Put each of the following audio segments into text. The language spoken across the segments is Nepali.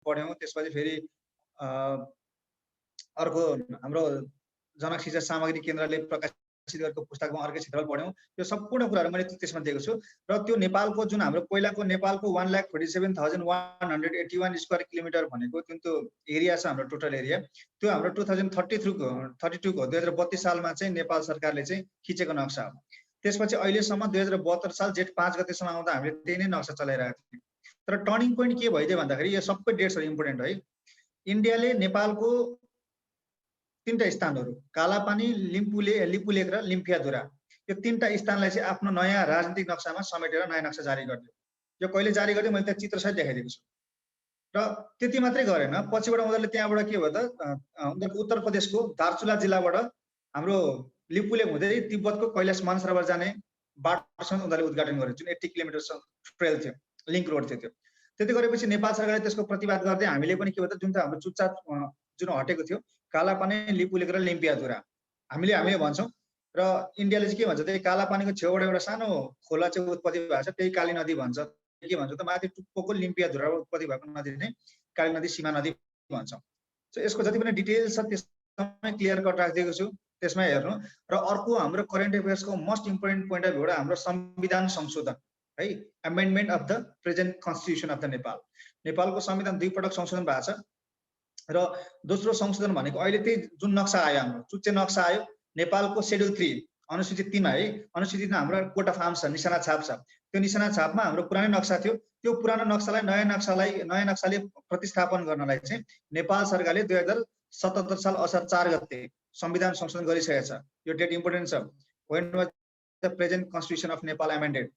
पढ्यौँ। त्यसपछि फेरि अर्को हाम्रो जनक शिक्षा सामग्री केन्द्रले प्रकाशित गरेको पुस्तकमा अर्कै क्षेत्रफल पढ्यौँ। यो सम्पूर्ण कुराहरू मैले त्यसमा दिएको छु र त्यो नेपालको जुन हाम्रो पहिलाको नेपालको 1,47,181 स्क्वायर किलोमिटर भनेको जुन त्यो एरिया छ हाम्रो टोटल एरिया, त्यो हाम्रो 2032 को 2032 सालमा चाहिँ नेपाल सरकारले चाहिँ खिचेको नक्सा हो। त्यसपछि अहिलेसम्म 2072 साल जेठ 5 गतेसम्म आउँदा हामीले त्यही नै नक्सा चलाइरहेको थियौँ। तर टर्निङ पोइन्ट के भइदियो भन्दाखेरि यो सबै डेट्सहरू इम्पोर्टेन्ट है। इन्डियाले नेपालको 3टा स्थानहरू कालापानी, लिपुलेक र लिम्फियाधुरा, यो 3टा स्थानलाई चाहिँ आफ्नो नयाँ राजनीतिक नक्सामा समेटेर नयाँ नक्सा जारी गरिदियो। यो कहिले जारी गरिदियो मैले त्यहाँ चित्रसहित देखाइदिएको छु। र त्यति मात्रै गरेन, पछिबाट उनीहरूले त्यहाँबाट के भयो त उनीहरूको उत्तर प्रदेशको दार्चुला जिल्लाबाट हाम्रो लिपुलेक हुँदै तिब्बतको कैलाश मानसरोवर जाने बाटोसँग उनीहरूले उद्घाटन गर्यो, जुन 80 किलोमिटर ट्रेल थियो, लिङ्क रोड थियो त्यो। त्यति गरेपछि नेपाल सरकारले त्यसको प्रतिवाद गर्दै हामीले पनि के भयो त जुन त हाम्रो चुच्चा जुन हटेको थियो कालापानी, लिपुलेक र लिम्फियाधुरा हामीले भन्छौँ र इन्डियाले चाहिँ के भन्छ त्यही कालापानीको छेउबाट एउटा सानो खोला चाहिँ उत्पत्ति भएको छ, त्यही काली नदी भन्छ। के भन्छ त माथि टुप्पोको लिम्फियाधुरा उत्पत्ति भएको नदी नै काली नदी, सीमा नदी भन्छौँ। सो यसको जति पनि डिटेल्स छ त्यसमा क्लियर कट राखिदिएको छु, त्यसमा हेर्नु। र अर्को हाम्रो करेन्ट अफेयर्सको मोस्ट इम्पोर्टेन्ट पोइन्ट अफ भ्यूबाट हाम्रो संविधान संशोधन है, amendment of the present constitution of the Nepal. नेपालको संविधान 2 पटक संशोधन भएको छ र दोस्रो संशोधन भनेको अहिले त्यही जुन नक्सा आयो हाम्रो चुच्चे नक्सा आयो नेपालको शेड्युल 3 अनुसूची 3 मा है। अनुसूची 3 मा हाम्रो कोट अफ आर्म्स छ, निशाना छाप छ। त्यो निशाना छापमा हाम्रो पुरानो नक्सा थियो, त्यो पुरानो नक्सालाई नयाँ नक्साले प्रतिस्थापन गर्नलाई चाहिँ नेपाल सरकारले 2077 साल असार 4 गते संविधान संशोधन गरिसकेको छ। यो डेट इम्पोर्टेन्ट छ। When was the present constitution of Nepal amended,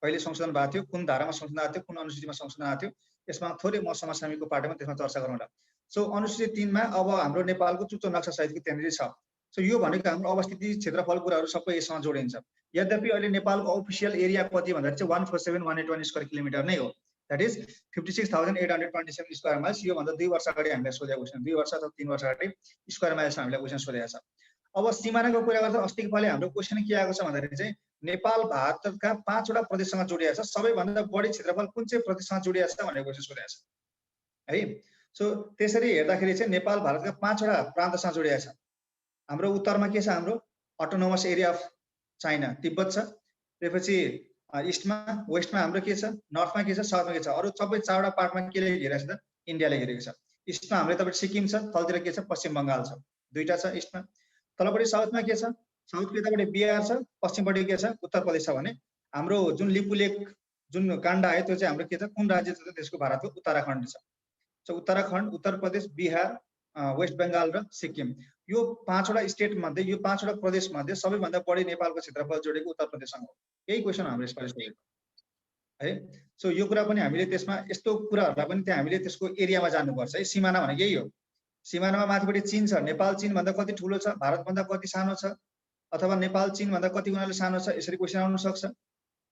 कहिले संशोधन भएको थियो, कुन धारामा संशोधन भएको थियो, कुन अनुसूचीमा संशोधन भएको थियो, यसमा थोरै म समसामयिकको पाटोमा त्यसमा चर्चा गरौँला। सो अनुसूची 3 मा अब हाम्रो नेपालको चुच्चो नक्सा सहितको त्यहाँनिर छ। सो यो भनेको हाम्रो अवस्थिति, क्षेत्रफल कुराहरू सबै यसमा जोडिन्छ। यद्यपि अहिले नेपालको अफिसियल एरिया कति भन्दाखेरि चाहिँ 147,181 स्क्वायर किलोमिटर नै हो, द्याट इज 56,827 स्क्वायर माइल्स। यो भन्दा 2 वर्ष अगाडि हामीलाई सोधेको क्वेसन, 2 वर्ष अथवा 3 वर्ष अगाडि स्क्वायर माइल्समा हामीलाई क्वेसन सोधेको छ। अब सिमानाको कुरा गर्दा अस्तिको पालि हाम्रो क्वेसन के आएको छ भन्दाखेरि चाहिँ नेपाल भारतका 5वटा प्रदेशसँग जोडिएको छ, सबैभन्दा बढी क्षेत्रफल कुन चाहिँ प्रदेशसँग जोडिएको छ भनेर क्वेसन सोधेको छ है। सो त्यसरी हेर्दाखेरि चाहिँ नेपाल भारतका 5वटा प्रान्तसँग जोडिएको छ। हाम्रो उत्तरमा के छ, हाम्रो autonomous area of China Tibet छ। त्यसपछि इस्टमा वेस्टमा हाम्रो के छ, नर्थमा के छ, साउथमा के छ। अरू सबै 4वटा पार्टमा केले घेरेको छ त, इन्डियाले घेरेको छ। इस्टमा हाम्रो तपाईँ सिक्किम छ, तलतिर के छ, पश्चिम बङ्गाल छ, 2टा छ इस्टमा। तलपट्टि साउथमा के छ, साउथको यतापट्टि बिहार छ, पश्चिमपट्टि के छ, उत्तर प्रदेश छ। भने हाम्रो जुन लिपुलेक जुन काण्ड आयो त्यो चाहिँ हाम्रो के छ, कुन राज्य छ त्यसको भारतको उत्तराखण्ड छ। सो उत्तराखण्ड, उत्तर प्रदेश, बिहार, वेस्ट बङ्गाल र सिक्किम, यो 5वटा स्टेट मध्ये, यो 5वटा प्रदेश मध्ये सबैभन्दा बढी नेपालको क्षेत्रफल जोडेको उत्तर प्रदेशसँग हो। यही क्वेसन हाम्रो यसपालि सोधेको है। सो यो कुरा पनि हामीले त्यसमा यस्तो कुराहरूलाई पनि त्यहाँ हामीले त्यसको एरियामा जानुपर्छ है। सिमाना भनेको यही हो। सिमानामा माथिपट्टि चीन छ, नेपाल चीन भन्दा कति ठुलो छ, भारत भन्दा कति सानो छ, अथवा नेपाल चीन भन्दा कति गुणाले सानो छ, यसरी क्वेसन आउन सक्छ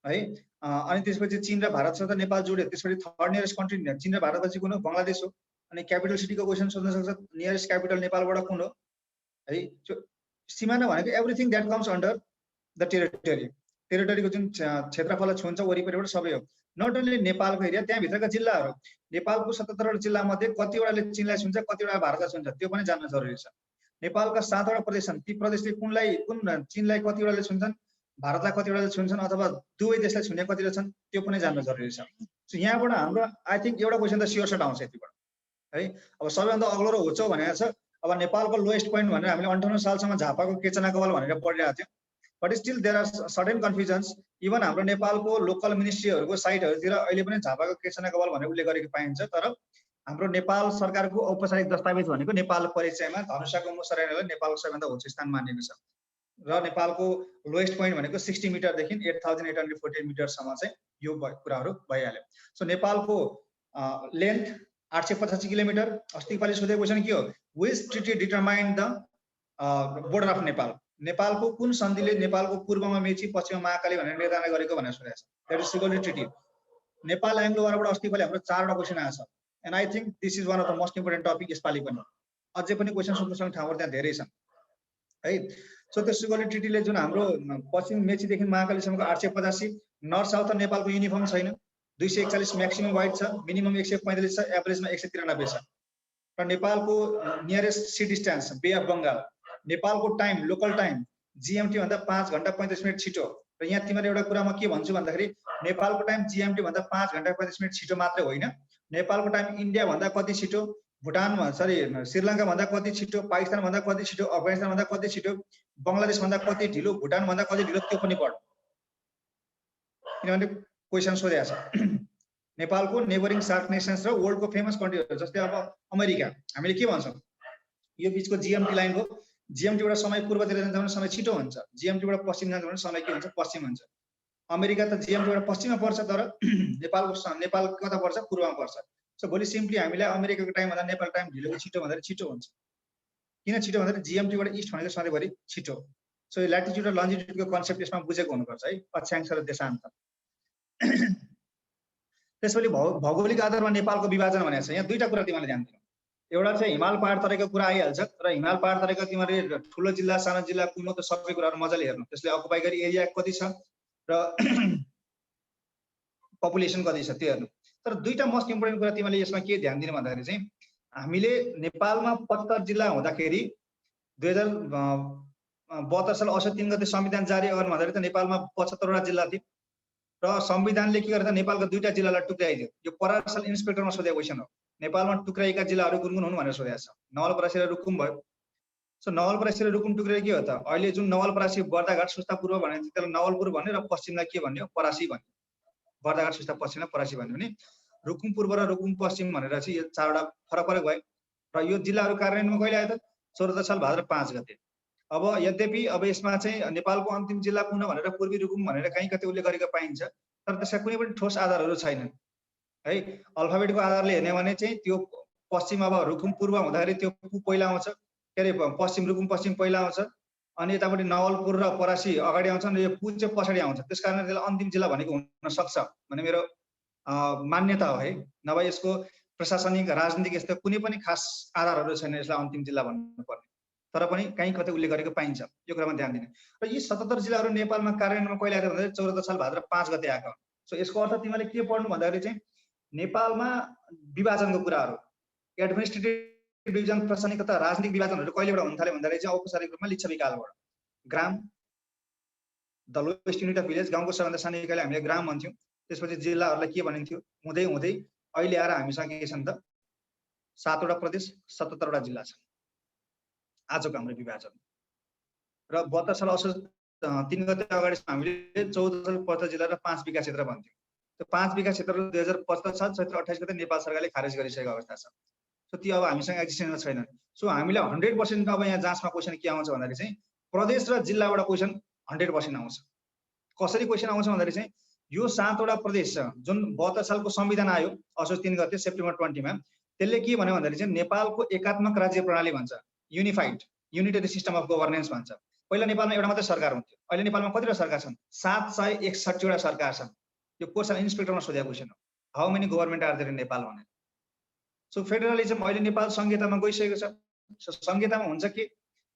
है। अनि त्यसपछि चीन र भारतसँग त नेपाल जोड्यो, त्यसपछि थर्ड नियरेस्ट कन्ट्री चीन र भारतपछि कुन हो, बङ्गलादेश हो। अनि क्यापिटल सिटीको क्वेसन सोध्न सक्छ, नियरेस्ट क्यापिटल नेपालबाट कुन हो है। सिमाना भनेको everything that comes under the territory, टेरिटरीको जुन क्षेत्रफल छुन्छ वरिपरिबाट सबै हो। नट ओन्ली नेपालको एरिया, त्यहाँभित्रका जिल्लाहरू, नेपालको 77वटा जिल्ला मध्ये कतिवटाले चीनलाई छुन्छ, कतिवटा भारतलाई छुन्छ, त्यो पनि जान्न जरुरी छ। नेपालका 7वटा प्रदेश छन्, ती प्रदेशले कुन चीनलाई कतिवटाले छुन्छन्, भारतलाई कतिवटाले छुन्छन्, अथवा दुवै देशलाई छुने कतिवटा छन्, त्यो पनि जान्न जरुरी छ। सो यहाँबाट हाम्रो आई थिङ्क एउटा क्वेसन त स्योर सट आउँछ यतिबाट है। अब सबैभन्दा अग्लो र होचो भनेको छ अब नेपालको लोएस्ट पोइन्ट भनेर हामीले 58 सालसम्म झापाको केचना कपाल भनेर पढिरहेको थियौँ। But still there are certain confusions. Even हाम्रो नेपालको लोकल मिनिस्ट्रीहरूको साइटहरूतिर अहिले पनि झापाको केचना कपाल भनेर उल्लेख गरेको पाइन्छ। तर हाम्रो नेपाल सरकारको औपचारिक दस्तावेज भनेको नेपाल परिचयमा धनुषाको मुसरानीलाई नेपालको सबैभन्दा होचो स्थान मानिएको छ। र नेपालको लोएस्ट पोइन्ट भनेको 60 मिटरदेखि 8848 मिटरसम्म चाहिँ यो कुराहरू भइहाल्यो। सो नेपालको लेन्थ 885 किलोमिटर। अस्तिको पालि सोधेको क्वेसन के हो, which treaty determine the border of Nepal, नेपालको कुन सन्धिले नेपालको पूर्वमा मेची पश्चिममा महाकाली भनेर निर्धारण गरेको भनेर सोधेको छ। That is Sugauli treaty. Nepal Anglo वारबाट अस्तिको पालि हाम्रो 4वटा क्वेसन आएको छ। And I think this is one of the most important topic यसपालि पनि। अझै पनि क्वेसन सोध्न सक्ने ठाउँहरू त्यहाँ धेरै छन् है। सो त्यो सिगोली ट्रिटीले जुन हाम्रो पश्चिम मेचीदेखि महाकालीसम्मको 885, नर्थ साउथ नेपालको युनिफर्म छैन, 241 म्याक्सिमम वाइड छ, मिनिमम 145 छ, एभरेजमा 193 छ। र नेपालको nearest C distance bay of Bengal, नेपालको टाइम लोकल टाइम GMT भन्दा 5 घण्टा 35 मिनट छिटो। र यहाँ तिमीले एउटा कुरा म के भन्छु भन्दाखेरि नेपालको टाइम GMT भन्दा 5 घण्टा 35 मिनट छिटो मात्रै होइन, नेपालको टाइम इन्डिया भन्दा कति छिटो, भुटान श्रीलङ्का भन्दा कति छिटो, पाकिस्तान भन्दा कति छिटो, अफगानिस्तान भन्दा कति छिटो, बङ्गलादेश भन्दा कति ढिलो, भुटान भन्दा कति ढिलो, त्यो पनि पढ। किनभने क्वेसन सोधेको छ। नेपालको नेबरिङ सार्क नेसन्स र वर्ल्डको फेमस कन्ट्रीहरू जस्तै अब अमेरिका, हामीले के भन्छौँ यो बिचको GMT लाइनको, GMT बाट समय पूर्वतिर जान्छ भने समय छिटो हुन्छ, GMT बाट पश्चिम जान्छ भने समय के हुन्छ, पश्चिम हुन्छ। अमेरिका त GMT बाट पश्चिममा पर्छ, तर नेपाल कता पर्छ, पूर्वमा पर्छ। सो भोलि सिम्पली हामीलाई अमेरिकाको टाइम भन्दा नेपाल टाइम ढिलो छिटो भन्दा छिटो हुन्छ। किन छिटो भन्दा GMT बाट इस्ट भनेको सधैँभरि छिटो। सो यो ल्याटिट्युड र लन्जिट्युडको कन्सेप्ट यसमा बुझेको हुनुपर्छ है, अक्षांश र देशान्तर। त्यसपछि भौगोलिक आधारमा नेपालको विभाजन भनेको छ। यहाँ दुईटा कुरा तिमीले ध्यान दिनु। एउटा चाहिँ हिमाल पहाड तरेको कुरा आइहाल्छ, र हिमाल पहाड तरेको तिमीले ठुलो जिल्ला सानो जिल्ला कुन त सबै कुराहरू मजाले हेर्नु, त्यसले अकुपाई गरी एरिया कति छ र पपुलेसन कति छ त्यो हेर्नु। तर दुईटा मोस्ट इम्पोर्टेन्ट कुरा तिमीले यसमा के ध्यान दिनु भन्दाखेरि चाहिँ हामीले नेपालमा 75 जिल्ला हुँदाखेरि 2072 साल असोज 3 गते संविधान जारी गर्नु भन्दाखेरि त नेपालमा 75 वटा जिल्ला थियो, र संविधानले के गर्दा नेपालको दुईटा जिल्लालाई टुक्राइदियो। यो परासल इन्सपेक्टरमा सोधेको क्वेसन हो। नेपालमा टुक्राइएका जिल्लाहरू कुन कुन हुन् भनेर सोधेको छ। नवलपरासी र रुकुम भयो। सो नवलपरासी र रुकुम टुक्राइ के हो त, अहिले जुन नवलपरासी बर्दाघाट सुस्ता पूर्व भने त्यसलाई नवलपुर भन्ने र पश्चिमलाई के भन्ने हो, परासी भन्ने। बर्दाघाट सुस्ता पश्चिमलाई परासी भन्ने भने रुकुम पूर्व र रुकुम पश्चिम भनेर चाहिँ यो चारवटा फरक फरक भयो। र यो जिल्लाहरू कार्यान्वयनमा कहिले आयो त, 14 साल भाद्र 5 गते। अब यद्यपि अब यसमा चाहिँ नेपालको अन्तिम जिल्ला कुन हो भनेर पूर्वी रुकुम भनेर कहीँ कतै उल्लेख गरेको पाइन्छ, तर त्यसका कुनै पनि ठोस आधारहरू छैनन् है। अल्फाबेटको आधारले हेर्ने भने चाहिँ त्यो पश्चिम, अब रुकुम पूर्व हुँदाखेरि त्यो पहिला आउँछ, के अरे पश्चिम रुकुम पश्चिम पहिला आउँछ, अनि यतापट्टि नवलपुर र परासी अगाडि आउँछन्, र यो पु चाहिँ पछाडि आउँछ। त्यसकारण त्यसलाई अन्तिम जिल्ला भनेको हुन सक्छ भन्ने मेरो मान्यता हो है। नभए यसको प्रशासनिक राजनीतिक यस्तो कुनै पनि खास आधारहरू छैन यसलाई अन्तिम जिल्ला भन्नुपर्ने, तर पनि कहीँ कतै उल्लेख गरेको पाइन्छ। यो कुरामा ध्यान दिने। र यी 77 जिल्लाहरू नेपालमा कार्यान्वयनमा कहिले आएको भन्दाखेरि 14 साल भाद्र 5 गते आएको। सो यसको अर्थ तिमीले के पढ्नु भन्दाखेरि चाहिँ नेपालमा विभाजनको कुराहरू, एडमिनिस्ट्रेटिभ डिभिजन, प्रशासनिक तथा राजनीतिक विभाजनहरू कहिलेबाट हुन थाल्यो भन्दाखेरि चाहिँ औपचारिक रूपमा लिच्छवी कालबाट। ग्राम, the lowest unit of village, गाउँको सबभन्दा सानो इकाइलाई हामीले ग्राम भन्थ्यौँ। त्यसपछि जिल्लाहरूलाई के भनिन्थ्यो, हुँदै हुँदै अहिले आएर हामीसँग के छन् त 7 वटा प्रदेश 77 वटा जिल्ला छ आजको हाम्रो विभाजन। र 72 साल असोज 3 गते अगाडि हामीले 14 पत्र जिल्ला र 5 विकास क्षेत्र भन्थ्यौँ। त्यो 5 विकास क्षेत्रहरू 2075 साल चैत्र 28 गते नेपाल सरकारले खारेज गरिसकेको अवस्था छ। सो त्यो अब हामीसँग एक्जिस्टेन्समा छैन। सो हामीलाई 100% अब यहाँ जाँचमा क्वेसन के आउँछ भन्दाखेरि चाहिँ प्रदेश र जिल्लाबाट क्वेसन 100% आउँछ। कसरी क्वेसन आउँछ भन्दाखेरि चाहिँ यो 7 वटा प्रदेश छ जुन 72 सालको संविधान आयो असोज 3 गते सेप्टेम्बर 20 मा, त्यसले के भन्यो भन्दाखेरि चाहिँ नेपालको एकात्मक राज्य प्रणाली भन्छ, unified unitary system of governance भन्छ। पहिला नेपालमा एउटा मात्रै सरकार हुन्थ्यो, अहिले नेपालमा कतिवटा सरकार छन्, 761 वटा सरकार छन्। यो पोस्टल इन्सपेक्टरमा सोधेको क्वेसन हो, how many government are there in Nepal भनेर। सो फेडरलिजम अहिले नेपाल संहितामा गइसकेको छ। सो संहितामा हुन्छ कि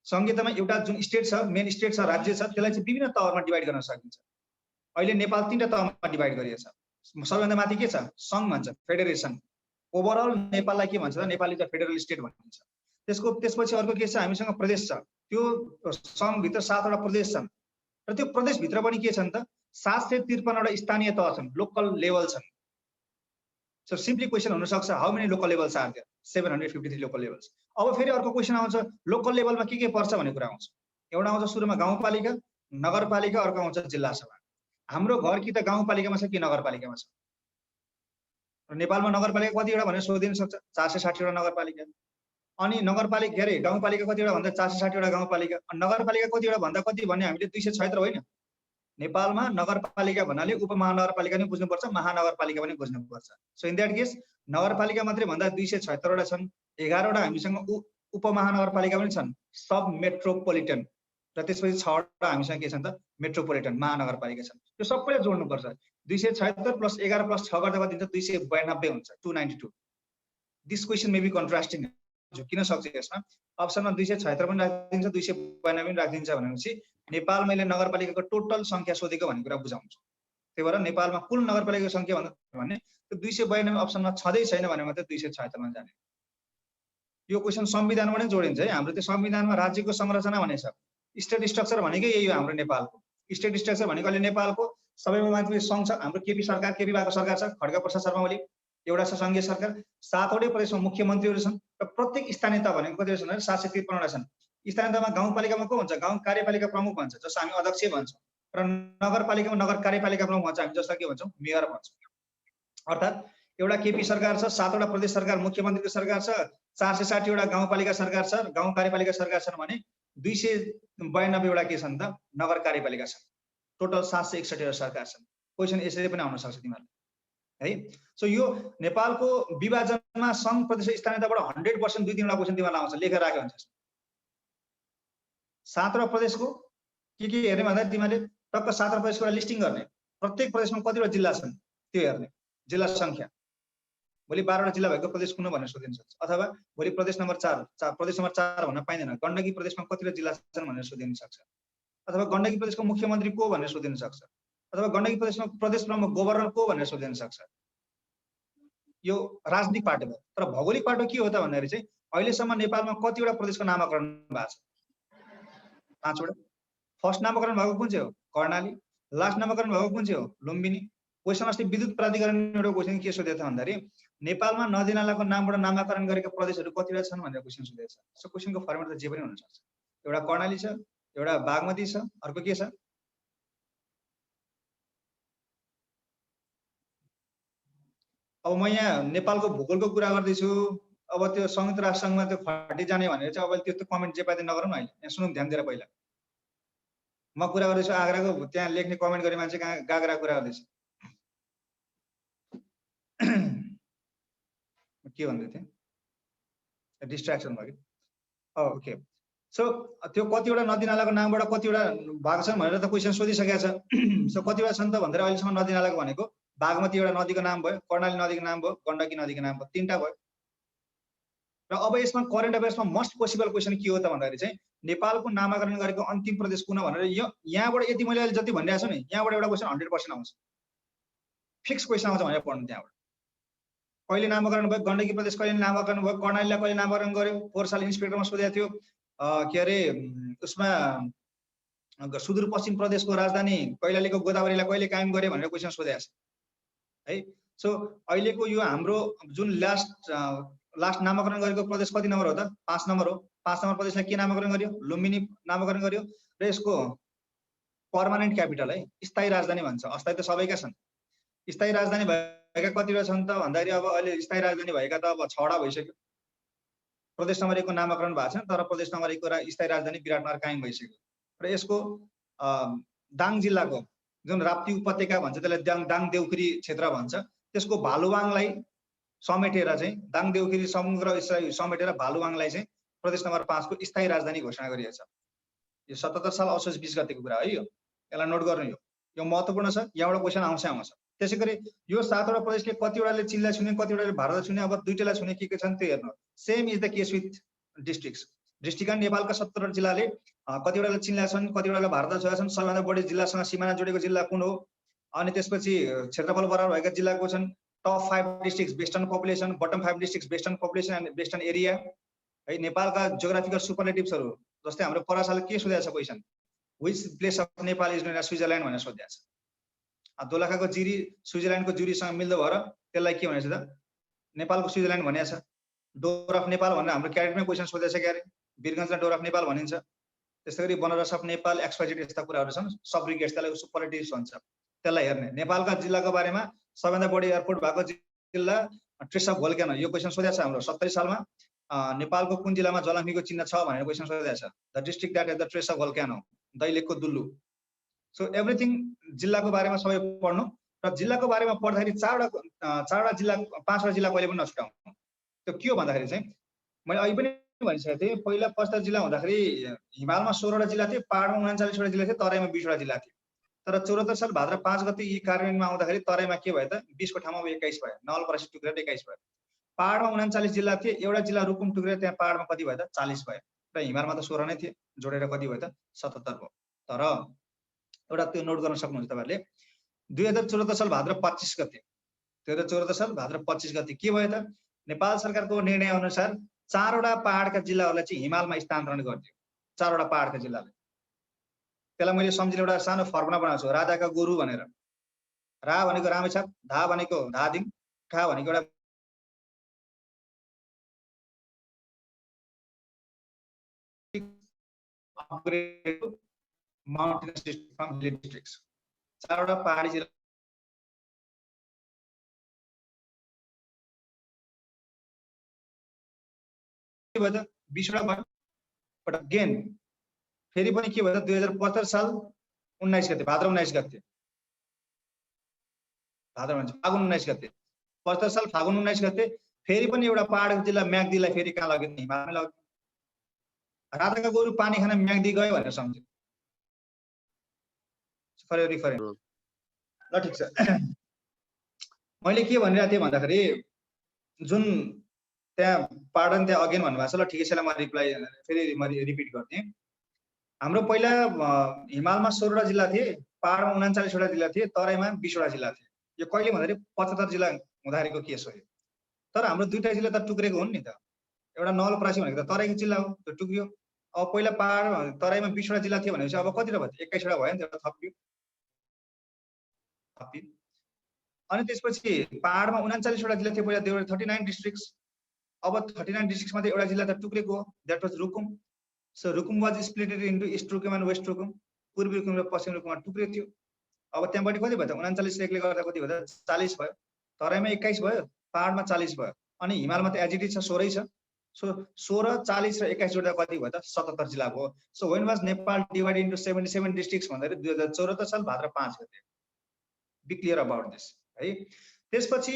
संहितामा एउटा जुन स्टेट छ, मेन स्टेट छ, राज्य छ, त्यसलाई चाहिँ विभिन्न तहमा डिभाइड गर्न सकिन्छ। अहिले नेपाल 3टा तहमा डिभाइड गरिएको छ। सबैभन्दा माथि के छ, सङ्घ भन्छ, फेडरेसन। ओभरअल नेपाललाई के भन्छ त, Nepal is a federal state भनिन्छ। त्यसपछि अर्को के छ, हामीसँग प्रदेश छ। त्यो सङ्घभित्र 7 वटा प्रदेश छन्, र त्यो प्रदेशभित्र पनि के छन् त 753 वटा स्थानीय तह छन्, लोकल लेभल छन्। सो सिम्पली क्वेसन हुन सक्छ, how many local levels are there, 753 local levels. अब फेरि अर्को क्वेसन आउँछ, लोकल लेभलमा के पर्छ भन्ने कुरा आउँछ। एउटा आउँछ सुरुमा गाउँपालिका, नगरपालिका, अर्को आउँछ जिल्ला सभा। हाम्रो घर कि त गाउँपालिकामा छ कि नगरपालिकामा छ। र नेपालमा नगरपालिका कतिवटा भनेर सोधिन सक्छ, 460 वटा नगरपालिका। अनि नगरपालिका के अरे गाउँपालिका कतिवटा भन्दा 460 वटा गाउँपालिका। नगरपालिका कतिवटा भन्दा कति भन्ने हामीले 276 होइन। नेपालमा नगरपालिका भन्नाले उपमहानगरपालिका पनि बुझ्नुपर्छ, महानगरपालिका पनि बुझ्नुपर्छ। सो इन द्याट केस नगरपालिका मात्रै भन्दा 276 वटा छन्। 11 वटा हामीसँग उपमहानगरपालिका पनि छन्, सब मेट्रोपोलिटन। र त्यसपछि 6 वटा हामीसँग के छन् त मेट्रोपोलिटन महानगरपालिका छन्। यो सबैलाई जोड्नुपर्छ। 276 + 11 + 6 गर्दा कति हुन्छ, 292 हुन्छ, 292। This question may be contrasting, झुकिन सक्छ यसमा। अप्सनमा 276 पनि राखिदिन्छ, 292 पनि राखिदिन्छ भनेपछि नेपाल मैले नगरपालिकाको टोटल संख्या सोधेको भन्ने कुरा बुझाउँछु। त्यही भएर नेपालमा कुल नगरपालिकाको सङ्ख्या भन्दा भने त्यो 292 अप्सनमा छँदै छैन भने मात्रै 276 मा जाने। यो क्वेसन संविधानमा नै जोडिन्छ है। हाम्रो त्यो संविधानमा राज्यको संरचना भनेको छ, स्टेट स्ट्रक्चर भनेकै यही हो हाम्रो नेपालको। स्टेट स्ट्रक्चर भनेको अहिले नेपालको सबैमा माथि सङ्घ छ, हाम्रो केपी सरकार, केपी बाको सरकार छ, खड्ग प्रसाद शर्मा ओली, एउटा छ सङ्घीय सरकार, 7 वटै प्रदेशमा मुख्यमन्त्रीहरू छन् र प्रत्येक स्थानीय तह भनेको कति छन् भने 753 वटा छन्। स्थानीय तहमा गाउँपालिकामा को हुन्छ, गाउँ कार्यपालिका प्रमुख भन्छ, जसलाई हामी अध्यक्ष भन्छौँ, र नगरपालिकामा नगर कार्यपालिका प्रमुख भन्छ, हामी जसलाई के भन्छौँ, मेयर भन्छौँ। अर्थात् एउटा केपी सरकार छ, 7 वटा प्रदेश सरकार मुख्यमन्त्रीको सरकार छ, 460 वटा गाउँपालिका सरकार छ, गाउँ कार्यपालिका सरकार छन् भने 292 वटा के छन् त नगर कार्यपालिका छन्। टोटल 761 वटा सरकार छन्। क्वेसन यसरी पनि आउन सक्छ तिमीहरूले है। सो यो नेपालको विभाजनमा सङ्घ प्रदेश स्थानीय तहबाट 100% 2-3 वटा क्वेसन तिमीहरूलाई आउँछ, लेखेर राख्यो हुन्छ। 7 वटा प्रदेशको के हेर्ने भन्दा तिमीहरूले टक्क 7 वटा प्रदेशको लिस्टिङ गर्ने, प्रत्येक प्रदेशमा कतिवटा जिल्ला छन् त्यो हेर्ने, जिल्ला सङ्ख्या। भोलि 12 वटा जिल्ला भएको प्रदेश कुन भनेर सोधिन सक्छ, अथवा भोलि प्रदेश नम्बर 4 प्रदेश नम्बर 4 भन्न पाइँदैन, गण्डकी प्रदेशमा कतिवटा जिल्ला छन् भनेर सोधिन सक्छ, अथवा गण्डकी प्रदेशको मुख्यमन्त्री को भनेर सोधिन सक्छ, अथवा गण्डकी प्रदेशमा प्रदेश प्रमुख गभर्नर को भनेर सोधिन सक्छ। यो राजनीतिक पाटो हो। तर भौगोलिक पाटो के हो त भन्दाखेरि चाहिँ अहिलेसम्म नेपालमा कतिवटा प्रदेशको नामाकरण भएको छ? 5 वटा। फर्स्ट नामाकरण भएको कुन चाहिँ हो? कर्णाली। लास्ट नामाकरण भएको कुन चाहिँ हो? लुम्बिनी। क्वेसन अस्ति विद्युत प्राधिकरण एउटा क्वेसन के सोधेको छ भन्दाखेरि नेपालमा नदी नालाको नामबाट नामाकरण गरेका प्रदेशहरू कतिवटा छन् भनेर क्वेसन सोधेको छ। सो क्वेसनको फर्मेट त जे पनि हुन सक्छ। एउटा कर्णाली छ, एउटा बागमती छ, अर्को के छ? अब म यहाँ नेपालको भूगोलको कुरा गर्दैछु, अब त्यो संयुक्त राष्ट्र सङ्घमा त्यो खटी जाने भनेर चाहिँ अब त्यो कमेन्ट जे पाए नगरौँ न। अहिले यहाँ सुनौँ ध्यान दिएर। पहिला म कुरा गर्दैछु आगराको, त्यहाँ लेख्ने कमेन्ट गर्ने मान्छे कहाँ गागरा कुरा गर्दैछ। के भन्दै थिएँ? डिस्ट्र्याक्सन भयो कि। ओके। सो त्यो कतिवटा नदी नालाको नामबाट कतिवटा भएको छन् भनेर त क्वेसन सोधिसकेको छ। सो कतिवटा छन् त भनेर अहिलेसम्म नदी नालाको भनेको बागमती एउटा नदीको नाम भयो, कर्णाली नदीको नाम भयो, गण्डकी नदीको नाम भयो, 3टा भयो। र अब यसमा करेन्ट अफेयर्समा मोस्ट पोसिबल क्वेसन के हो त भन्दाखेरि चाहिँ नेपालको नामाकरण गरेको अन्तिम प्रदेश कुन भनेर यहाँबाट यति मैले अहिले जति भनिरहेको छु नि, यहाँबाट एउटा क्वेसन 100% आउँछ। फिक्स क्वेसन आउँछ भनेर पढ्नु। त्यहाँबाट कहिले नामाकरण भयो, गण्डकी प्रदेश कहिले नामाकरण भयो, कर्णालीलाई कहिले नामाकरण गर्यो, 4 साल इन्सपेक्टरमा सोधेको थियो। के अरे उसमा सुदूरपश्चिम प्रदेशको राजधानी कैलालीको गोदावरीलाई कहिले कायम गर्यो भनेर क्वेसन सोधेको छ है। सो अहिलेको यो हाम्रो जुन लास्ट नामाकरण गरेको प्रदेश कति नम्बर हो त? 5 नम्बर हो। 5 नम्बर प्रदेशलाई के नामाकरण गर्यो? लुम्बिनी नामाकरण गर्यो। र यसको पर्मानेन्ट क्यापिटल है, स्थायी राजधानी भन्छ। अस्थायी त सबैका छन्। स्थायी राजधानी भएका कतिवटा छन् त भन्दाखेरि अब अहिले स्थायी राजधानी भएका त अब 6 वटा भइसक्यो। प्रदेश नम्बर 1 को नामाकरण भएको छ, तर प्रदेश नम्बर 1 को स्थायी राजधानी विराटनगर कायम भइसक्यो। र यसको दाङ जिल्लाको जुन राप्ती उपत्यका भन्छ, त्यसलाई दाङ देउखुरी क्षेत्र भन्छ, त्यसको भालुवाङलाई समेटेर चाहिँ दाङ देउखुरी समग्र समेटेर भालुवाङलाई चाहिँ प्रदेश नम्बर 5 को स्थायी राजधानी घोषणा गरिएको छ। यो 77 साल असोज 20 गतेको कुरा है। यसलाई नोट गर्नु। यो महत्त्वपूर्ण छ। यहाँबाट क्वेसन आउँछ। त्यसै गरी यो 7 वटा प्रदेशले कतिवटाले चिनलाई छुने, कतिवटाले भारतलाई छुने, अब 2टालाई छुने के छन् त्यो हेर्नु। Same is the case with districts. District नेपालका 17 जिल्लाले कतिवटाले चिनलाई छन्, कतिवटाले भारतलाई छुएका छन्। सबैभन्दा बढी जिल्लासँग सिमाना जोडेको जिल्ला कुन हो? अनि त्यसपछि क्षेत्रफल बराबर भएका जिल्ला को छन्? Top 5 districts based on population, bottom 5 districts based on population and based on area है। नेपालका जियोग्राफिकल सुपरलेटिभ्सहरू जस्तै हाम्रो परासाल के सोधेको छ question? Which place of Nepal is known as Switzerland भनेर सोधेको छ। दोलखाको जिरी स्विजरल्यान्डको जुरीसँग मिल्दो भएर त्यसलाई के भनेछ त? नेपालको स्विजरल्यान्ड भनेको छ। डोर अफ नेपाल भनेर हाम्रो क्याडेटमै क्वेसन सोधेको छ क्यारे। वीरगञ्जलाई डोर अफ नेपाल भनिन्छ। त्यस्तै गरी बनरस अफ नेपाल, एक्सवाइजेड यस्ता कुराहरू छन्। सब ब्रिगेड्स त्यसलाई सुपरलेटिभ्स भन्छ। त्यसलाई हेर्ने। नेपालका जिल्लाको बारेमा सबैभन्दा बढी एयरपोर्ट भएको जिल्ला ट्रेस अफ भोल्क्यानो, यो क्वेसन सोधेको छ हाम्रो 70 सालमा। नेपालको कुन जिल्लामा ज्वालामुखीको चिन्ह छ भनेर क्वेसन सोधेको छ? The district that is the trace of volcano, दैलेखको दुल्लु। सो एभ्रिथिङ जिल्लाको बारेमा सबै पढ्नु। र जिल्लाको बारेमा पढ्दाखेरि 4वटा जिल्ला 5वटा जिल्ला कहिले पनि नछुटाउनु। त्यो के हो भन्दाखेरि चाहिँ मैले अहिले पनि भनिसकेको थिएँ, पहिला 75 जिल्ला हुँदाखेरि हिमालमा 16वटा जिल्ला थिए, पहाडमा 39वटा जिल्ला थिए, तराईमा 20वटा जिल्ला थिए। तर 74 साल भाद्र 5 गते यी कार्यान्वयनमा आउँदाखेरि तराईमा के भयो त? 20 को ठाउँमा 21 भयो। नवलपरासी टुक्रेर 21 भयो। पहाडमा 39 जिल्ला थिए, एउटा जिल्ला रुकुम टुक्रेर त्यहाँ पहाडमा कति भयो त? 40 भयो। र हिमालमा त 16 नै थिए, जोडेर कति भयो त? 77 भयो। तर एउटा त्यो नोट गर्न सक्नुहुन्छ तपाईहरुले, 2014 साल भाद्र 25 गते 2014 साल भाद्र 25 गते के भयो त नेपाल सरकारको निर्णय अनुसार 4वटा पहाडका जिल्लाहरूलाई चाहिँ हिमालमा स्थानान्तरण गरिदियो। 4वटा पहाडका जिल्लालाई। त्यसलाई मैले सम्झिने एउटा सानो फर्मुला बनाएको छु, राजाका गोरु भनेर। रा भनेको रामेछाप, धा भनेको धादिङ, खा भनेको एउटा upgrade mountain system from hilly districts. 4वटा पहाडी जिल्ला के भयो त 20वटा भयो। बट अगेन फेरि पनि के भयो त 2075 साल 19 गते भाद्र 19 गते फागुन 19 गते 75 साल फागुन 19 गते फेरि पनि एउटा पहाडको जिल्ला म्याग्दीलाई फेरि कहाँ लग्यो त हिमालमै लग्यो। राजाका गोरु पानी खान म्याग्दी गयो भनेर सम्झ्यो। फर रिफरेन्स ल ठीक छ। मैले के भनिरहेको थिएँ भन्दाखेरि जुन त्यहाँ पार्डन त्यहाँ अगेन भन्नुभएको छ। ल ठिकै छ, म रिप्लाई फेरि म रिपिट गर्दिएँ। हाम्रो पहिला हिमालमा 16वटा जिल्ला थिए, पहाडमा 39वटा जिल्ला थिए, तराईमा 20वटा जिल्ला थिए। यो कहिले भन्दाखेरि 75 जिल्ला हुँदाखेरिको केस हो यो। तर हाम्रो दुईटा जिल्ला त टुक्रेको हुन् नि त। एउटा नवलपरासी भनेको त तराईको जिल्ला हो, त्यो टुक्रियो। अब पहिला पहाड तराईमा 20वटा जिल्ला थियो भनेपछि अब कतिवटा भयो? 21वटा भयो नि त, एउटा थपियो। अनि त्यसपछि पहाडमा 39वटा जिल्ला थियो पहिला, देयर 39 डिस्ट्रिक्ट्स। अब 39 डिस्ट्रिक्ट्स मध्ये एउटा जिल्ला त टुक्रेको हो, that was Rukum. So Rukum was splitted into east Rukum and west Rukum. पूर्वी रुकुम र पश्चिम रुकुममा टुक्रेको थियो। अब त्यहाँबाट कति भयो त? 39 एकले गर्दा कति भयो त? 40 भयो। तराईमा 21 भयो, पहाडमा 40 भयो, अनि हिमालमा त एजिटी छ 16 छ। सो 16, 40 र 21 जोड्दा कति भयो त? 77 जिल्ला भयो। So when was Nepal divided into 77 districts भन्दाखेरि 2014 साल भाद्र 5 गते। बी क्लियर अबाउट दिस है। त्यसपछि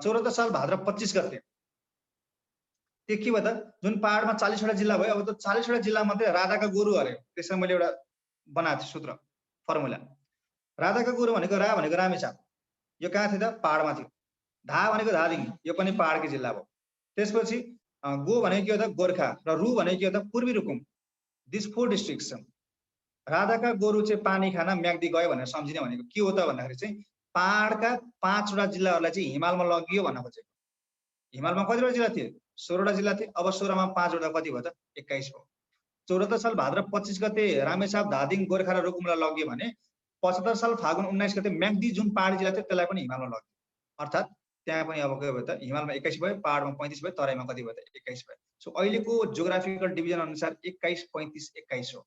14 साल भाद्र 25 गते त्यो के भयो त? जुन पहाडमा 40वटा जिल्ला भयो, अब त 40वटा जिल्ला मध्ये राजाका गोरु हरे। त्यसमा मैले एउटा बनाएको थिएँ सूत्र फर्मुला। राजाका गोरु भनेको रा भनेको रामेछाप, यो कहाँ थियो त? पहाडमा थियो। धा भनेको धादिङ, यो पनि पहाडकै जिल्ला हो। त्यसपछि गो भनेको के हो त? गोर्खा, र रु भनेको के हो त? पूर्वी रुकुम। दिस 4 डिस्ट्रिक्ट्स छन्। राजाका गोरु चाहिँ पानी खान म्याग्दी गयो भनेर सम्झिने भनेको के हो त भन्दाखेरि चाहिँ पहाडका 5वटा जिल्लाहरूलाई चाहिँ हिमालमा लगियो भन्न खोजेको। हिमालमा कतिवटा जिल्ला थिए? 16वटा जिल्ला थिए। अब 16मा 5 जोड्दा कति भयो त? 21 भयो। 14 साल भाद्र 25 गते रामेछाप, धादिङ, गोर्खा र रुकुमलाई लग्यो भने 75 साल फागुन 19 गते म्याग्दी जुन पहाडी जिल्ला थियो त्यसलाई पनि हिमालमा लग्यो। अर्थात् त्यहाँ पनि अब के भयो त? हिमालमा 21 भयो, पहाडमा 35 भयो, तराईमा कति भयो त? 21 भयो। सो अहिलेको जियोग्राफिकल डिभिजन अनुसार 21, 35, 21 हो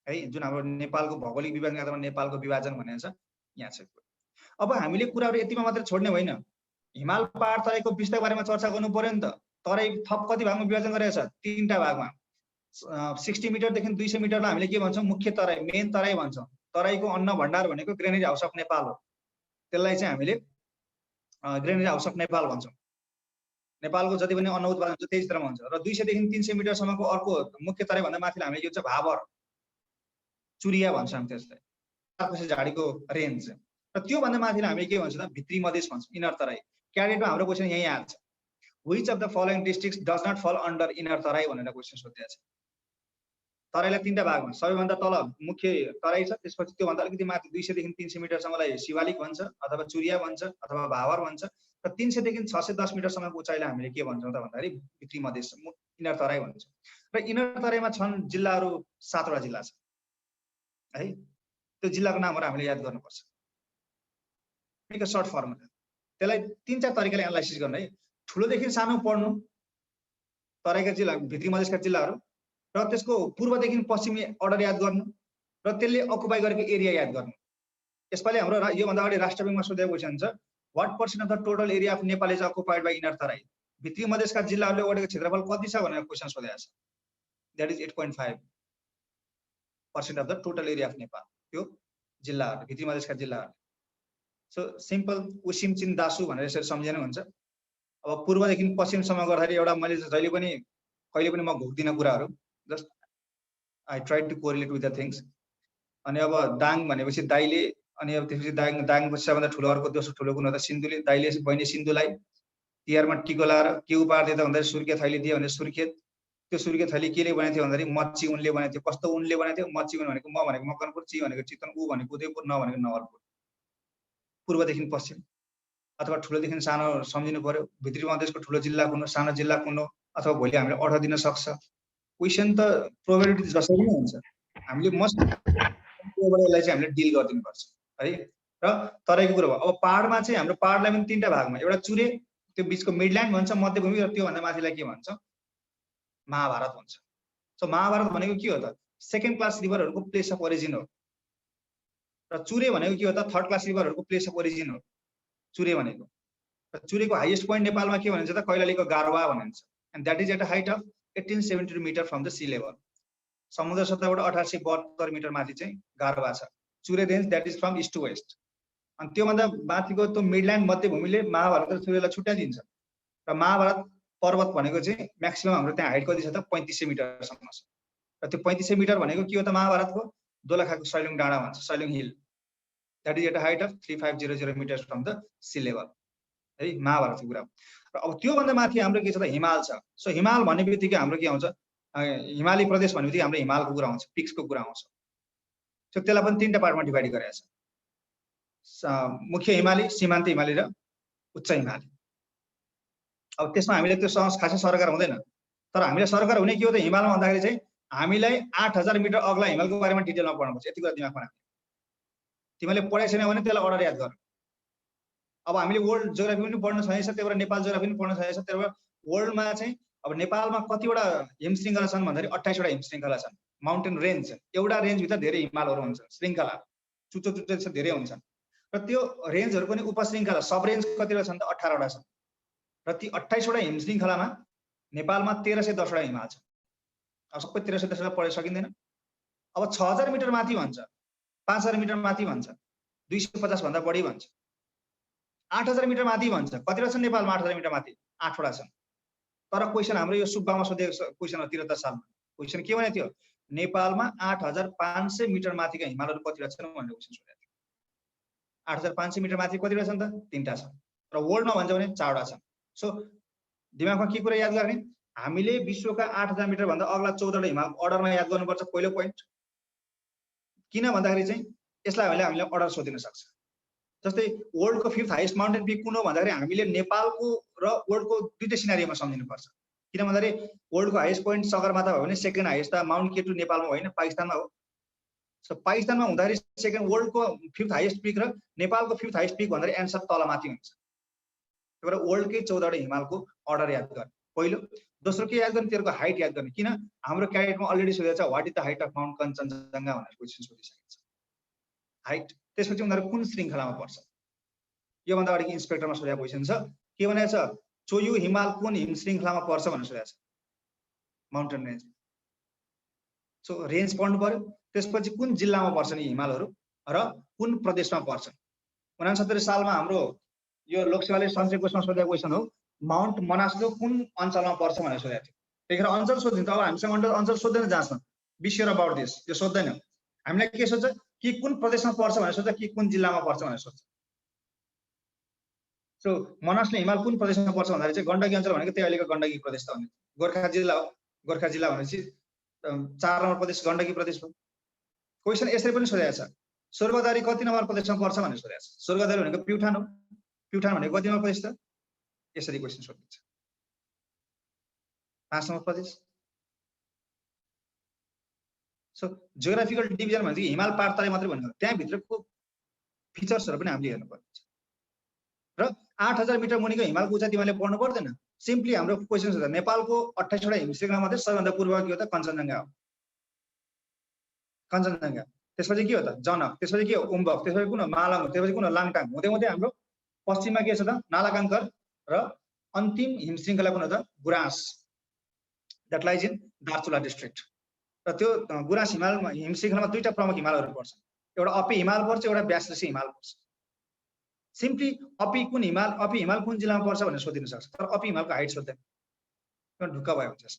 है। जुन हाम्रो नेपालको भौगोलिक विभाजन अथवा नेपालको विभाजन भनेको छ यहाँ छ। अब हामीले कुराहरू यतिमा मात्र छोड्ने होइन, हिमाल पहाड तराईको विस्तारको बारेमा चर्चा गर्नु पर्यो नि त। तराई थप कति भागमा विभाजन गरेको छ? 3टा भागमा। 60 मिटरदेखि 200 मिटरलाई हामीले के भन्छौँ? मुख्य तराई, मेन तराई भन्छौँ। तराईको अन्न भण्डार भनेको ग्रेनेज हाउस अफ नेपाल हो। त्यसलाई चाहिँ हामीले ग्रेनेज हाउस अफ नेपाल भन्छौँ। नेपालको जति पनि अन्न उत्पादन हुन्छ त्यही क्षेत्रमा हुन्छ। र 200 देखि 300 मिटरसम्मको अर्को मुख्य तराई भन्दा माथि हामीले यो चाहिँ भाबर, चुरिया भन्छौँ हामी त्यसलाई, तारकोसे झाडीको रेन्ज। र त्यो भन्दा माथि हामी के भन्छौँ त? भित्री मधेस भन्छौँ, इनर तराई। क्याडेटमा हाम्रो क्वेसन यही आएको छ, which of the following districts does not fall under inner Terai भनेर क्वेसन सोधिएको छ। तराईलाई 3टा भागमा, सबैभन्दा तल मुख्य तराई छ, त्यसपछि त्योभन्दा अलिकति माथि 200 देखि 300 मिटरसम्मलाई शिवालिक भन्छ अथवा चुरिया भन्छ अथवा भावर भन्छ, र 300 देखि 610 मिटरसम्मको उचाइलाई हामीले के भन्छौँ त भन्दाखेरि भित्री मधेस, इनर तराई भन्छौँ। र इनर तराईमा छन् जिल्लाहरू 7वटा जिल्ला छ है। त्यो जिल्लाको नामहरू हामीले याद गर्नुपर्छ। एक सर्ट फर्मुला, त्यसलाई 3-4 तरिकाले एनालाइसिस गर्ने है। ठुलोदेखि सानो पढ्नु तराईका जिल्ला, भित्री मधेसका जिल्लाहरू, र त्यसको पूर्वदेखि पश्चिमी अर्डर याद गर्नु, र त्यसले अकुपाई गरेको एरिया याद गर्नु। यसपालि हाम्रो योभन्दा अगाडि राष्ट्र ब्याङ्कमा सोधेको क्वेसन छ, what percent of the total area of Nepal is occupied by inner Terai? भित्री मधेसका जिल्लाहरूले ओगटेको क्षेत्रफल कति छ भनेर क्वेसन सोधेको छ। That is 8.5% of the total area of Nepal. त्यो जिल्लाहरू, भित्री मधेसका जिल्लाहरू। सो सिम्पल उसिम चिन दासु भनेर यसरी सम्झिनु हुन्छ। अब पूर्वदेखि पश्चिमसम्म गर्दाखेरि एउटा मैले जहिले पनि कहिले पनि म घोक्दिनँ कुराहरू, just I try to correlate with the things. अनि अब दाङ भनेपछि दाइले, अनि अब त्यसपछि दाङपछि सबभन्दा ठुलो अर्को दोस्रो ठुलो कुन हो त? सिन्धुले। दाइले बहिनी सिन्धुलाई तिहारमा टिको लाएर के उपहार दिए त भन्दाखेरि सुर्खे थैली दियो भने सुर्खेत। त्यो सुर्खे थैली केले बनाएको थियो भन्दाखेरि मच्छी उनले बनाएको थियो। कस्तो उनले बनाएको थियो? मच्छी उन भनेको म भनेको मकनपुर, ची भनेको चितवन, ऊ भनेको उदयपुर, न भनेको नवलपुर। पूर्वदेखि पश्चिम अथवा ठुलोदेखि सानो सम्झिनु पर्यो, भित्री मधेसको ठुलो जिल्ला कुन हो, सानो जिल्ला कुन हो, अथवा भोलि हामीले अर्डर दिन सक्छ। क्वेसन त प्रोबेबिलिटी जसरी नै हुन्छ, हामीले मस्ट यसलाई चाहिँ हामीले डिल गरिदिनुपर्छ है। र तराईको कुरा भयो। अब पहाडमा चाहिँ हाम्रो पहाडलाई पनि 3टा भागमा, एउटा चुरे, त्यो बिचको मिडल्यान्ड भन्छ, मध्यभूमि, र त्योभन्दा माथिलाई के भन्छ, महाभारत भन्छ। सो महाभारत भनेको के हो त, सेकेन्ड क्लास रिभरहरूको प्लेस अफ ओरिजिन हो। र चुरे भनेको के हो त, थर्ड क्लास रिभरहरूको प्लेस अफ ओरिजिन हो चुरे भनेको। र चुरेको हाइएस्ट पोइन्ट नेपालमा के भनिन्छ त, कैलालीको गारवा भनिन्छ, and that is at a height of 1872 metre from the sea level. समुद्र सतहबाट 1872 मिटर माथि चाहिँ गारवा छ। Chure range that is from east to west. अनि त्योभन्दा माथिको त्यो मिडल्यान्ड मध्यभूमिले महाभारत र चुरेलाई छुट्याइदिन्छ। र महाभारत पर्वत भनेको चाहिँ म्याक्सिमम हाम्रो त्यहाँ हाइट कति छ त, 3500 मिटरसम्म छ। र त्यो 3500 मिटर भनेको के हो त, महाभारतको दोलखाको सैलुङ डाँडा भन्छ, Sailung hill, that is at a height of 3500 metres from the sea level है, महाभारतको कुरा। र अब त्योभन्दा माथि हाम्रो के छ त, हिमाल छ। सो हिमाल भन्ने बित्तिकै हाम्रो के आउँछ, हिमाली प्रदेश भन्ने बित्तिकै हाम्रो हिमालको कुरा आउँछ, पिक्सको कुरा आउँछ। सो त्यसलाई पनि 3टा पार्टमा डिभाइड गरेको छ, मुख्य हिमाली, सीमान्त हिमाली र उच्च हिमाली। अब त्यसमा हामीले त्यो खासै सरकार हुँदैन, तर हामीले सरकार हुने के हो त, हिमालमा भन्दाखेरि चाहिँ हामीलाई 8000 मिटर अग्ला हिमालको बारेमा डिटेलमा पढ्नुपर्छ। यति कुरा दिमागमा राख्नु। तिमीले पढाइ छैन भने त्यसलाई अर्डर याद गर। अब हामीले वर्ल्ड जियोग्राफी पनि पढ्न सकेछ, त्यही भएर नेपाल जियोग्राफी पनि पढ्न सकेछ। त्यही भएर वर्ल्डमा चाहिँ अब नेपालमा कतिवटा हिमशृङ्खला छन् भन्दाखेरि 28 वटा हिमशृङ्खला छन्। माउन्टेन रेन्ज, एउटा रेन्जभित्र धेरै हिमालहरू हुन्छन्, श्रृङ्खला चुच्चो चुच्चो धेरै हुन्छन्। र त्यो रेन्जहरूको पनि उपश्रृङ्खला, सब रेन्ज कतिवटा छन् त, 18 वटा छन्। र ती 28 वटा हिमशृङ्खलामा नेपालमा 1310 वटा हिमाल छ। अब सबै 1310 वटा पढ्न सकिँदैन। अब 6000 मिटर माथि भन्छ, 5000 मिटर माथि भन्छ, 250 भन्दा बढी भन्छ, 8000 मिटर माथि भन्छ। कतिवटा छन् नेपालमा 8000 मिटर माथि? 8 वटा छन्। तर क्वेसन हाम्रो यो सुब्बामा सोधेको क्वेसन हो 73 सालमा। क्वेसन के भने थियो, नेपालमा 8500 मिटर माथिका हिमालहरू कतिवटा छन् भनेर क्वेसन सोधेको थियो। 8500 मिटर माथि कतिवटा छन् त, 3टा छन्। र वर्ल्डमा भन्छ भने 4 वटा छन्। सो दिमागमा के कुरा याद गर्ने, हामीले विश्वका 8000 मिटर भन्दा अग्ला 14 वटा हिमाल अर्डरमा याद गर्नुपर्छ, पहिलो पोइन्ट। किन भन्दाखेरि चाहिँ यसलाई हामीले अर्डर सोधिन सक्छ। जस्तै वर्ल्डको 5th हाइएस्ट माउन्टेन पिक कुन हो भन्दाखेरि हामीले नेपालको र वर्ल्डको दुईटै सिनारीमा सम्झिनुपर्छ। किन भन्दाखेरि वर्ल्डको हाइएस्ट पोइन्ट सगरमाथा भयो भने सेकेन्ड हाइएस्ट त माउन्ट केटु नेपालमा होइन, पाकिस्तानमा हो। सो पाकिस्तानमा हुँदाखेरि सेकेन्ड वर्ल्डको 5th हाइएस्ट पिक र नेपालको 5th हाइएस्ट पिक भन्दाखेरि एन्सर तलमाथि हुन्छ। त्यही भएर वर्ल्डकै 14 वटा हिमालको अर्डर याद गर्ने पहिलो। दोस्रो के याद गर्ने, त्यसको हाइट याद गर्ने। किन हाम्रो क्याडेटमा अलरेडी सोधेको छ, what is the height of Mount Kanchenjunga भनेर क्वेसन सोधिसकेको छ, हाइट। त्यसपछि उनीहरू कुन श्रृङ्खलामा पर्छ, योभन्दा अगाडि इन्सपेक्टरमा सोधेको क्वेसन छ, के भनेको छ, चोयु हिमाल कुन हिम श्रृङ्खलामा पर्छ भनेर सोधेको छ, माउन्टेन रेन्ज। सो रेन्ज पढ्नु पर्यो। त्यसपछि कुन जिल्लामा पर्छन् यी हिमालहरू र कुन प्रदेशमा पर्छन्। 69 सालमा हाम्रो यो लोकसेवाले सञ्चय कोषमा सोधेको क्वेसन हो, माउन्ट मनासलो कुन अञ्चलमा पर्छ भनेर सोधेको थियो। त्यतिखेर अञ्चल सोधिन्छ। अब हामीसँग अञ्चल सोध्दैन जाँच्न, बी स्योर अबाउट दिस, यो सोध्दैन। हामीलाई के सोध्छ कि कुन प्रदेशमा पर्छ भनेर सोध्छ कि कुन जिल्लामा पर्छ भनेर सोध्छ। सो मनासले हिमाल कुन प्रदेशमा पर्छ भन्दाखेरि चाहिँ गण्डकी अञ्चल भनेको त्यही अहिलेको गण्डकी प्रदेश त हो, गोर्खा जिल्ला हो। गोर्खा जिल्ला भनेपछि 4 नम्बर प्रदेश गण्डकी प्रदेश हो। क्वेसन यसरी पनि सोधेको छ, स्वर्गद्वारी कति नम्बर प्रदेशमा पर्छ भनेर सोधेको छ। स्वर्गद्वारी भनेको प्युठान हो। प्युठान भनेको कति नम्बर प्रदेश त, यसरी क्वेसन सोधिन्छ, 5 नम्बर प्रदेश। सो जियोग्राफिकल डिभिजन भनेको हिमाल पार तराई मात्रै भनेको, त्यहाँभित्रको फिचर्सहरू पनि हामीले हेर्नुपर्छ। र 8000 मिटर मुनिको हिमालको उचाइ तिमीले पढ्नु पर्दैन। सिम्पली हाम्रो क्वेसन छ, नेपालको 28 वटा हिमशृङ्खला मध्ये सबैभन्दा पूर्व के हो त, कञ्चनजङ्घा हो। कञ्चनजङ्घा। त्यसपछि के हो त, जनक। त्यसपछि के हो, उम्बक। त्यसपछि कुन हो, मालङ। त्यसपछि कुन हो, लाङटाङ। हुँदै हुँदै हाम्रो पश्चिममा के छ त, नालाकाङ्कर। र अन्तिम हिमशृङ्खला कुन हो त, गुराँस, that lies in Darchula district. र त्यो गुराँस हिमशृङ्खलामा 2टा प्रमुख हिमालहरू पर्छ, एउटा अपी हिमाल पर्छ, एउटा व्यासऋषि हिमाल पर्छ। सिम्पली अपी कुन हिमाल, अपी हिमाल कुन जिल्लामा पर्छ भनेर सोधिन सक्छ, तर अपी हिमालको हाइट सोध्दैन, ढुक्क भयो हुन्छ।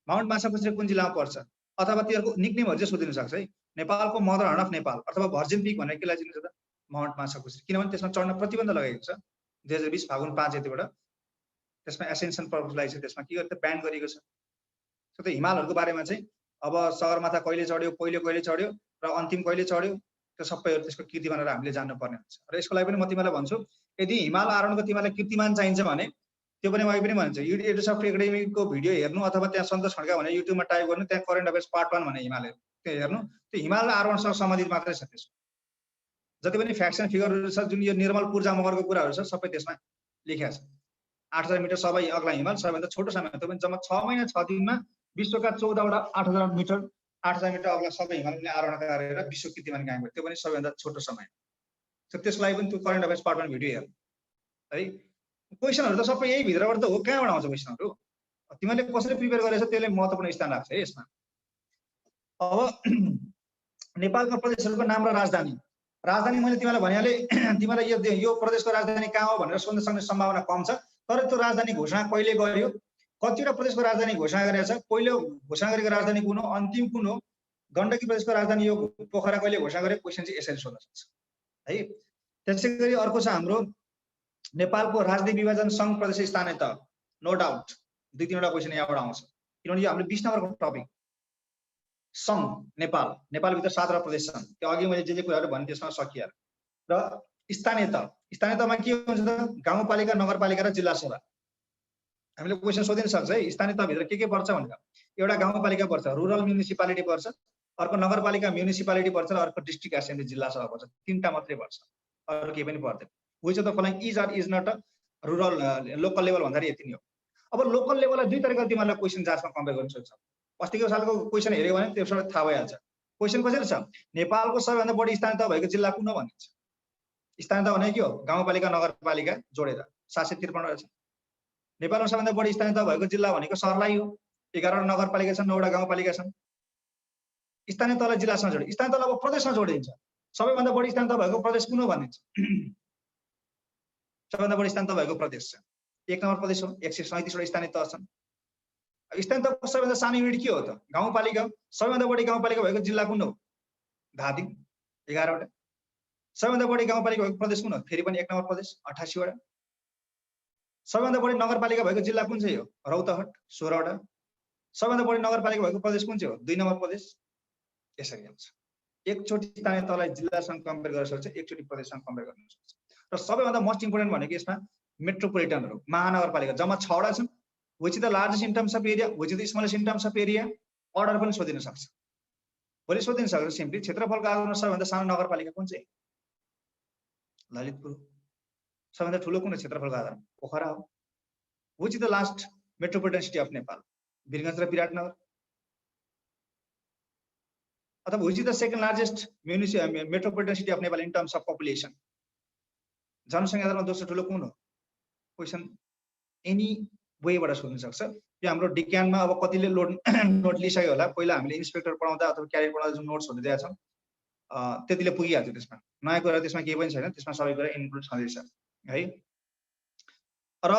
माउन्ट माछापुच्छ्रे कुन जिल्लामा पर्छ, अथवा तिनीहरूको निकनेमहरू चाहिँ सोधिन सक्छ है। नेपालको मदर हर्न अफ नेपाल अथवा भर्जिन पिक भनेर केलाई चिनिन्छ त, माउन्ट माछापुच्छ्रे। किनभने त्यसमा चढ्न प्रतिबन्ध लगाएको छ 2020 फागुन 5 यतिबाट। त्यसमा एसेन्सन पर्पजलाई चाहिँ त्यसमा के गर्छ, ब्यान गरिएको छ। त्यो हिमालहरूको बारेमा चाहिँ अब सगरमाथा कहिले चढ्यो, पहिलो कहिले चढ्यो र अन्तिम कहिले चढ्यो, त्यो सबैहरू त्यसको कीर्तिमानहरू हामीले जान्नुपर्ने हुन्छ। र यसको लागि पनि म तिमीलाई भन्छु, यदि हिमाल आरोहणको तिमीलाई कीर्तिमान चाहिन्छ भने त्यो पनि म अहिले पनि भन्छु, एडुसफ्ट एकाडेमीको भिडियो हेर्नु अथवा त्यहाँ सन्तोष खड्का भने युट्युबमा टाइप गर्नु, त्यहाँ करेन्ट अफेयर्स पार्ट 1 भने हिमालय त्यो हेर्नु, त्यो हिमाल आरोहणसँग सम्बन्धित मात्रै छ। त्यसको जति पनि फ्याक्ट्स एन्ड फिगरहरू छ, जुन यो निर्मल पूर्जा मगरको कुराहरू छ, सबै त्यसमा लेखेको छ। 8000 मिटर सबै अग्ला हिमाल, सबैभन्दा छोटो समय, त्यो पनि जम्मा 6 महिना 6 दिनमा विश्वका 14वटा 8000 मिटर अग्ला सबै हिमालले आरोहण गरेर विश्व कीर्तिमान कायम गर्यो। त्यो पनि सबैभन्दा छोटो समय। सो त्यसलाई पनि त्यो करेन्ट अफेयर्स पार्ट 1 भिडियो हेर्नु है। क्वेशनहरू त सबै यही भित्रबाट त हो, कहाँबाट आउँछ क्वेशनहरू? तिमीले कसरी प्रिपेयर गरेछ त्यसले महत्त्वपूर्ण स्थान राख्छ है यसमा। अब नेपालका प्रदेशहरूको नाम र राजधानी मैले तिमीलाई भनिहाले, तिमीलाई यो प्रदेशको राजधानी कहाँ हो भनेर सोध्न सक्ने सम्भावना कम छ। तर त्यो राजधानी घोषणा कहिले गर्यो, कतिवटा प्रदेशको राजधानी घोषणा गरेको छ, पहिलो घोषणा गरेको राजधानी कुन हो, अन्तिम कुन हो, गण्डकी प्रदेशको राजधानी यो पोखरा कहिले घोषणा गर्यो, क्वेशन चाहिँ यसरी सोध्न सक्छ है। त्यसैगरी अर्को छ हाम्रो नेपालको राजनीतिक विभाजन सङ्घ प्रदेश स्थानीय तह, नो डाउट 2-3वटा क्वेशन यहाँबाट आउँछ, किनभने यो हाम्रो 20 नम्बरको टपिक। सङ्घ नेपालभित्र 7वटा प्रदेश छन्, त्यो अघि मैले जे कुराहरू भने त्यसमा सकिहाल्यो। र स्थानीय तहमा के हुन्छ त, गाउँपालिका, नगरपालिका र जिल्ला सभा। हामीले क्वेशन सोधिन सक्छ है, स्थानीय तहभित्र के पर्छ भनेर। एउटा गाउँपालिका पर्छ, रुरल म्युनिसिपालिटी पर्छ, अर्को नगरपालिका म्युनिसिपालिटी पर्छ, र अर्को डिस्ट्रिक्ट एसेम्ब्ली जिल्ला सभा पर्छ। 3टा मात्रै पर्छ, अरू केही पनि पर्दैन। Which of the following is or is not a rural local level भन्दाखेरि यति नै हो। अब लोकल लेभललाई दुई तरिकाले तिमीलाई क्वेशन जाँचमा कम्पेयर गर्न सक्छ। अस्तिको सालको क्वेशन हेऱ्यो भने त्यसबाट थाहा भइहाल्छ। क्वेशन कसरी छ, नेपालको सबैभन्दा बढी स्थानीय तह भएको जिल्ला कुन हो भनिन्छ। स्थानीय तह भने के हो, गाउँपालिका नगरपालिका जोडेर 753 रहेछ। नेपालमा सबैभन्दा बढी स्थानीय तह भएको जिल्ला भनेको सर्लाही हो, 11वटा नगरपालिका छन्, 9वटा गाउँपालिका छन्। स्थानीय तहलाई जिल्लासँग जोडिन्छ, स्थानीय तहलाई अब प्रदेशमा जोडिन्छ। सबैभन्दा बढी स्थानीय तह भएको प्रदेश कुन हो भनिन्छ। सबैभन्दा बढी स्थानीय तह भएको प्रदेश छ 1 नम्बर प्रदेश हो, 137वटा स्थानीय तह छन्। स्थानीय तहको सबैभन्दा सानो युनिट के हो त, गाउँपालिका। सबैभन्दा बढी गाउँपालिका भएको जिल्ला कुन हो, धादिङ 11वटा। सबैभन्दा बढी गाउँपालिका भएको प्रदेश कुन हो, फेरि पनि 1 नम्बर प्रदेश 88वटा। सबैभन्दा बढी नगरपालिका भएको जिल्ला कुन चाहिँ हो, रौतहट 16वटा। सबैभन्दा बढी नगरपालिका भएको प्रदेश कुन चाहिँ हो, 2 नम्बर प्रदेश। यसरी हुन्छ, एकचोटि स्थानीय तहलाई जिल्लासँग कम्पेयर गर्न सक्छ, एकचोटि प्रदेशसँग कम्पेयर गर्न सक्छ। र सबैभन्दा मोस्ट इम्पोर्टेन्ट भनेको यसमा मेट्रोपोलिटनहरू, महानगरपालिका जम्मा 6वटा छन्। Which is the largest in terms of area, which is the smallest in terms of area, order पनि सोधिन सक्छ। भोलि सोधिन सक्छ सिम्पली, क्षेत्रफलको आधारमा सबैभन्दा सानो नगरपालिका कुन चाहिँ, ललितपुर। सबैभन्दा ठुलो कुन हो क्षेत्रफलको आधारमा, पोखरा हो। Which is the last metropolitan city of Nepal, Birgunj र विराटनगर। अथवा which is the second largest metropolitan city of Nepal in terms of population, जनसङ्ख्या आधारमा दोस्रो ठुलो कुन हो। क्वेसन एनी वेबाट सोध्न सक्छ। यो हाम्रो डिक्यानमा अब कतिले नोट लिइसक्यो होला, पहिला हामीले इन्सपेक्टर पढाउँदा अथवा क्यारियर पढाउँदा जुन नोट्सहरू दिएका छौँ त्यतिले पुगिहाल्छ। त्यसमा नयाँ कुरा त्यसमा केही पनि छैन, त्यसमा सबै कुरा इन्क्लुड छँदैछ है। र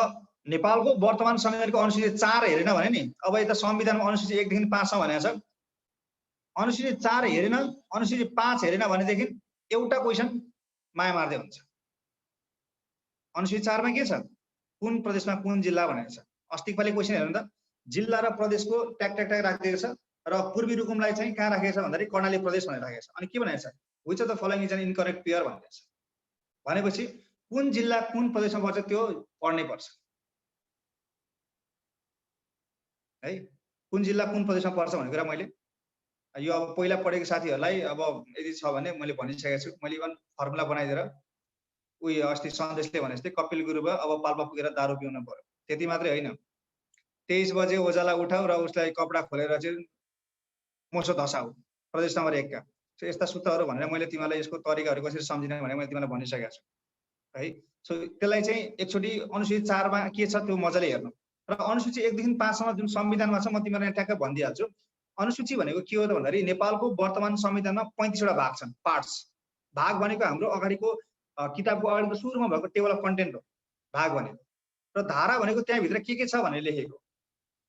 नेपालको वर्तमान संविधानको अनुसूची 4 हेरेन भने नि, अब यता संविधानमा अनुसूची 1 देखि 5 सम्म भनेको छ। अनुसूची 4 हेरेन, अनुसूची 5 हेरेन भनेदेखि एउटा क्वेशन माया मार्दै हुन्छ। अनुसूची 4 मा के छ, कुन प्रदेशमा कुन जिल्ला भनेको छ। अस्ति पालि क्वेशन हेर्नु त, जिल्ला र प्रदेशको ट्याक ट्याक ट्याक राखिदिएको छ, र पूर्वी रुकुमलाई चाहिँ कहाँ राखेको छ भन्दाखेरि कर्णाली प्रदेश भनेर राखेको छ। अनि के भनेको छ, which of the following is an incorrect pair भनेको छ। भनेपछि कुन जिल्ला कुन प्रदेशमा पर्छ त्यो पढ्नै पर्छ है। कुन जिल्ला कुन प्रदेशमा पर्छ भन्ने कुरा मैले यो अब पहिला पढेको साथीहरूलाई अब यदि छ भने मैले भनिसकेको छु। मैले इभन फर्मुला बनाइदिएर उयो अस्ति सन्देशले भने जस्तै कपिल गुरु भयो, अब पाल्पा पुगेर दारू पिउन पर्यो, त्यति मात्रै होइन। 23 बजे ओजाला उठाऊ र उसलाई कपडा खोलेर चाहिँ मोसो धसाऊ, प्रदेश नम्बर 1 का। सो यस्ता सूत्रहरू भनेर मैले तिमीलाई यसको तरिकाहरू कसरी सम्झिने भने मैले तिमीलाई भनिसकेको छु है। सो त्यसलाई चाहिँ एकचोटि अनुसूची 4 मा के छ त्यो मजाले हेर्नु। र अनुसूची 1 देखि 5 सम्म जुन संविधानमा छ म तिमीलाई ट्याक्क भनिदिइहाल्छु। अनुसूची भनेको के हो त भन्दाखेरि नेपालको वर्तमान संविधानमा 35 वटा भाग छन्, पार्ट्स। भाग भनेको हाम्रो अगाडिको किताबको अगाडिको सुरुमा भएको टेबल अफ कन्टेन्ट हो भाग भनेको। र धारा भनेको त्यहाँभित्र के छ भनेर लेखेको।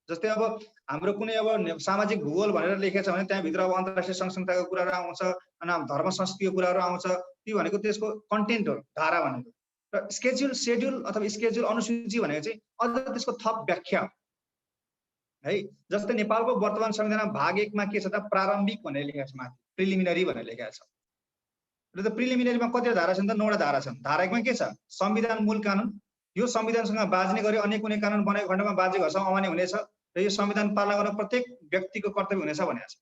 जस्तै अब हाम्रो कुनै अब सामाजिक भूगोल भनेर लेखेको छ भने त्यहाँभित्र अब अन्तर्राष्ट्रिय सङ्घ-संस्थाको कुराहरू आउँछ, अनि धर्म संस्कृतिको कुराहरू आउँछ। त्यो भनेको त्यसको कन्टेन्ट हो धारा भनेको। र सेड्युल अथवा स्केड्युल अनुसूची भनेको चाहिँ अझ त्यसको थप व्याख्या है। जस्तै नेपालको वर्तमान संविधानमा भाग 1 मा के छ त, प्रारम्भिक भनेर लेखेको छ, माथि प्रिलिमिनरी भनेर लेखेको छ। र त प्रिलिमिनरीमा कतिवटा धारा छन् त 9 वटा धारा छन्। धारा 1 मा के छ संविधान मूल कानुन, यो संविधानसँग बाज्ने गरी अन्य कुनै कानुन बनेको खण्डमा बाध्य घोषणा अमान्य हुनेछ र यो संविधान पालना गर्न प्रत्येक व्यक्तिको कर्तव्य हुनेछ भनेको छ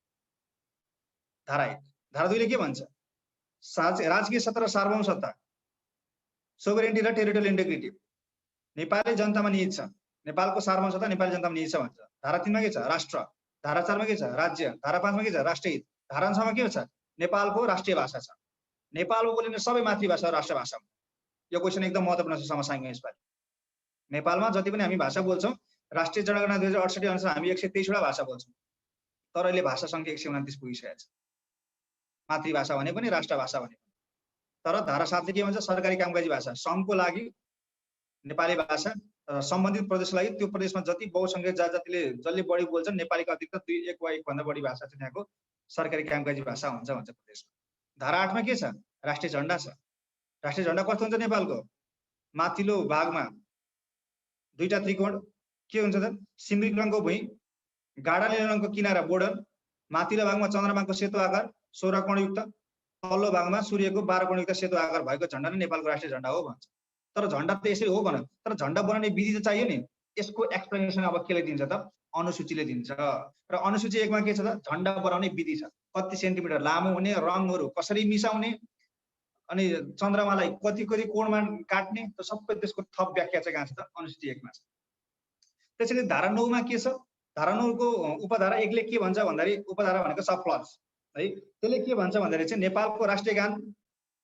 धारा 1। धारा 2 ले के भन्छ राजकीय सत्ता र सार्वभौम सत्ता सोभरेनिटी र टेरिटोरियल इन्टिग्रिटी नेपाली जनतामा निहित छ, नेपालको सार्वभौम सत्ता नेपाली जनतामा निहित छ भन्छ। धारा 3 मा के छ राष्ट्र, धारा 4 मा के छ राज्य, धारा 5 मा के छ राष्ट्रिय हित, धारा 6 मा के छ नेपालको राष्ट्रिय भाषा छ, नेपालमा बोलिने सबै मातृभाषा राष्ट्र भाषा। यो क्वेशन एकदम महत्त्वपूर्ण छ समसामयिकमा यसपालि। नेपालमा जति पनि हामी भाषा बोल्छौँ राष्ट्रिय जनगणना 2068 अनुसार हामी 123 वटा भाषा बोल्छौँ, तर अहिले भाषा सङ्ख्या 129 पुगिसकेको छ। मातृभाषा भने पनि राष्ट्रभाषा भने पनि। तर धारा 7 ले के भन्छ सरकारी कामकाजी भाषा सङ्घको लागि नेपाली भाषा, सम्बन्धित प्रदेशको लागि त्यो प्रदेशमा जति बहुसङ्ख्यक जातिले जसले बढी बोल्छन् नेपालीको अतिरिक्त 1 वा 1 भन्दा बढी भाषा चाहिँ यहाँको सरकारी कामकाजी भाषा हुन्छ भन्छ प्रदेशमा। धारा 8 मा के छ राष्ट्रिय झण्डा छ। राष्ट्रिय झण्डा कस्तो हुन्छ नेपालको माथिल्लो भागमा दुईटा त्रिकोण के हुन्छ त सिमरिक रङको भुइँ, गाढा नीलो रङको किनारा बोर्डर, माथिल्लो भागमा चन्द्रमाको सेतो आकार 16 कोणयुक्त, तल्लो भागमा सूर्यको 12 कोणयुक्त सेतो आकार भएको झण्डा नै नेपालको राष्ट्रिय झण्डा हो भन्छ। तर झण्डा त यसरी हो भन, तर झण्डा बनाउने विधि त चाहियो नि। यसको एक्सप्लेनेसन अब केले दिन्छ त अनुसूचीले दिन्छ। र अनुसूची 1 मा के छ त झण्डा बनाउने विधि छ, कति सेन्टिमिटर लामो हुने, रङहरू कसरी मिसाउने, अनि चन्द्रमालाई कति कोणमा काट्ने, त सबै त्यसको थप व्याख्या चाहिँ कहाँ छ त अनुसूची 1 मा छ। त्यसैले धारा 9 मा के छ धारा 9 को उपधारा 1 ले के भन्छ भन्दाखेरि उपधारा भनेको सब क्लज है, त्यसले के भन्छ भन्दाखेरि चाहिँ नेपालको राष्ट्रिय गान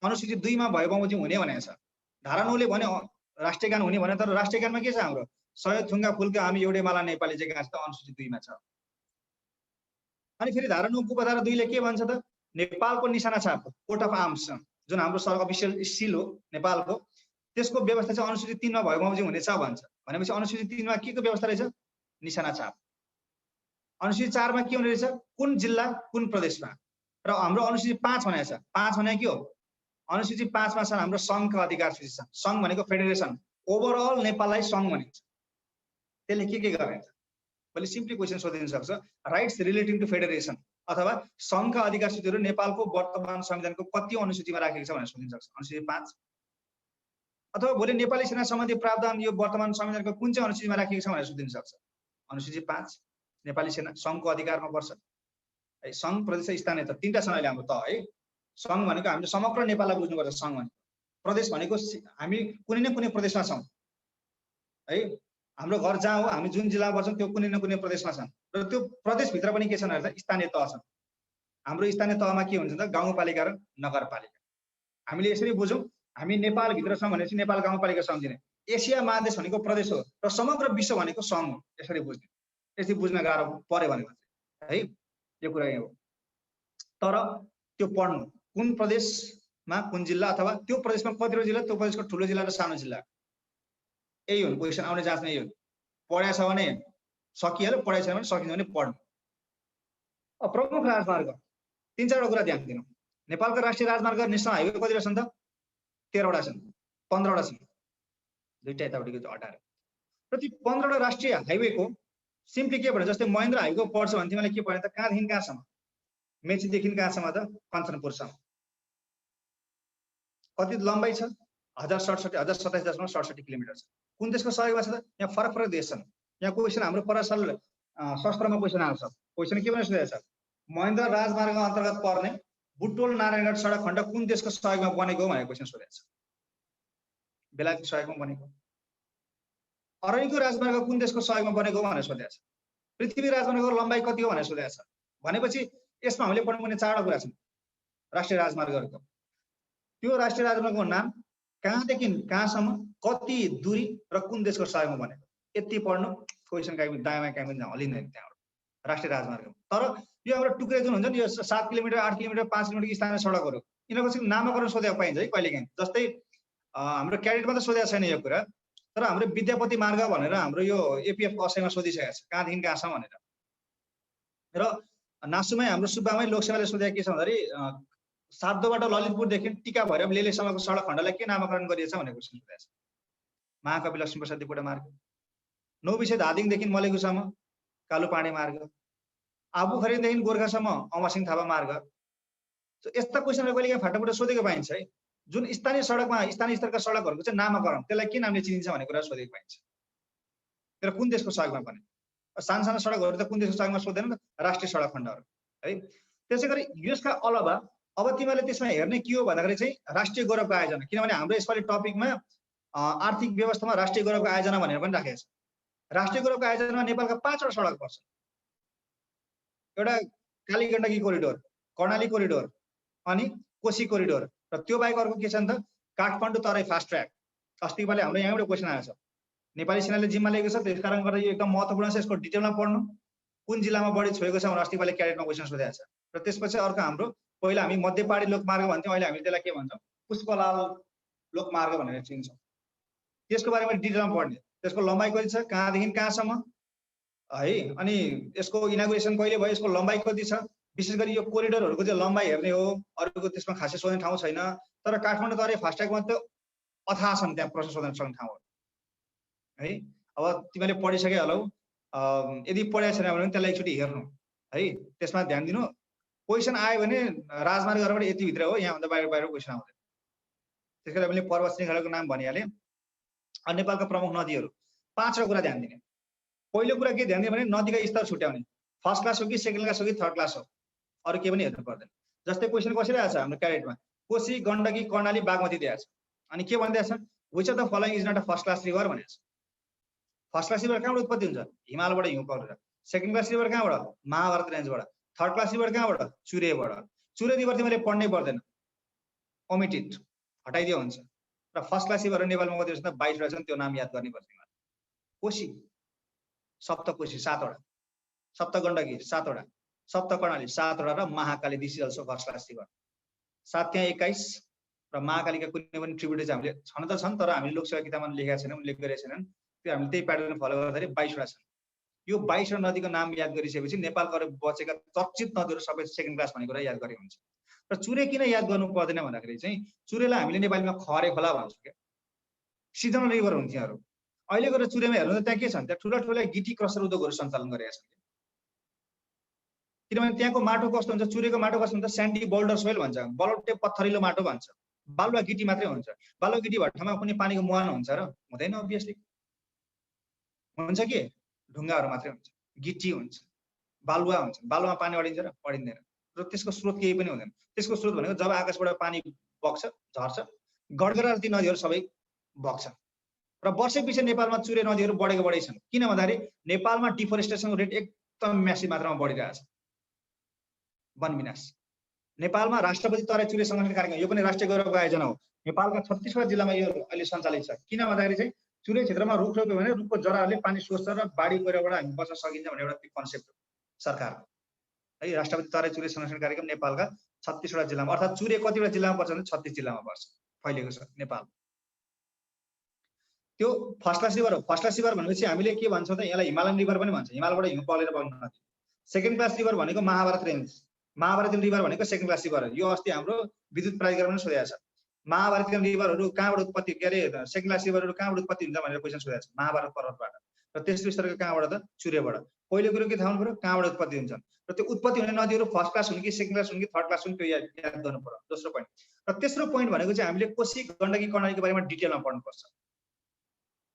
अनुसूची 2 मा भयो बमोजिम हुने भनेको छ। धारा 9 ले भने राष्ट्रिय गान हुने भने, तर राष्ट्रिय गानमा के छ हाम्रो सय थुङ्गा फुलका हामी एउटै माला नेपाली चाहिँ कहाँ छ त अनुसूची 2 मा छ। अनि फेरि धारा 9 को उपधारा 2 ले के भन्छ त नेपालको निशाना छाप कोट अफ आर्म्स जुन हाम्रो अफिसियल सिल हो नेपालको, त्यसको व्यवस्था चाहिँ अनुसूची 3 मा भयो बमोजिम हुनेछ भन्छ। भनेपछि अनुसूची 3 मा के को व्यवस्था रहेछ निशाना छाप। अनुसूची 4 मा के हुने रहेछ कुन जिल्ला कुन प्रदेशमा, र हाम्रो अनुसूची 5 भनेको छ। 5 भने के हो अनुसूची 5 मा छ हाम्रो सङ्घका अधिकार सूची छ। सङ्घ भनेको फेडरेसन, ओभरअल नेपाललाई सङ्घ भनिन्छ। त्यसले के गरिन्छ मैले सिम्पली क्वेशन सोधिन सक्छ राइट्स रिलेटिङ टु फेडरेसन अथवा सङ्घका अधिकार सूचीहरू नेपालको वर्तमान संविधानको कति अनुसूचीमा राखेको छ भनेर सोधिन सक्छ अनुसूची 5, अथवा भोलि नेपाली सेना सम्बन्धी प्रावधान यो वर्तमान संविधानको कुन चाहिँ अनुसूचीमा राखेको छ भनेर सोधिन सक्छ अनुसूची 5। नेपाली सेना सङ्घको अधिकारमा पर्छ है। सङ्घ प्रदेश स्थानीय त तीनटा छन् अहिले हाम्रो त है। सङ्घ भनेको हामीले समग्र नेपाललाई बुझ्नुपर्छ। सङ्घ भनेको प्रदेश भनेको हामी कुनै न कुनै प्रदेशमा छौँ है। हाम्रो घर जहाँ हो हामी जुन जिल्लामा बस्छौँ त्यो कुनै न कुनै प्रदेशमा छन्, र त्यो प्रदेशभित्र पनि के छन् भन्दा स्थानीय तह छन्। हाम्रो स्थानीय तहमा के हुन्छ त गाउँपालिका र नगरपालिका। हामीले यसरी बुझौँ हामी नेपालभित्र छौँ भनेपछि नेपाल गाउँपालिका सम्झिने, एसिया महादेश भनेको प्रदेश हो र समग्र विश्व भनेको सङ्घ हो। यसरी बुझ्ने, यसरी बुझ्न गाह्रो पर्यो भने है यो कुरा हो। तर त्यो पढ्नु कुन प्रदेशमा कुन जिल्ला अथवा त्यो प्रदेशमा कतिवटा जिल्ला, त्यो प्रदेशको ठुलो जिल्ला र सानो जिल्ला, यही हो क्वेसन आउने जाँच्ने यही हो। पढाएको छ भने सकिहाल्यो, पढाएको छैन भने सकिन्छ भने पढ्नु। प्रमुख राजमार्ग 3-4 कुरा ध्यान दिनु। नेपालको राष्ट्रिय राजमार्ग नेसनल हाइवे कतिवटा छन् त 13 वटा छन्, 15 वटा छन्, दुईटा यतापट्टिको 18। र ती 15 वटा राष्ट्रिय हाइवेको सिम्पली के भन्छ जस्तै महेन्द्र हाइवे पर्छ भने तिमीलाई के पर्ने त कहाँदेखि कहाँसम्म मेचीदेखि कहाँसम्म त कञ्चनपुरसम्म कति लम्बाइ छ 1027 किलोमिटर छ। कुन देशको सहयोगमा छ त यहाँ फरक देश छन्। यहाँ क्वेसन हाम्रो परसल शस्त्रमा क्वेसन आउँछ। क्वेसन के भनेर सोधेको छ महेन्द्र राजमार्ग अन्तर्गत पर्ने बुटोल नारायणगढ सडक खण्ड कुन देशको सहयोगमा बनेको भनेर क्वेसन सोधेको छ। बेलायतको सहयोगमा बनेको। अरनिको राजमार्ग कुन देशको सहयोगमा बनेको भनेर सोधेको छ। पृथ्वी राजमार्गको लम्बाइ कति हो भनेर सोधेको छ। भनेपछि यसमा हामीले पढ्नुपर्ने 4 वटा कुरा छन् राष्ट्रिय राजमार्गहरूको। त्यो राष्ट्रिय राजमार्गको नाम, कहाँदेखि कहाँसम्म, कति दूरी र कुन देशको सहयोगमा बनेको, यति पढ्नु। क्वेसन काहीँ दायाँमा काहीँ पनि हलिँदैन त्यहाँबाट राष्ट्रिय राजमार्ग। तर यो हाम्रो टुक्रे जुन हुन्छ नि यो 7 किलोमिटर 8 किलोमिटर 5 किलोमिटर स्थानीय सडकहरू यिनीहरूको चाहिँ नामाकरण सोधेको पाइन्छ है कहिलेकाहीँ। जस्तै हाम्रो क्याडेटमा त सोधेको छैन यो कुरा, तर हाम्रो विद्यापति मार्ग भनेर हाम्रो यो एपिएफ कसैमा सोधिसकेको छ कहाँदेखि कहाँसम्म भनेर। र नासुमै हाम्रो सुब्बामै लोकसेवाले सोधेको के छ भन्दाखेरि सातोबाट ललितपुरदेखि टिका भएर लेलेसम्मको सडक खण्डलाई के नामाकरण गरिएछ भनेर क्वेसन सोधेको छ। महाकवि लक्ष्मीप्रसाद देवकोटा मार्ग। नौबिसे धादिङदेखि मलेगुसम्म कालुपाँडे मार्ग। आबुखरिनदेखि गोर्खासम्म अमरसिंह थापा मार्ग। यस्ता क्वेसनहरु कहिलेकाहीँ फाटाफुटा सोधेको पाइन्छ है। जुन स्थानीय सडकमा स्थानीय स्तरका सडकहरूको चाहिँ नामाकरण त्यसलाई के नामले चिनिन्छ भन्ने कुरा सोधेको पाइन्छ। तर कुन देशको सडकमा पनि सानो सानो सडकहरू त कुन देशको सडकमा सोध्दैन, राष्ट्रिय सडक खण्डहरू है। त्यसैगरी यसका अलावा अब तिमीहरूले त्यसमा हेर्ने के हो भन्दाखेरि चाहिँ राष्ट्रिय गौरवको आयोजना, किनभने हाम्रो यसपालि टपिकमा आर्थिक व्यवस्थामा राष्ट्रिय गौरवको आयोजना भनेर पनि राखेको छ। राष्ट्रिय गौरवको आयोजनामा नेपालका 5 वटा सडक पर्छ। एउटा काली गण्डकी कोरिडोर, कर्णाली कोरिडोर, अनि कोशी कोरिडोर, र त्यो बाहेक अर्को के छ नि त काठमाडौँ तराई फास्ट ट्र्याक। अस्तिपालि हाम्रो यहाँबाट क्वेसन आएको छ, नेपाली सेनाले जिम्मा लिएको छ, त्यस कारण गर्दा यो एकदम महत्त्वपूर्ण छ, यसको डिटेलमा पढ्नु। कुन जिल्लामा बढी छोएको छ भनेर अस्तिपालि क्याडेटमा क्वेसन सोधेको छ। र त्यसपछि अर्को हाम्रो पहिला हामी मध्य पहाडी लोकमार्ग भन्थ्यौँ, अहिले हामी त्यसलाई के भन्छौँ पुष्पलाल लोकमार्ग भनेर चिन्छौँ। त्यसको बारेमा डिटेलमा पढ्ने, त्यसको लम्बाइ कति छ, कहाँदेखि कहाँसम्म है, अनि यसको इनागुरेसन कहिले भयो, यसको लम्बाइ कति छ। विशेष गरी यो कोरिडोरहरूको चाहिँ लम्बाइ हेर्ने हो, अरूको त्यसमा खासै सोध्ने ठाउँ छैन। तर काठमाडौँ तराई फास्ट ट्र्याकमा त अथाह छन् त्यहाँ प्रश्न सोध्न सक्ने ठाउँहरू है। अब तिमीले पढिसके होलौ, यदि पढाएको छैन भने त्यसलाई एकचोटि हेर्नु है, त्यसमा ध्यान दिनु। क्वेसन आयो भने राजमार्गहरूबाट यति भित्र हो, यहाँभन्दा बाहिर क्वेसन आउँदैन। त्यसैले मैले पर्वत श्रृङ्खलाको नाम भनिहालेँ। अनि नेपालका प्रमुख नदीहरू 5 कुरा ध्यान दिने। पहिलो कुरा के ध्यान दिने भने नदीका स्तर छुट्याउने, फर्स्ट क्लास हो कि सेकेन्ड क्लास हो कि थर्ड क्लास हो, अरू के पनि हेर्नु पर्दैन। जस्तै क्वेसन कसरी आएको छ हाम्रो क्याडेटमा, कोशी गण्डकी कर्णाली बागमती दिएको छ, अनि के भनिदिएको छ, which of the following is not a first class river भनेको छ। फर्स्ट क्लास रिभर कहाँबाट उत्पत्ति हुन्छ, हिमालबाट हिउँ परेर। सेकेन्ड क्लास रिभर कहाँबाट, महाभारत रेन्जबाट। थर्ड क्लास रिभर कहाँबाट, चुरेबाट। चुरे रिभर तिमीले पढ्नै पर्दैन, ओमिटेड, हटाइदियो हुन्छ। र फर्स्ट क्लास रिभर नेपालमा कति छ त 22 वटा छन्, त्यो नाम याद गर्नै पर्छ तिमीले। कोशी, सप्तकोशी 7 वटा, सप्तगण्डकी 7 वटा, सप्तकर्णाली 7 वटा, र Mahakali this is also first class river. 7 त्यहाँ 21, र महाकालीका कुनै पनि ट्रिब्युटरी हामीले छन त छन्, तर हामीले लोकसेवा किताबमा लेखेका छैनौँ, उल्लेख गरेका छैनन्। त्यो हामीले त्यही प्याटर्न फलो गर्दाखेरि 22 वटा छन्। यो 22 वटा नदीको नाम याद गरिसकेपछि नेपालको बचेका चर्चित नदीहरू सबै सेकेन्ड क्लास भन्ने कुरा याद गरेको हुन्छ। र चुरे किन याद गर्नु पर्दैन भन्दाखेरि चाहिँ चुरेलाई हामीले नेपालीमा खरे खोला भन्छौँ क्या, सिजनल रिभर हुन्थ्यो अरू। अहिले गएर चुरेमा हेर्नु त त्यहाँ के छन्, त्यहाँ ठुला ठुला गिटी क्रसर उद्योगहरू सञ्चालन गरेका छन्। किनभने त्यहाँको माटो कस्तो हुन्छ, चुरेको माटो कस्तो हुन्छ, स्यान्डी बोल्डर सोइल भन्छ, बलौटे पत्थरिलो माटो भन्छ, बालुवा गिटी मात्रै हुन्छ। बालुवा गिटी भट्टामा कुनै पानीको मुहान हुन्छ र हुँदैन, अभियसली हुन्छ कि ढुङ्गाहरू मात्रै हुन्छ, गिटी हुन्छ, बालुवा हुन्छ। बालुवामा पानी अडिन्छ र अडिँदैन, र त्यसको स्रोत केही पनि हुँदैन। त्यसको स्रोत भनेको जब आकाशबाट पानी बग्छ, झर्छ, गडगडा ती नदीहरू सबै बग्छ। र वर्षैपछि नेपालमा चुरे नदीहरू बढेको बढै छन्। किन भन्दाखेरि नेपालमा डिफोरेस्टेसन रेट एकदम म्यासिभ मात्रामा बढिरहेछ, वन विनाश। नेपालमा राष्ट्रपति तराई चुरे संरक्षण कार्यक्रम, यो पनि राष्ट्रिय गौरवको आयोजना हो। नेपालका 36 वटा जिल्लामा यो अहिले सञ्चालित छ। किन भन्दाखेरि चाहिँ चुरे क्षेत्रमा रुख रोप्यो भने रुखको जराहरूले पानी सोच्छ र बाढी पहिरोबाट हामी बच्न सकिन्छ भन्ने एउटा कन्सेप्ट हो सरकारको है। राष्ट्रपति तराई चुरे संरक्षण कार्यक्रम नेपालका 36 वटा जिल्लामा, अर्थात् चुरे कतिवटा जिल्लामा पर्छ भने 36 जिल्लामा पर्छ, फैलिएको छ नेपाल। त्यो फर्स्ट क्लास रिभर हो। फर्स्ट क्लास रिभर भनेपछि हामीले के भन्छौँ त, यसलाई हिमालयन रिभर पनि भन्छ, हिमालबाट हिउँ पलेर बग्ने नदी। सेकेन्ड क्लास रिभर भनेको महाभारत रेन्ज, महाभारत रिभर भनेको सेकेन्ड क्लास रिभर हो। यो अस्ति हाम्रो विद्युत प्राधिकरणले सोधेको छ, महाभारत रिभरहरू कहाँबाट उत्पत्ति, के अरे सेकेन्ड क्लास रिभरहरू कहाँबाट उत्पत्ति हुन्छ भनेर क्वेसन सोधेको छ, महाभारत पर्वतबाट। र तेस्रो स्तरको कहाँबाट त, चुरेबाट। पहिलो कुरो के थाहा हुनु पर्यो, कहाँबाट उत्पत्ति हुन्छन्, र त्यो उत्पत्ति हुने नदीहरू फर्स्ट क्लास हुन् कि सेकेन्ड क्लास हुन् कि थर्ड क्लास हुन्, त्यो याद गर्नु पर्यो, दोस्रो पोइन्ट। र तेस्रो पोइन्ट भनेको चाहिँ हामीले कोशी गण्डकी कर्णालीको बारेमा डिटेलमा पढ्नुपर्छ।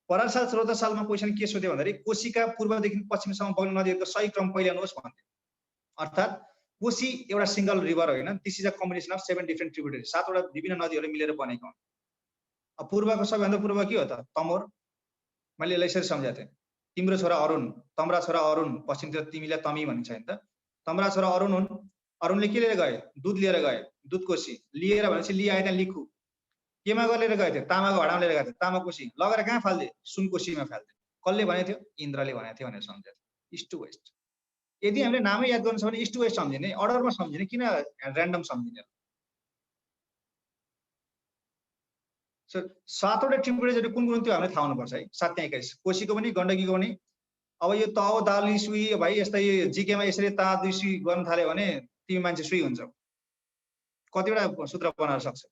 पराल साल 14 सालमा क्वेसन के सोध्यो भन्दाखेरि कोशीका पूर्वदेखि पश्चिमसम्म बग्ने नदीहरूको सही क्रम पहिला आउनुहोस् भन्थ्यो। अर्थात् कोशी एउटा सिंगल रिभर होइन, this is a combination of 7 different tributary, 7 वटा विभिन्न नदीहरू मिलेर बनेको हो। अब पूर्वको सबैभन्दा पूर्व के हो त, तमोर। मैले यसलाई यसरी सम्झाएको थिएँ, तिम्रो छोरा अरुण, तम्रा छोरा अरुण, पश्चिमतिर तिमीलाई तमी भनिन्छ नि त। तम्रा छोरा अरुण हुन्, अरुणले के लिएर गए, दुध लिएर गए, दुध कोशी लिएर भनेपछि लिआए त्यहाँ लिखु, केमा गरेर गए थियो, तामाको भाडामा लिएर गए थियो, तामा कोशी लगेर कहाँ फाल्दे, सुनकोशीमा फाल्दे। कसले भनेको थियो, इन्द्रले भनेको थियो भनेर सम्झेको थियो। इस्ट टु वेस्ट, यदि हामीले नामै याद गर्नु छ भने इस्ट टु वेस्ट सम्झिने, अर्डरमा सम्झिने, किन र्यान्डम सम्झिने। सो 7 वटा ट्रिब्युटरीहरू कुन कुन त्यो हामीले थाहा हुनुपर्छ है। 7 त्यहाँ 21, कोशीको पनि गण्डकीको पनि। अब यो ताओ दाली सुई भाइ यस्तै जिकेमा यसरी ता दुई सुई गर्न थाल्यो भने तिमी मान्छे सुई हुन्छौ। कतिवटा सूत्र बनाउन सक्छ।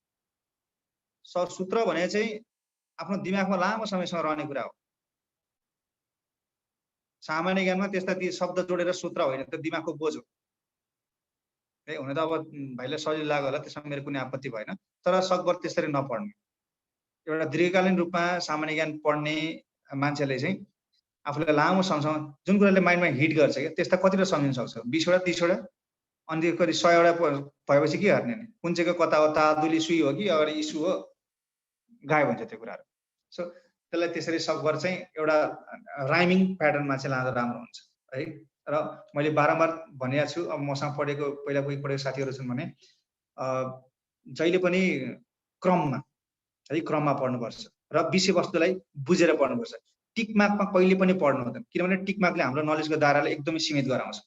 सूत्र भने चाहिँ आफ्नो दिमागमा लामो समयसम्म रहने कुरा हो। सामान्य ज्ञानमा त्यस्ता ती शब्द जोडेर सूत्र होइन, त्यो दिमागको बोझ हो। है। हुन त अब भाइलाई सजिलो लाग्यो होला, त्यसमा मेरो कुनै आपत्ति भएन। तर सकभर त्यसरी नपढ्ने। एउटा दीर्घकालीन रूपमा सामान्य ज्ञान पढ्ने मान्छेले चाहिँ आफूलाई लामो समयसम्म जुन कुराले माइन्डमा हिट गर्छ क्या, त्यस्ता कतिवटा सम्झिन सक्छ, 20 वटा 30 वटा, अनि कति 100 वटा भएपछि के गर्ने नि? कुन चाहिँको कता हो, तादुली सुई हो कि अगाडि इस्यु हो, गायब हुन्छ त्यो कुराहरू। सो त्यसलाई त्यसरी सकभर चाहिँ एउटा राइमिङ प्याटर्नमा चाहिँ लाँदा राम्रो हुन्छ है। र मैले बारम्बार भनेको छु, अब मसँग पढेको पहिला कोही पढेको साथीहरू छन् भने जहिले पनि क्रममा है, क्रममा पढ्नुपर्छ र विषयवस्तुलाई बुझेर पढ्नुपर्छ। टिकमार्कमा कहिले पनि पढ्नु हुँदैन, किनभने टिकमार्कले हाम्रो नलेजको दायरालाई एकदमै सीमित गराउँछ।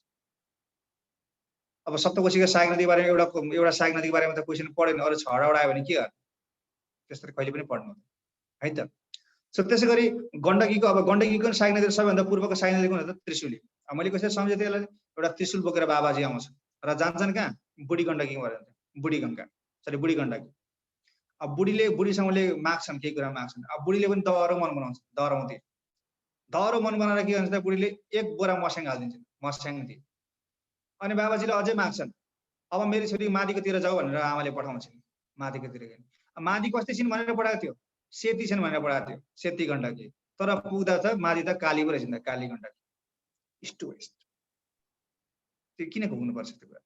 अब सप्तकोशीको सहायक नदीको बारेमा एउटा सहायक नदीको बारेमा त क्वेसन पढेन, अरू 6 वटा आयो भने के गर्ने? त्यसरी कहिले पनि पढ्नु हुँदैन है त। सो त्यसै गरी गण्डकीको, अब गण्डकीको सहायक नदी सबैभन्दा पूर्वको सहायक नदी कुन हो त? त्रिशुली। अब मैले कसरी सम्झेँ त्यसलाई? एउटा त्रिशुल बोकेर बाबाजी आउँछ र जान्छन् कहाँ? बुढी गण्डकी भएर, बुढी गङ्गा, सरी बुढी गण्डकी। अब बुढीसँगले माग्छन्, केही कुरा माग्छन्। अब बुढीले पनि दह्रो मन बनाउँछ, दह्राउँथे। दह्रो मन बनाएर के भन्छ त बुढीले? एक बोरा मस्याङ हालिदिन्छन्, मस्याङ दिए। अनि बाबाजीले अझै माग्छन्, अब मेरी छोरी माथिकोतिर जाऊ भनेर आमाले पठाउँछन्, माथिकोतिर गए। माथि कस्तै छिन् भनेर पठाएको थियो? सेती छन् भनेर पठाएको थियो, सेती गण्डकी। तर पुग्दा त माथि त काली पो रहेछ नि त, Kali Gandaki. East to west. त्यो किन पुग्नुपर्छ त्यो कुरा?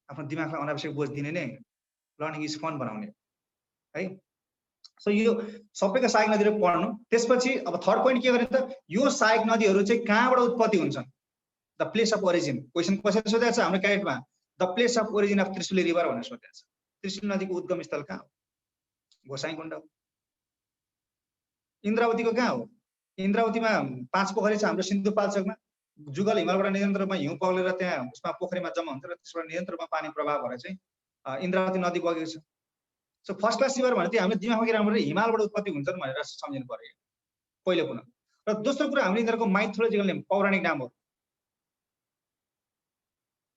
आफ्नो दिमागलाई अनावश्यक बोझ दिने नै लर्निङ इज फन बनाउने है। सो यो सबैको सहायक नदीहरू पढ्नु। त्यसपछि अब थर्ड पोइन्ट के गर्ने त? यो सहायक नदीहरू चाहिँ कहाँबाट उत्पत्ति हुन्छन्? The place of origin. Question कसरी सोधेको छ हाम्रो क्याडेटमा? The place of origin of Trishuli river भनेर सोधेको छ। त्रिशुली नदीको उद्गम स्थल कहाँ हो? गोसाइँकुण्ड। इन्द्रावतीको कहाँ हो? इन्द्रावतीमा 5 पोखरी छ हाम्रो सिन्धुपाल्चोकमा। जुगल हिमालबाट निरन्तर रूपमा हिउँ पग्लेर त्यहाँ उसमा पोखरीमा जम्मा हुन्छ र त्यसबाट निरन्तर रूपमा पानी प्रवाह भएर चाहिँ इन्द्रावती नदी बगेको छ। सो फर्स्ट क्लास रिभर भने चाहिँ हामीले दिमागमा के राख्नु पर्यो? हिमालबाट उत्पत्ति हुन्छन् भनेर सम्झिनु पर्यो पहिलो कुरा। र दोस्रो कुरा, हामीले यिनीहरूको माइथोलोजिकल नेम, पौराणिक नाम हो।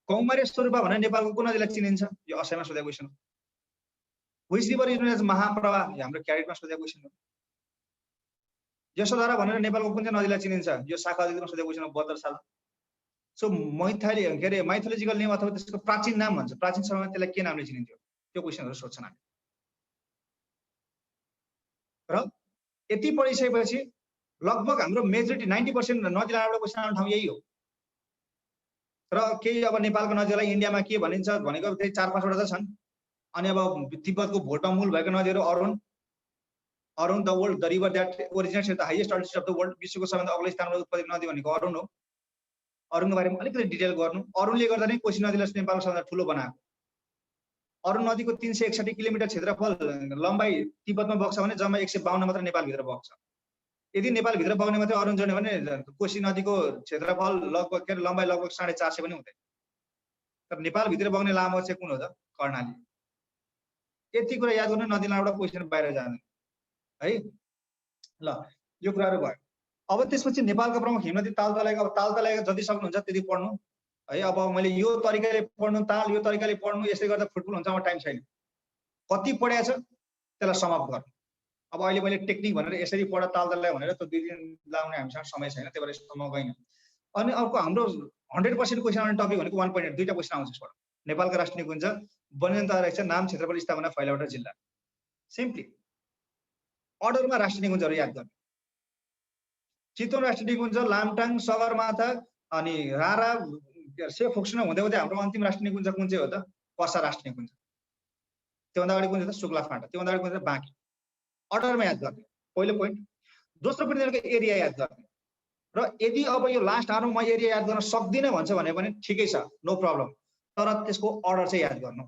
कौमार्य स्वरूपा भनेर नेपालको कुन नदीलाई चिनिन्छ? यो असयमा सोधेको क्वेसन हो। Which river is known as Mahapravah? हाम्रो क्याडेटमा सोधेको क्वेसन हो। यशोधरा भनेर नेपालको कुन चाहिँ नदीलाई चिनिन्छ? यो शाखा अधिकरणमा सोधेको क्वेसन हो, 72 साल। सो मैथाली के अरे माइथोलोजिकल नेम अथवा त्यसको प्राचीन नाम भन्छ, प्राचीन समयमा त्यसलाई के नामले चिनिन्थ्यो? त्यो क्वेसनहरू सोध्छन् हामी। र यति पढिसकेपछि लगभग हाम्रो मेजोरिटी 90% नदी नालाबाट क्वेसन आउने ठाउँ यही हो। र केही अब नेपालको नदीलाई इन्डियामा के भनिन्छ भनेको त्यही 4-5 वटा त छन्। अनि अब तिब्बतको भोटमा मूल भएको नदीहरू Arun the world, the river that originates at the highest altitude of the world. विश्वको सबैभन्दा अग्लो स्थानमा उत्पत्ति नदी भनेको अरुण हो। अरुणको बारेमा अलिकति डिटेल गर्नु। अरुणले गर्दा नै कोशी नदीलाई नेपालको सबैभन्दा ठुलो बनाएको। अरुण नदीको 361 किलोमिटर क्षेत्रफल लम्बाइ तिब्बतमा बग्छ भने जम्मा 152 मात्र नेपालभित्र बग्छ। यदि नेपालभित्र बग्ने मात्रै अरुण जोड्ने भने कोशी नदीको क्षेत्रफल लगभग के लम्बाइ लगभग 450 पनि हुँदैन। तर नेपालभित्र बग्ने लामो चाहिँ कुन हो त? कर्णाली। यति कुरा याद गर्नु, नदी नालाबाट क्वेसन बाहिर जाँदैन है। ल यो कुराहरू भयो। अब त्यसपछि नेपालका प्रमुख हिमनदी ताल तलाइका, अब ताल तलाइका जति सक्नुहुन्छ त्यति पढ्नु है। अब मैले यो तरिकाले पढ्नु ताल, यो तरिकाले पढ्नु, यसले गर्दा फुटबल हुन्छ, म टाइम छैन। कति पढेको छ त्यसलाई समाप्त गर्नु। अब अहिले मैले टेक्निक भनेर यसरी पढ ताल तलाइ भनेर त 2 दिन लाउने हामीसँग समय छैन, त्यही भएर यस्तो म गइन। अनि अर्को हाम्रो 100% क्वेसन आउने टपिक भनेको 1.8 दुईटा क्वेसन आउँछ यसबाट। नेपालका राष्ट्रिय निकुञ्ज, वन्यजन्तु आरक्षण, नाम, क्षेत्रफल, स्थापना, फैलावटा, जिल्ला। सिम्पली अर्डरमा राष्ट्रिय निकुञ्जहरू याद गर्ने। चितवन राष्ट्रिय निकुञ्ज, लामटाङ, सगरमाथा, अनि रारा, सेफोक्सुन हुँदै हुँदै हाम्रो अन्तिम राष्ट्रिय निकुञ्ज कुन चाहिँ हो त? पर्सा राष्ट्रिय निकुञ्ज। त्योभन्दा अगाडि कुन चाहिँ त? शुक्ला फाँटा। त्योभन्दा अगाडि कुन चाहिँ? बाँकी। अर्डरमा याद गर्ने पहिलो पोइन्ट। दोस्रो पोइन्ट यिनीहरूको एरिया याद गर्ने। र यदि अब यो लास्ट आरमा म एरिया याद गर्न सक्दिनँ भन्छ भने पनि ठिकै छ, नो प्रब्लम। तर त्यसको अर्डर चाहिँ याद गर्नु।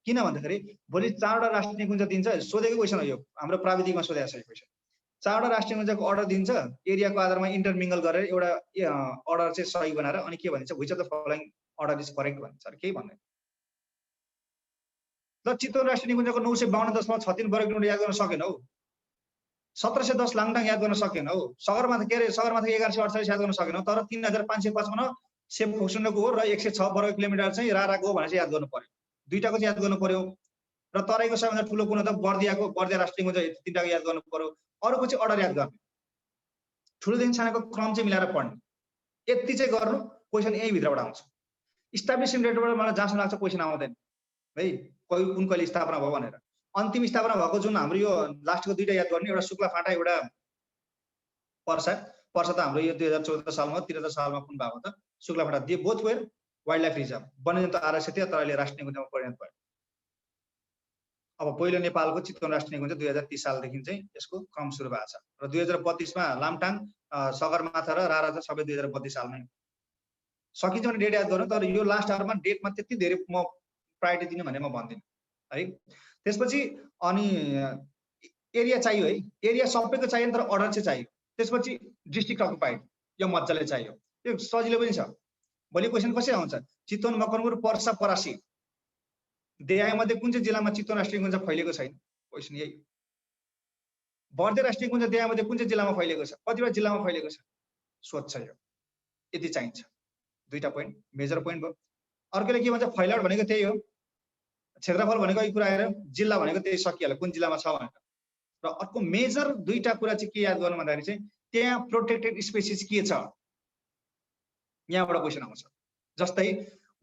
किन भन्दाखेरि भोलि 4 वटा राष्ट्रिय निकुञ्ज दिन्छ, सोधेको क्वेसन हो यो, हाम्रो प्राविधिकमा सोधेको छ यो क्वेसन। 4 वटा राष्ट्रिय निकुञ्जको अर्डर दिन्छ, एरियाको आधारमा इन्टरमिंगल गरेर एउटा अर्डर चाहिँ सही बनाएर अनि के भनिन्छ? Which of the following order is correct भन्छ। केही भन्दैन। ल चितवन राष्ट्रिय निकुञ्जको 952.36 वर्ग किलोमिटर याद गर्न सकेन हौ। 1710 लाङटाङ याद गर्न सकेन हौ। सगरमाथा के अरे सगरमाथा 1148 याद गर्न सकेन। तर 3555 सेफोक्सुनको हो र 106 वर्ग किलोमिटर चाहिँ राराको हो भनेर चाहिँ याद गर्नु पर्यो। दुईटाको चाहिँ याद गर्नु पर्यो। र तराईको सबैभन्दा ठुलो कुन हो त? बर्दियाको, बर्दिया राष्ट्रिय निकुञ्ज, तीनटाको याद गर्नु पर्यो। अरूको चाहिँ अर्डर याद गर्ने। ठुलोदेखि सानोको क्रम चाहिँ मिलाएर पढ्ने। यति चाहिँ गर्नु, क्वेसन यही भित्रबाट आउँछ। इस्टाब्लिसिङ डेटबाट मलाई जहाँसम्म लाग्छ क्वेसन आउँदैन है, कुन कहिले स्थापना भयो भनेर। अन्तिम स्थापना भएको जुन हाम्रो यो लास्टको दुईटा याद गर्ने, एउटा शुक्ला फाटा, एउटा पर्सा। पर्सा त हाम्रो यो 2014 सालमा 73 सालमा कुन भएको त Shukla Phanta, they both were wild life reserve, वन्यजन्तु आरक्ष थियो तर अहिले राष्ट्रिय निकुञ्जमा परिणत भयो। अब पहिलो नेपालको चितवन राष्ट्रिय निकुञ्ज 2030 सालदेखि चाहिँ यसको क्रम सुरु भएको छ र 2032 मा लामटाङ, सगरमाथा र रारा चाहिँ सबै 2032 सालमै सकिन्छ भने डेट याद गरौँ, तर यो लास्ट आवरमा डेटमा त्यति धेरै म प्रायोरिटी दिने भने म भन्दिनँ है। त्यसपछि अनि एरिया चाहियो है, एरिया सबैको चाहियो तर अर्डर चाहिँ चाहियो। त्यसपछि डिस्ट्रिक्ट अकुपाइड, यो मजाले चाहियो, यो सजिलो पनि छ। भोलि क्वेसन कसरी आउँछ, चितवन, मकवानपुर, पर्सा, परासी देहायमध्ये कुन चाहिँ जिल्लामा चितवन राष्ट्रिय निकुञ्ज फैलिएको छैन, क्वेसन यही। बर्दे राष्ट्रिय निकुञ्ज देहायमध्ये कुन चाहिँ जिल्लामा फैलिएको छ, कतिवटा जिल्लामा फैलिएको छ, सोध्छ यो, यति चाहिन्छ। दुईटा पोइन्ट मेजर पोइन्ट भयो। अर्कोले के भन्छ, फैलावट भनेको त्यही हो, क्षेत्रफल भनेको यही कुरा आएर, जिल्ला भनेको त्यही सकिहाल्यो कुन जिल्लामा छ भनेर। र अर्को मेजर दुईटा कुरा चाहिँ के याद गर्नु भन्दाखेरि चाहिँ त्यहाँ प्रोटेक्टेड स्पेसिस के छ, यहाँबाट क्वेसन आउँछ। जस्तै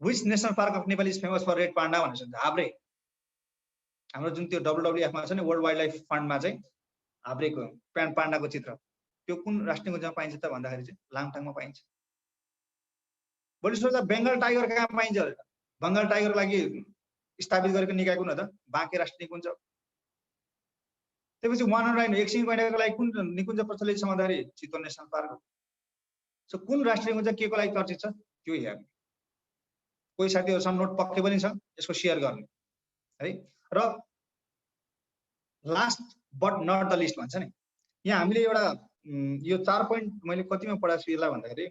which national park of Nepal is famous for red panda भनेर छ, हाब्रे। हाम्रो जुन त्यो WWF मा छ नि, वर्ल्ड वाइल्ड लाइफ फन्डमा चाहिँ हाब्रेको पान्डाको चित्र, त्यो कुन राष्ट्रिय निकुञ्जमा पाइन्छ त भन्दाखेरि चाहिँ लामटाङमा पाइन्छ। भोलि सोच्दा बेङ्गल टाइगर कहाँ पाइन्छ, बङ्गाल टाइगरको लागि स्थापित गरेको निकाय कुन हो त, बाँके राष्ट्रिय निकुञ्ज। त्यसपछि वान राइन, एकसिङ गैंडाको लागि कुन निकुञ्ज प्रचलित छ भन्दाखेरि चितवन नेसनल पार्क हो। सो कुन राष्ट्रिय निकुञ्ज के को लागि चर्चित छ त्यो हेर्ने। कोही साथीहरूसँग नोट पक्कै पनि छ, यसको सेयर गर्ने है। र last but not the list भन्छ नि, यहाँ हामीले एउटा यो 4 पोइन्ट मैले कतिमा पढाएको छु यसलाई भन्दाखेरि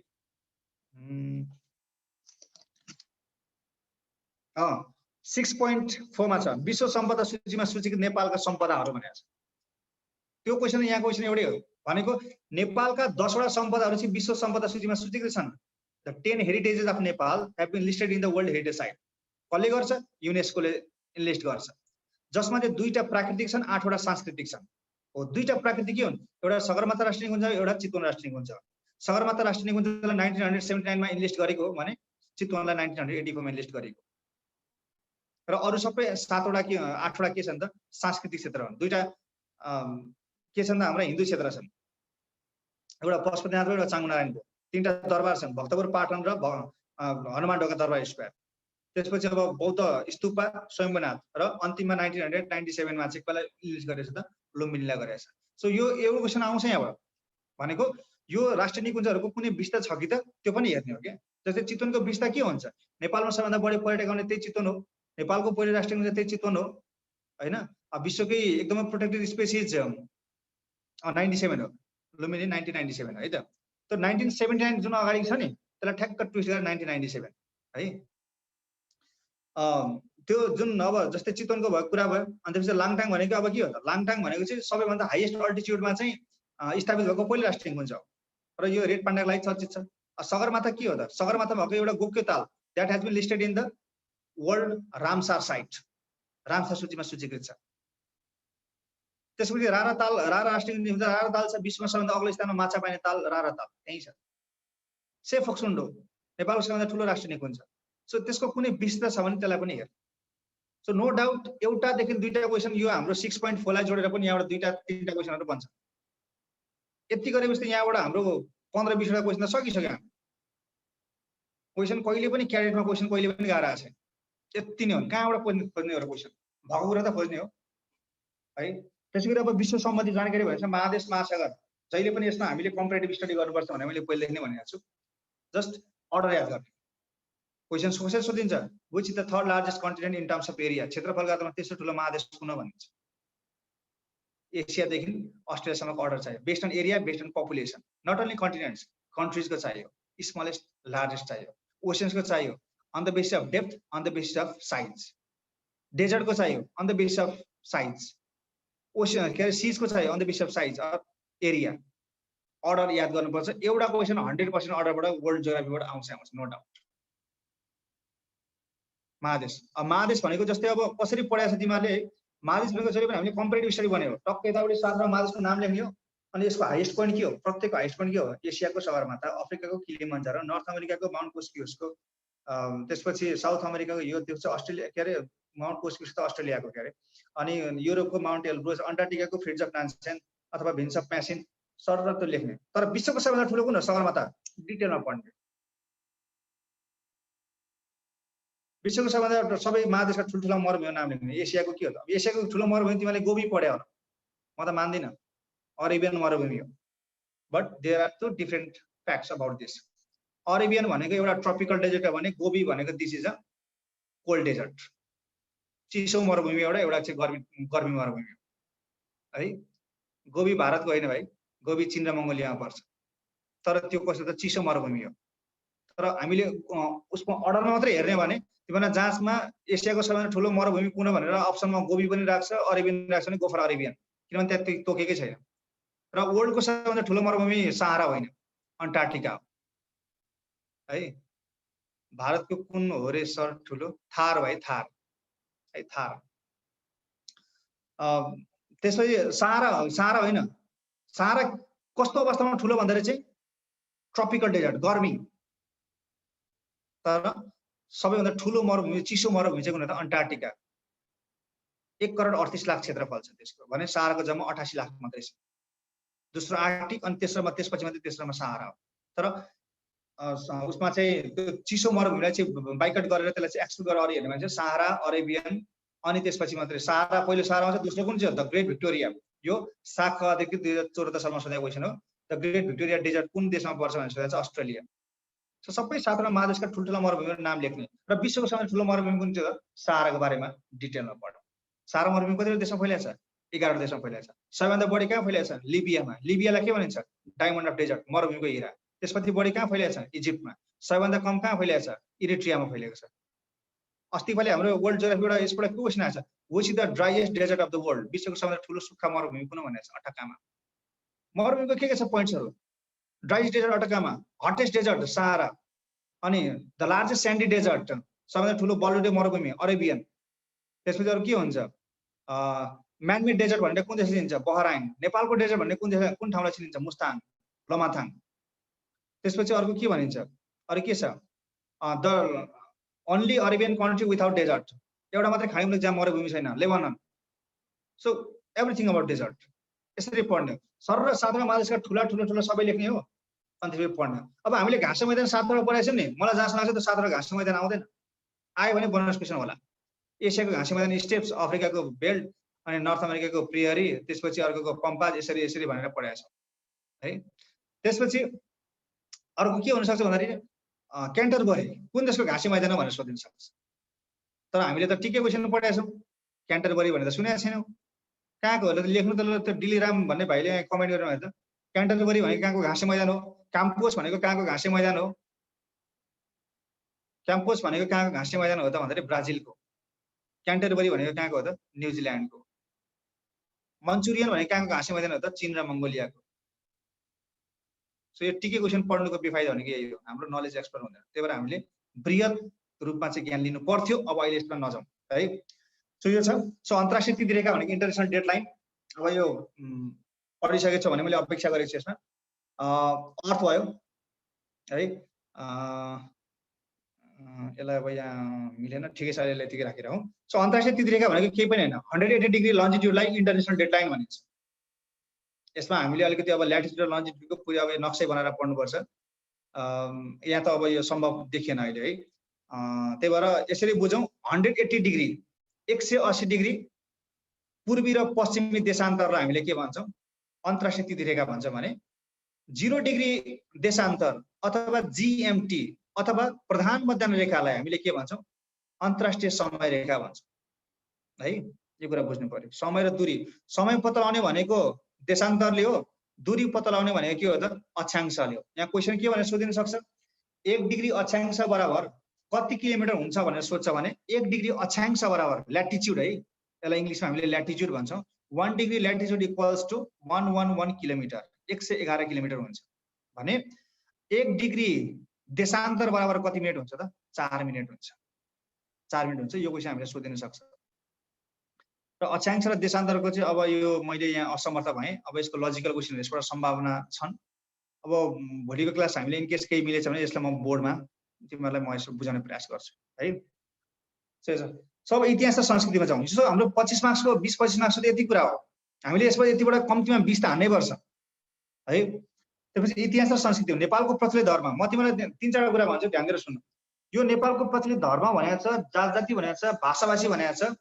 6.4 मा छ, विश्व सम्पदा सूचीमा सूचीकृत नेपालका सम्पदाहरू भनेको छ। त्यो क्वेसन यहाँ क्वेसन एउटै हो भनेको, नेपालका 10 वटा सम्पदाहरू चाहिँ विश्व सम्पदा सूचीमा सूचीकृत छन्। The 10 heritages of Nepal have been listed in the world heritage site. कसले गर्छ, युनेस्कोले लिस्ट गर्छ, जसमा चाहिँ 2टा प्राकृतिक छन्, 8 वटा सांस्कृतिक छन्। हो 2टा प्राकृतिक के हुन्, एउटा सगरमाथा राष्ट्रिय निकुञ्ज, एउटा चितवन राष्ट्रिय निकुञ्ज। सगरमाथा राष्ट्रिय निकुञ्जलाई 1979 मा इन्लिस्ट गरेको हो भने चितवनलाई 1984 मा इन्लिस्ट गरेको। र अरु सबै 7 वटा के 8 वटा के छन् त सांस्कृतिक क्षेत्र हुन्। 2टा के छन् त हाम्रा हिन्दू क्षेत्र छन्, एउटा पशुपतिनाथ र एउटा चामुण्डारायणको। 3टा दरबार छन्, भक्तपुर पाटन र हनुमान ढोका दरबार स्क्वायर। त्यसपछि अब बौद्ध स्तूपा, स्वयम्भूनाथ र अन्तिममा 1997 मा चाहिँ कसलाई इन्लिस्ट गरेछ त, लुम्बिनीलाई गरेछ। सो यो एउटा क्वेसन आउँछ यहाँबाट भनेको यो राष्ट्रिय निकुञ्जहरूको कुनै विस्तार छ कि त त्यो पनि हेर्ने हो के। जस्तै चितवनको विस्तार के हुन्छ, नेपालमा सबैभन्दा बढी पर्यटक आउने त्यही चितवन हो, नेपालको पहिलो राष्ट्रिय निकुञ्ज त्यही चितवन हो हैन। विश्वकै एकदमै प्रोटेक्टेड स्पेसिस 97 हो, लुम्बिनी 1997 है त। त्यो 1979 जुन अगाडि छ नि त्यसलाई ठ्याक्क ट्विस्ट गरेर 1997 है। त्यो जुन अब जस्तै चितवनको भएको कुरा भयो। अनि त्यसपछि लाङटाङ भनेको अब के हो त, लाङटाङ भनेको चाहिँ सबैभन्दा हाईएस्ट अल्टिट्युडमा चाहिँ स्थापित भएको पहिलो राष्ट्रिय निकुञ्ज हो र यो रेड पान्डाको लागि चर्चित छ। सगरमाथा के हो त, सगरमाथा भएको एउटा गोक्यो ताल, that has been listed in the world Ramsar site, Ramsar सूचीमा सूचीकृत छ। त्यसपछि रारा ताल, रारा राष्ट्रिय निकुञ्ज रारा ताल छ, विश्वमा सबैभन्दा अग्लो स्थानमा माछा पाइने ताल रारा ताल त्यही छ। से फोक्सुन्डो नेपालको सबैभन्दा ठुलो राष्ट्रिय निकुञ्ज। सो त्यसको कुनै विस्तार छ भने त्यसलाई पनि हेर। सो नो डाउट एउटादेखि 2टा क्वेसन यो हाम्रो 6.4 लाई जोडेर पनि यहाँबाट 2-3टा क्वेसनहरु बन्छ। यति गरेपछि यहाँबाट हाम्रो 15-20 वटा क्वेसन त सकिसक्यो। क्वेसन कहिले पनि क्याडेटमा क्वेसन कहिले पनि गाह्रो आछ, यति नै हो। कहाँबाट खोज्ने हो क्वेसन, भएको कुरा त खोज्ने हो है। त्यसैगरी अब विश्व सम्बन्धी जानकारी भएछ, महादेश महासागर जहिले पनि यसमा हामीले कम्पेरेटिभ स्टडी गर्नुपर्छ भने मैले पहिलेदेखि नै भनेको छु। जस्ट अर्डर याद गर्ने। क्वेसन कसरी सोधिन्छ, which is the third largest continent in terms of area, क्षेत्रफलका आधारमा तेस्रो ठुलो महादेश कुन भनिन्छ। एसियादेखि अस्ट्रेलियासम्मको अर्डर चाहियो, based on area, based on population, not only continents, कन्ट्रिजको चाहियो, स्मलेस्ट लार्जेस्ट चाहियो, ओशन्सको चाहियो on the basis of depth, on the basis of size, डेजर्टको चाहियो on the basis of size, ocean के सीजको चाहियो on the basis of size or area. Order याद गर्नुपर्छ। एउटा क्वेसन 100% अर्डरबाट वर्ल्ड जियोग्राफीबाट आउँछ नो डाउट। महादेश, अब महादेश भनेको जस्तै अब कसरी पढाएको छ तिमीहरूले, महादेश भनेको जहिले पनि हामीले कम्पेरेटिभ स्टडी बन्यो, टक्क यताउति साथमा महादेशको नाम लेख्ने हो। अनि यसको हाईएस्ट पोइन्ट के हो, प्रत्येकको हाईएस्ट पोइन्ट के हो, एसियाको सगरमाथा, अफ्रिकाको किलिमन्जारो, नर्थ अमेरिकाको माउन्ट कोस्कियोसको त्यसपछि साउथ अमेरिकाको यो त्यो चाहिँ अस्ट्रेलिया के अरे माउन्ट कोस्मिस त अस्ट्रेलियाको के अरे, अनि युरोपको माउन्ट एल्ब्रुस, अन्टार्क्टिकाको फ्रिज अफ नान्सेन अथवा भिन्स अफ म्यासिन सरर त लेख्ने। तर विश्वको सबैभन्दा ठुलो कुन हो सगरमाथा, डिटेलमा पढ्ने। विश्वको सबैभन्दा सबै महादेशका ठुल्ठुला मरुभूमिको नाम लेख्ने। एसियाको के हो त? एसियाको ठुलो मरुभूमि तिमीले गोबी पढ्यौ होला, म त मान्दिनँ, अरेबियन मरुभूमि हो। But there are two different facts about this. Arabian भनेको एउटा ट्रपिकल डेजर्ट हो भने गोबी भनेको this is a cold desert, चिसो मरुभूमि एउटा, एउटा चाहिँ गर्मी मरुभूमि हो है। गोबी भारतको होइन भाइ, गोबी चीन र मङ्गोलियामा पर्छ, तर त्यो कस्तो त चिसो मरुभूमि हो। तर हामीले उसमा अर्डरमा मात्रै हेर्ने भने तिमीलाई जाँचमा एसियाको सबैभन्दा ठुलो मरुभूमि कुन हो भनेर अप्सनमा गोबी पनि राख्छ, अरेबियन राख्छ भने गो फर अरेबियन, किनभने त्यहाँ तोकेकै छैन। र वर्ल्डको सबैभन्दा ठुलो मरुभूमि सहारा होइन, अन्टार्क्टिका हो है। भारतको कुन हो रे सर ठुलो? थार भाइ, थार है, थार। त्यसपछि सहारा होइन, सहारा कस्तो अवस्थामा ठुलो भन्दाखेरि चाहिँ ट्रपिकल डेजर्ट, गर्मी। तर सबैभन्दा ठुलो मरुभूमि, चिसो मरुभूमि चाहिँ कुन हो त? अन्टार्क्टिका। 1,38,00,000 क्षेत्रफल छ त्यसको, भने सहाराको जम्मा 88 लाख मात्रै छ। दोस्रो आर्कटिक, अनि तेस्रोमा त्यसपछि मात्रै तेस्रोमा सहारा हो। तर उसमा चाहिँ त्यो चिसो मरुभूमिलाई चाहिँ बाइकट गरेर त्यसलाई चाहिँ एक्सक्लुड गरेर अरू हेर्ने भने चाहिँ सहारा, अरेबियन, अनि त्यसपछि मात्रै सहारा। पहिलो सहारा आउँछ, दोस्रो कुन चाहिँ हो? The great Victoria. यो साखा अधिकृत 2074 सालमा सोधेको क्वेसन हो। द ग्रेट भिक्टोरिया डेजर्ट कुन देशमा पर्छ भनेर सोधेको छ? अस्ट्रेलिया। सबै 7वटा महादेशका ठुल्ठुला मरुभूमिको नाम लेख्ने। र विश्वको सबैभन्दा ठुलो मरुभूमि कुन चाहिँ हो? सहाराको बारेमा डिटेलमा पढ। सहारा मरुभूमि कतिवटा देशमा फैलिएको छ? 11 देशमा फैलिएको छ। सबैभन्दा बढी कहाँ फैलिएको छ? लिबियामा। लिबियालाई के भनिन्छ? डायमन्ड अफ डेजर्ट, मरुभूमिको हिरा। त्यसपछि बढी कहाँ फैलिएको छ? इजिप्टमा। सबैभन्दा कम कहाँ फैलिएको छ? इरिट्रियामा फैलिएको छ। अस्ति पालि हाम्रो वर्ल्ड जियोग्राफीबाट यसबाट के क्वेसन आएछ? Which is the driest desert of the world? विश्वको सबैभन्दा ठुलो सुक्खा मरुभूमि कुन भनेको छ? अटकामा। मरुभूमिको के छ पोइन्ट्सहरू? Driest desert Atacama, hottest desert Sahara, अनि द लार्जेस्ट स्यान्डी डेजर्ट सबैभन्दा ठुलो बलुटे मरुभूमि अरेबियन। त्यसपछि अरू के हुन्छ? म्यानमेड डेजर्ट भनेर कुन देशले चिनिन्छ? बहराइन। नेपालको डेजर्ट भन्ने कुन देश, कुन ठाउँलाई चिनिन्छ? मुस्ताङ, लमाथाङ। त्यसपछि अर्को के भनिन्छ? अरू के छ? The only Arabian country without desert, एउटा मात्रै खाडी मुलुक जहाँ मरुभूमि छैन, Lebanon. So everything about desert यसरी पढ्ने। सर र 7वटा महादेशका ठुला ठुलो ठुलो सबै लेख्ने हो, अनि त्यसपछि पढ्ने। अब हामीले घाँस मैदान 7वटा पढाएको नि, मलाई जहाँसम्म लाग्छ त्यो 7वटा घाँस मैदान आउँदैन, आयो भने बोनस क्वेसन होला। एसियाको घाँस मैदान स्टेप्स, अफ्रिकाको बेल्ट, अनि नर्थ अमेरिकाको प्रियरी, त्यसपछि अर्कोको पम्पाज, यसरी यसरी भनेर पढाएको छ है। त्यसपछि अर्को के हुन सक्छ भन्दाखेरि क्यान्टरबरी कुन देशको घाँसे मैदान हो भनेर सोधिन सक्छ। तर हामीले त टिकै क्वेसन पढाएको छौँ, क्यान्टरबरी भनेर सुनेको छैनौँ। कहाँको हो लेख्नु त? त्यो डिलिराम भन्ने भाइले कमेन्ट गर्नु भयो त। क्यान्टरबरी भनेको कहाँको घाँसे मैदान हो? क्याम्पोस भनेको कहाँको घाँसे मैदान हो? क्याम्पोस भनेको कहाँको घाँसे मैदान हो त भन्दाखेरि ब्राजिलको। क्यान्टरबरी भनेको कहाँको हो त? न्युजिल्यान्डको। मन्चुरियन भनेको कहाँको घाँसे मैदान हो त? चीन र मङ्गोलियाको। सो यो टिकै क्वेसन पढ्नुको बेफाइदा भनेको यही हो, हाम्रो नलेज एक्सपर्ट हुँदैन। त्यही भएर हामीले बृहत रूपमा चाहिँ ज्ञान लिनु पर्थ्यो, अब अहिले यसमा नजाउँ है। सो यो छ। सो अन्तर्राष्ट्रिय तिथि रेखा भनेको इन्टरनेसनल डेडलाइन। अब यो पढिसकेको छ भने मैले अपेक्षा गरेको छु यसमा अर्थ भयो है। यसलाई अब यहाँ मिलेन, ठिकै छ, यसलाई यतिकै राखिरहँ। सो अन्तर्राष्ट्रिय तिथि रेखा भनेको केही पनि होइन, 180 डिग्री लन्जिट्युडलाई इन्टरनेसनल डेडलाइन भनिन्छ। यसमा हामीले अलिकति अब ल्याटिट्युड र लन्जिट्युडको पुरै अब नक्सै बनाएर पढ्नुपर्छ। यहाँ त अब यो सम्भव देखिएन अहिले है। त्यही भएर यसरी बुझौँ, 180 डिग्री 180 डिग्री पूर्वी र पश्चिमी देशान्तरलाई हामीले के भन्छौँ? अन्तर्राष्ट्रिय तिथि रेखा भन्छौँ भने 0 डिग्री देशान्तर अथवा GMT अथवा प्रधान मध्याह्न रेखालाई हामीले के भन्छौँ? अन्तर्राष्ट्रिय समय रेखा भन्छौँ है। यो कुरा बुझ्नु पर्यो। समय र दूरी, समय पत्ता लगाउने भनेको देशान्तरले हो, दूरी पत्ता लगाउने भनेको के हो त? अक्षांशले हो। यहाँ क्वेसन के भनेर सोधिन सक्छ? 1 डिग्री अक्षांश बराबर कति किलोमिटर हुन्छ भनेर सोध्छ भने 1 डिग्री अक्षांश बराबर ल्याटिट्युड है, यसलाई इङ्ग्लिसमा हामीले ल्याटिट्युड भन्छौँ। 1 degree latitude equals to 111 kilometre, 111 kilometre हुन्छ भने 1 डिग्री देशान्तर बराबर कति मिनट हुन्छ त? 4 मिनट हुन्छ। 4 मिनट हुन्छ। यो क्वेसन हामीले सोधिन सक्छ। र अक्षांश र देशान्तरको चाहिँ अब यो मैले यहाँ असमर्थ भएँ। अब यसको लजिकल क्वेसन यसबाट सम्भावना छन्। अब भोलिको क्लास हामीले इनकेस केही मिलेछ भने यसलाई म बोर्डमा तिमीहरूलाई म यसो बुझाउने प्रयास गर्छु है। सब इतिहास र संस्कृतिमा जाउँ। यसो हाम्रो 25 मार्क्सको 20-25 मार्क्सको त यति कुरा हो, हामीले यसबाट यतिबाट कम्तीमा 20 त हान्नै पर्छ है। त्यसपछि इतिहास र संस्कृति हो। नेपालको प्रचलित धर्म, म तिमीलाई 3-4 कुरा भन्छु, ध्यान दिएर सुन्नु। यो नेपालको प्रचलित धर्म भनेको छ, जात-जाति भनेको छ, भाषाभाषी भनेको छ।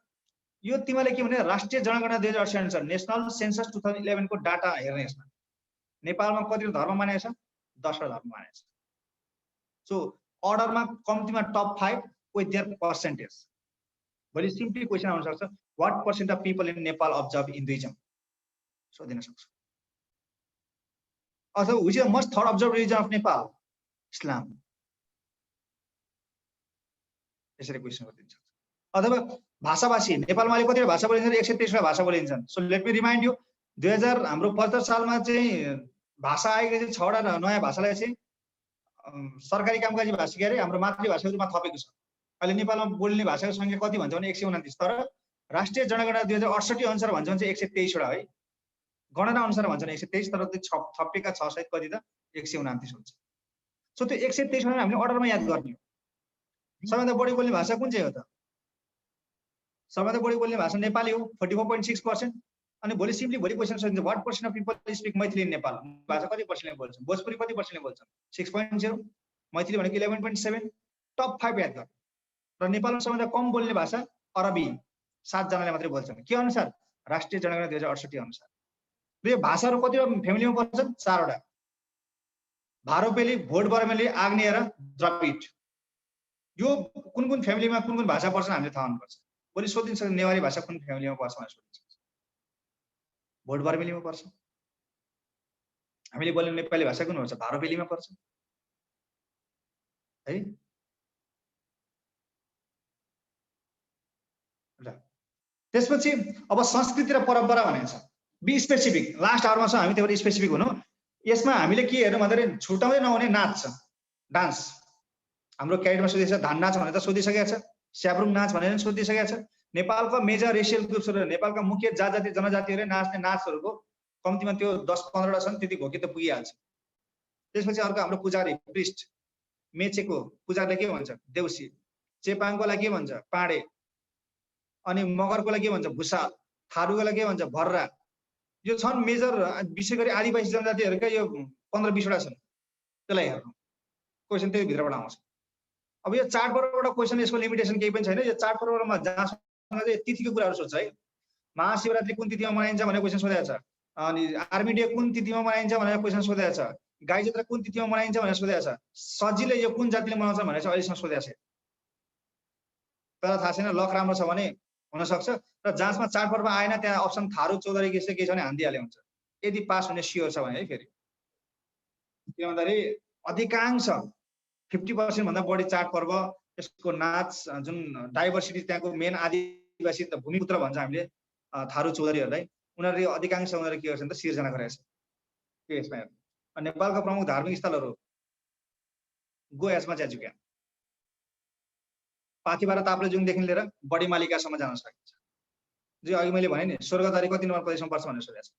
यो तिमीले के भने राष्ट्रिय जनगणना 2068 अनुसार नेशनल सेन्सस 2011 को डाटा हेर्ने यसमा नेपालमा कति धर्म मानेको छ, 10 वटा धर्म मानेको छ। सो अर्डरमा कम्तीमा टप 5 विथ देयर पर्सेन्टेज। भोलि सिम्पली क्वेसन आउन सक्छ, what percent of people in Nepal observe Hinduism, सोधिन सक्छ। अथवा which is the most third observe religion of Nepal, Islam, यसरी क्वेसन गरिदिन्छ। अथवा भाषाभाषी, नेपालमा अहिले कतिवटा भाषा बोलिन्छन्, 123 वटा भाषा बोलिन्छन्। So let me remind you, 2000 हाम्रो 75 सालमा चाहिँ भाषा आएको चाहिँ 6 वटा नयाँ भाषालाई चाहिँ सरकारी कामकाजी भाषा के अरे हाम्रो मातृभाषाको रूपमा थपेको छ। अहिले नेपालमा बोल्ने भाषाको संख्या कति भन्छ भने 129, तर राष्ट्रिय जनगणना 2068 अनुसार भन्छ भने चाहिँ 123 वटा है। गणना अनुसार भन्छ भने 123, तर त्यो थपेका 6 सहित कति त 129 हुन्छ। सो त्यो 123 वटा हामीले अर्डरमा याद गर्ने हो। सबैभन्दा बढी बोल्ने भाषा कुन चाहिँ हो त? सबैभन्दा बढी बोल्ने भाषा नेपाली हो, 44.6%। अनि भोलि सिम्पली भोलि क्वेसन सोधिन्छ, what percent of people speak Maithili in Nepal, भाषा कति पर्सेन्टले बोल्छन्, भोजपुरी कति पर्सेन्टले बोल्छन्, 6.0, मैथिली भनेको 11.7। टप 5 याद गर्नु। र नेपालमा सबैभन्दा कम बोल्ने भाषा अरबी, 7 जनाले मात्रै बोल्छन्। के अनुसार? राष्ट्रिय जनगणना 2068 अनुसार। र यो भाषाहरू कतिवटा फ्यामिलीमा पर्छन्? 4 वटा, भारोपेली, भोट बर्मेली, आग्नेय र द्रविड। यो कुन कुन फ्यामिलीमा कुन कुन भाषा पर्छन् हामीले थाहा हुनुपर्छ। भोलि सोधिन्छ नेवारी भाषा कुन फ्यामिलीमा पर्छ भनेर सोधिन्छ, भोट बर्मेलीमा पर्छ। हामीले बोल्ने नेपाली भाषा कुन पर्छ? भारोपेलीमा पर्छ है। त्यसपछि अब संस्कृति र परम्परा भनेको छ, बी स्पेसिफिक। लास्ट आवरमा छ हामी, त्यही भएर स्पेसिफिक हुनु। यसमा हामीले के हेर्नु भन्दाखेरि छुटाउँदै नहुने नाच छ, डान्स। हाम्रो क्याडेटमा सोधिएको छ, धान नाच भनेर त सोधिसकेको छ, स्याब्रुङ नाच भनेर पनि सोधिसकेको छ। नेपालका मेजर रेसियल ग्रुप्सहरू, नेपालका मुख्य जात-जाति जनजातिहरूले नाच्ने नाचहरूको कम्तीमा त्यो 10-15 वटा छन्, त्यति भोके त पुगिहाल्छ। त्यसपछि अर्को हाम्रो पुजारी, प्रिस्ट। मेचेको पुजारीले के भन्छ? देउसी। चेपाङकोलाई के भन्छ? पाडे। अनि मगरकोलाई के भन्छ? भुसाल। थारूकोलाई के भन्छ? भर्रा। यो छन् मेजर, विशेष गरी आदिवासी जनजातिहरूका यो 15-20 वटा छन्। त्यसलाई हेर्नु, क्वेसन त्यही भित्रबाट आउँछ। अब यो चाडपर्वबाट क्वेसन, यसको लिमिटेसन केही पनि छैन। यो चाडपर्वमा जहाँसँग चाहिँ तिथिको कुराहरू सोध्छ है। महाशिवरात्रि कुन तिथिमा मनाइन्छ भनेर क्वेसन सोधेको छ। अनि आर्मी डे कुन तिथिमा मनाइन्छ भनेर क्वेसन सोधेको छ। गाई जात्रा कुन तिथिमा मनाइन्छ भनेर सोधेको छ। सजिलै यो कुन जातिले मनाउँछ भनेर चाहिँ अहिलेसम्म सोधेको छ, तर थाहा छैन। लक राम्रो छ भने हुनसक्छ। र जाँचमा चाडपर्व आएन, त्यहाँ अप्सन थारू, चौधरी के छ भने हानिदिइहाले हुन्छ, यदि पास हुने स्योर छ भने है। फेरि के भन्दाखेरि अधिकांश 50% भन्दा बढी चाडपर्व, यसको नाच, जुन डाइभर्सिटी त्यहाँको मेन आदिवासी भूमिपुत्र भन्छ हामीले थारू चौधरीहरूलाई, उनीहरूले अधिकांश उनीहरूले के गर्छन् त सिर्जना गरेका छन्। के यसमा हेर्नु, नेपालका प्रमुख धार्मिक स्थलहरू go as much as you can. Pathibhara ताप्लेजुङदेखि लिएर बडी मालिकासम्म जान सकिन्छ। जो अघि मैले भने नि, स्वर्गद्वारी कति नम्बर प्रदेशमा पर्छ भनेर सोधेको छ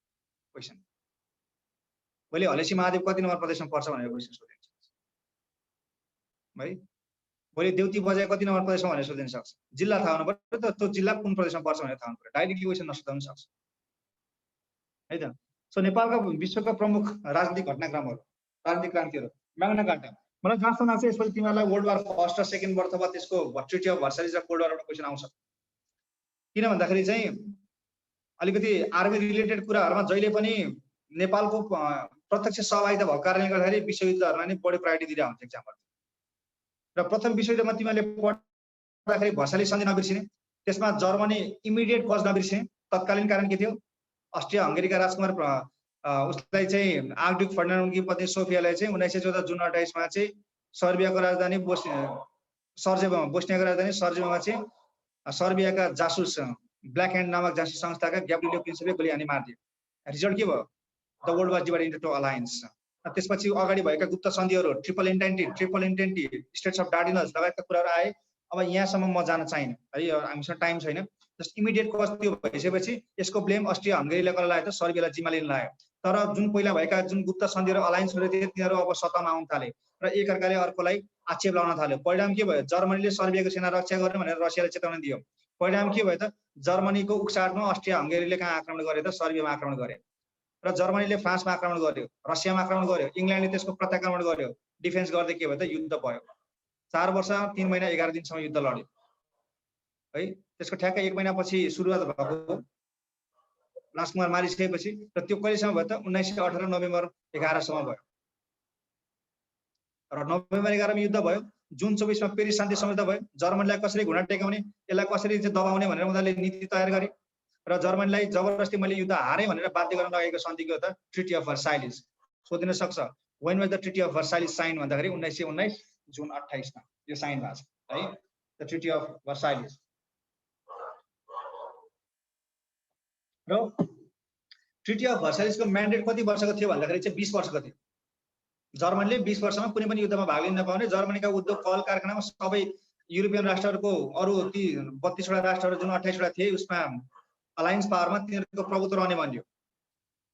क्वेसन। भोलि हलेसी महादेव कति नम्बर प्रदेशमा पर्छ भनेर क्वेसन सोधिन्छ है। भोलि देउती बजाय कति नम्बर प्रदेशमा भनेर सोधिन सक्छ। जिल्ला थाहा हुनु पर्यो, त त्यो जिल्ला कुन प्रदेशमा पर्छ भनेर थाहा हुनु पर्यो। डाइरेक्टली क्वेसन नसोध्न सक्छ है त। सो नेपालका विश्वका प्रमुख राजनीतिक घटनाक्रमहरू, राजनीतिक क्रान्तिहरू, म्याग्ना कार्टा। मलाई जहाँसम्म लाग्छ यसपछि तिमीहरूलाई वर्ल्ड वार फर्स्ट र सेकेन्ड वर्ल्ड अथवा त्यसको ट्रिटी अफ भर्साइलेस र कोल्ड वारबाट क्वेसन आउँछ। किन भन्दाखेरि चाहिँ अलिकति आर्मी रिलेटेड कुराहरूमा जहिले पनि नेपालको प्रत्यक्ष सहभागिता भएको कारणले गर्दाखेरि विश्वयुद्धहरूमा नै बढी प्रायोरिटी दिइरहेको हुन्छ एक्जाममा। र प्रथम विश्वयुद्धमा तिमीहरूले पढ्दाखेरि भर्साइलेस सन्धि नबिर्सिने, त्यसमा जर्मनी इमिडिएट कज नबिर्सिने। तत्कालीन कारण के थियो? अस्ट्रिया हङ्गेरीका राजकुमार उसलाई चाहिँ आर्कड्युक फर्डिनान्डकी पत्नी सोफियालाई चाहिँ 1914 जुन 28 मा चाहिँ सर्बियाको राजधानी बोस्नियाको राजधानी सर्जेभोमा चाहिँ सर्बियाका जासुस ब्ल्याक ह्यान्ड नामक जासुस संस्थाका ग्याब्रिएल प्रिन्सेपले गोली हानी मारिदिए। रिजल्ट के भयो? The world was divided into two alliance. त्यसपछि अगाडि भएका गुप्त सन्धिहरू, triple entente, states of Dardanelles लगायतका कुराहरू आए। अब यहाँसम्म म जान चाहिन है, हामीसँग टाइम छैन। जस्ट इमिडिएट कज त्यो भइसकेपछि यसको ब्लेम अस्ट्रिया हङ्गेरीले कसलाई लाग्यो त? सर्बियालाई जिम्मा लिन लाग्यो। तर जुन पहिला भएका जुन गुप्त सन्धिहरू, अलायन्सहरू थिए, तिनीहरू अब सत्तामा आउन थाले। र एकअर्काले अर्कोलाई आक्षेप लाउन थाल्यो। परिणाम के भयो? जर्मनीले सर्बियाको सेना रक्षा गर्ने भनेर रसियाले चेतावनी दियो। परिणाम के भयो त? जर्मनीको उक्साटमा अस्ट्रिया हंगेरीले कहाँ आक्रमण गरे त? सर्बियामा आक्रमण गरे। र जर्मनीले फ्रान्समा आक्रमण गर्यो, रसियामा आक्रमण गर्यो, इङ्ल्यान्डले त्यसको प्रत्याक्रमण गर्यो। डिफेन्स गर्दै के भयो त? युद्ध भयो। 4 वर्ष 3 महिना 11 दिनसम्म युद्ध लड्यो है। त्यसको ठ्याक्कै 1 महिनापछि सुरुवात भएको राजकुमार मारिसकेपछि र त्यो कहिलेसम्म भयो त? 1918 नोभेम्बर 11 सम्म भयो। र नोभेम्बर 11 मा युद्ध भयो। जुन 24 मा पेरिस शान्ति सम्झौता भयो। जर्मनीलाई कसरी घुँडा टेकाउने, यसलाई कसरी चाहिँ दबाउने भनेर उनीहरूले नीति तयार गरे र जर्मनीलाई जबरजस्ती मैले युद्ध हारे भनेर बाध्य गर्न लागेको सन्धि के हो त? Treaty of Versailles. सोधिन सक्छ when was the treaty of Versailles sign भन्दाखेरि 1919 जुन 28 मा यो साइन भएको छ है, द ट्रिटी अफ भर्साइलिज। र ट्रिटी अफ भर्साइलिजको म्यान्डेट कति वर्षको थियो भन्दाखेरि चाहिँ 20 वर्षको थियो। जर्मनीले 20 वर्षमा कुनै पनि युद्धमा भाग लिन नपाउने, जर्मनीका उद्योग कल कारखानामा सबै युरोपियन राष्ट्रहरूको अरु ती 32 वटा राष्ट्रहरू जुन 28 वटा थिए उसमा अलायन्स पावरमा तिनीहरूको प्रभुत्व रहने भन्यो।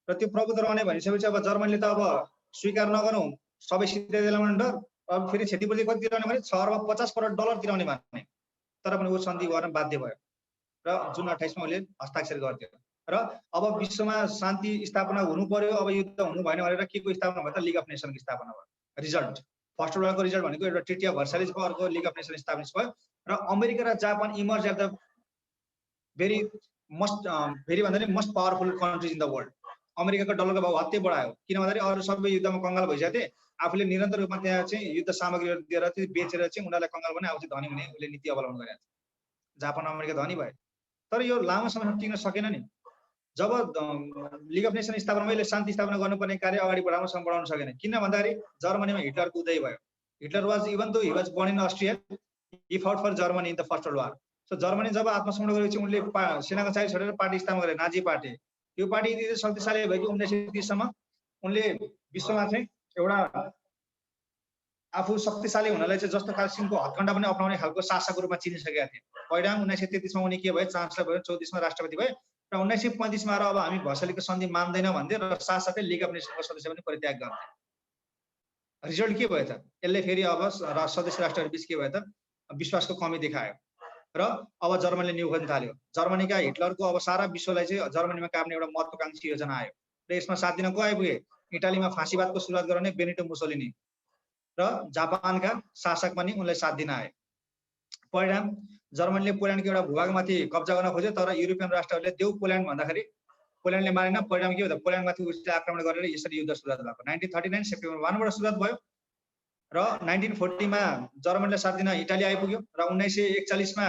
र त्यो प्रभुत्व रहने भनिसकेपछि अब जर्मनीले त अब स्वीकार नगरौँ सबै सिधै दिलाउने डर, अब फेरि क्षतिपूर्ति कति तिराउने भने 6 अर्ब 50 करोड डलर तिराउने भने, तर पनि ऊ सन्धि गर्न बाध्य भयो र जुन 28 मा उले हस्ताक्षर गरिदियो। र अब विश्वमा शान्ति स्थापना हुनु पर्यो, अब युद्ध हुनु भएन भनेर के को स्थापना भयो त? लिग अफ नेसनको स्थापना भयो। रिजल्ट फर्स्ट वर्ल्ड वारको रिजल्ट भनेको एउटा ट्रिटी अफ भर्साइलिज भयो, अर्को लिग अफ नेसन स्थापना भयो। र अमेरिका र Japan emerge at the very भन्दा नि most powerful countries in the world. अमेरिकाको डलरको भाव हत्तै बढायो, किन भन्दाखेरि अरू सबै युद्धमा कङ्गाल भइसकेको थिए। आफूले निरन्तर रूपमा त्यहाँ चाहिँ युद्ध सामग्रीहरू दिएर चाहिँ बेचेर चाहिँ उनीहरूलाई कङ्गाल बनाए, आफू चाहिँ धनी हुने उसले नीति अवलम्बन गरेको छ। जापान अमेरिका धनी भए, तर यो लामो समयसम्म टिक्न सकेन नि। जब लिग अफ नेसन स्थापना मैले शान्ति स्थापना गर्नुपर्ने कार्य अगाडि बढाउनसम्म बढाउन सकेन। किन भन्दाखेरि जर्मनीमा हिटलरको उदय भयो। Hitler was even though he was born in Austria, he fought for Germany in the first world war. So Germany जब आत्मसमर्पण गरेपछि उनले सेनाको चाबी छोडेर पार्टी स्थापना गरे, नाजी पार्टी। यो पार्टी यति शक्तिशाली भयो कि 1930 सम्म उनले विश्वमा चाहिँ एउटा आफू शक्तिशाली हुनलाई चाहिँ जस्तो किसिमको हत्कण्डा पनि अपनाउने खालको शासकको रूपमा चिनिसकेका थिए। परिणाम 1933 मा उनी के भयो? चान्सलर भयो, 34 मा राष्ट्रपति भयो र 1935 मा अब हामी भर्साइलीको सन्धि मान्दैन भन्थे र साथसाथै लिग अफ नेसनको सदस्य पनि परित्याग गर्थे। रिजल्ट के भयो त? यसले फेरि अब सदस्य राष्ट्रहरू बीच के भयो त? विश्वासको कमी देखायो र अब जर्मनीले न्यु खोज्न थाल्यो। जर्मनीका हिटलरको अब सारा विश्वलाई चाहिँ जर्मनीमा काट्ने एउटा महत्त्वाकांक्षी योजना आयो र यसमा साथ दिन को आइपुगे? इटालीमा फाँसीवादको सुरुवात गर्ने बेनिटो मुसोलिनी र जापानका शासक पनि उनलाई साथ दिन आए। परिणाम जर्मनीले पोल्यान्डको एउटा भूभागमाथि कब्जा गर्न खोज्यो, तर युरोपियन राष्ट्रहरूले देऊ पोल्यान्ड भन्दाखेरि पोल्यान्डले मानेन। परिणाम के भयो त? पोल्यान्डमाथि उसले आक्रमण गरेर यसरी युद्ध सुरुवात भएको। 1939 सेप्टेम्बर 1 बाट सुरुवात भयो र 1940 मा जर्मनीले साथ दिन इटाली आइपुग्यो र 1941 मा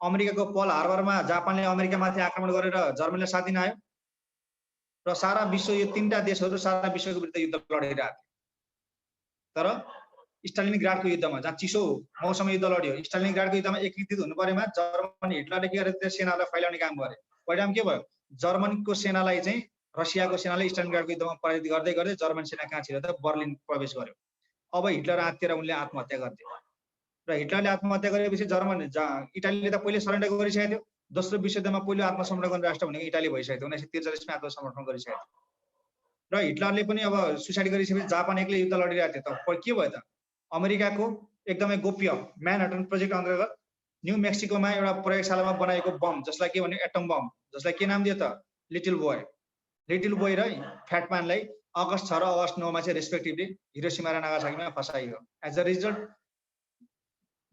अमेरिकाको पर्ल हार्बरमा जापानले अमेरिकामाथि आक्रमण गरेर जर्मनीले साथ दिन आयो र सारा विश्व यो तीनटा देशहरू सारा विश्वको विरुद्ध युद्ध लडिरहेका थिए। तर स्टालिनग्राडको युद्धमा जहाँ चिसो मौसममा युद्ध लड्यो, स्टालिनग्राडको युद्धमा एकीकृत हुनु परेमा जर्मनी हिटलरले के गरे? सेनालाई फैलाउने काम गरे। परिणाम के भयो? जर्मनीको सेनालाई चाहिँ रसियाको सेनाले स्टालिनग्राडको युद्धमा पराजित गर्दै गर्दै जर्मन सेना कहाँ छिर्यो त? बर्लिन प्रवेश गर्यो। अब हिटलर आत्तिएर उनले आत्महत्या गरिदियो र हिटलरले आत्महत्या गरेपछि जर्मनी इटालीले त पहिले सरेन्डर गरिसकेको थियो। दोस्रो विश्वयुद्धमा पहिलो आत्मसमर्पण गर्ने राष्ट्र भनेको इटाली भइसकेको थियो। 1943 मा आत्मसमर्पण गरिसकेको थियो र हिटलरले पनि अब सुसाइड गरिसकेपछि जापान एक्लै युद्ध लडिरहेको थियो। त के भयो त? अमेरिकाको एकदमै गोप्य म्यानहट्टन प्रोजेक्ट अन्तर्गत न्यू मेक्सिकोमा एउटा प्रयोगशालामा बनाएको बम, जसलाई के भन्यो? एटम बम, जसलाई के नाम दियो त? Little boy. लिटिल बोय र फ्याटम्यानलाई अगस्त 6 र अगस्त 9 मा चाहिँ रेस्पेक्टिभली हिरोसिमा र नागासाकीमा फसाइयो। As a result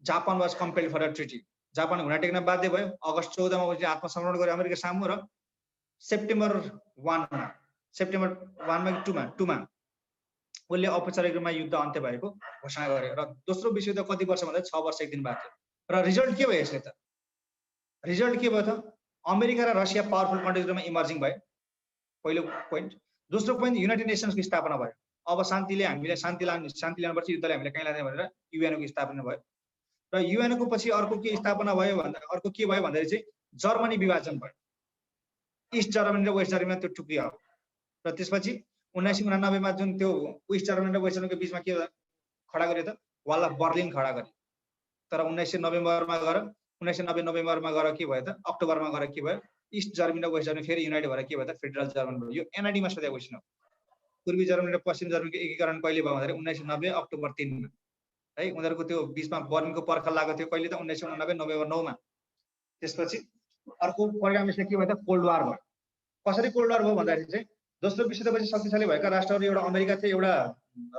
Japan was compelled for a treaty. Japan घुँडा टेक्न बाध्य भयो। अगस्त 14 मा उसले आत्मसमर्पण गर्यो अमेरिका सामु र सेप्टेम्बर 1 मा 2 मा उसले औपचारिक रूपमा युद्ध अन्त्य भएको घोषणा गर्यो र दोस्रो विश्वयुद्ध कति वर्ष भन्दा 6 वर्ष 1 दिन बाद थियो। र रिजल्ट के भयो यसले त? रिजल्ट के भयो त? अमेरिका र रसिया पावरफुल कन्ट्रिजमा इमर्जिङ भयो, पहिलो पोइन्ट। दोस्रो पोइन्ट, युनाइटेड नेसन्सको स्थापना भयो। अब शान्तिले हामीलाई शान्ति ल्याउनुपर्छ, युद्धले हामीले कहीँ लाँदैन भनेर युएनको स्थापना भयो र युएनको पछि अर्को के स्थापना भयो भन्दा अर्को के भयो भन्दाखेरि चाहिँ जर्मनी विभाजन भयो। इस्ट जर्मनी र वेस्ट जर्मनी त्यो टुक्रियो र त्यसपछि 1989 मा जुन त्यो वेस्ट जर्मनी र वेस्ट जर्मनीको बीचमा के खडा गर्यो त? वाल अफ बर्लिन खडा गर्यो। तर 1990 नोभेम्बरमा गएर के भयो त? अक्टोबरमा गएर के भयो? इस्ट जर्मनी र वेस्ट जर्मनी फेरि युनाइटेड भएर के भयो त? फेडरल जर्मनी भयो। यो एनआइडीमा सोधेको क्वेसन हो। पूर्वी जर्मनी र पश्चिम जर्मनीको एकीकरण कहिले भयो भन्दाखेरि 1990 अक्टोबर 3 मा है। उनीहरूको त्यो बीचमा बर्लिनको पर्खल लागेको थियो कहिले त 1989 नोभेम्बर 9 मा। त्यसपछि अर्को परिणाम यसले के भयो त कोल्ड वार भयो। कसरी कोल्ड वार भयो भन्दाखेरि चाहिँ दोस्रो विश्वयुद्धपछि शक्तिशाली भएका राष्ट्रहरू एउटा अमेरिका थियो, एउटा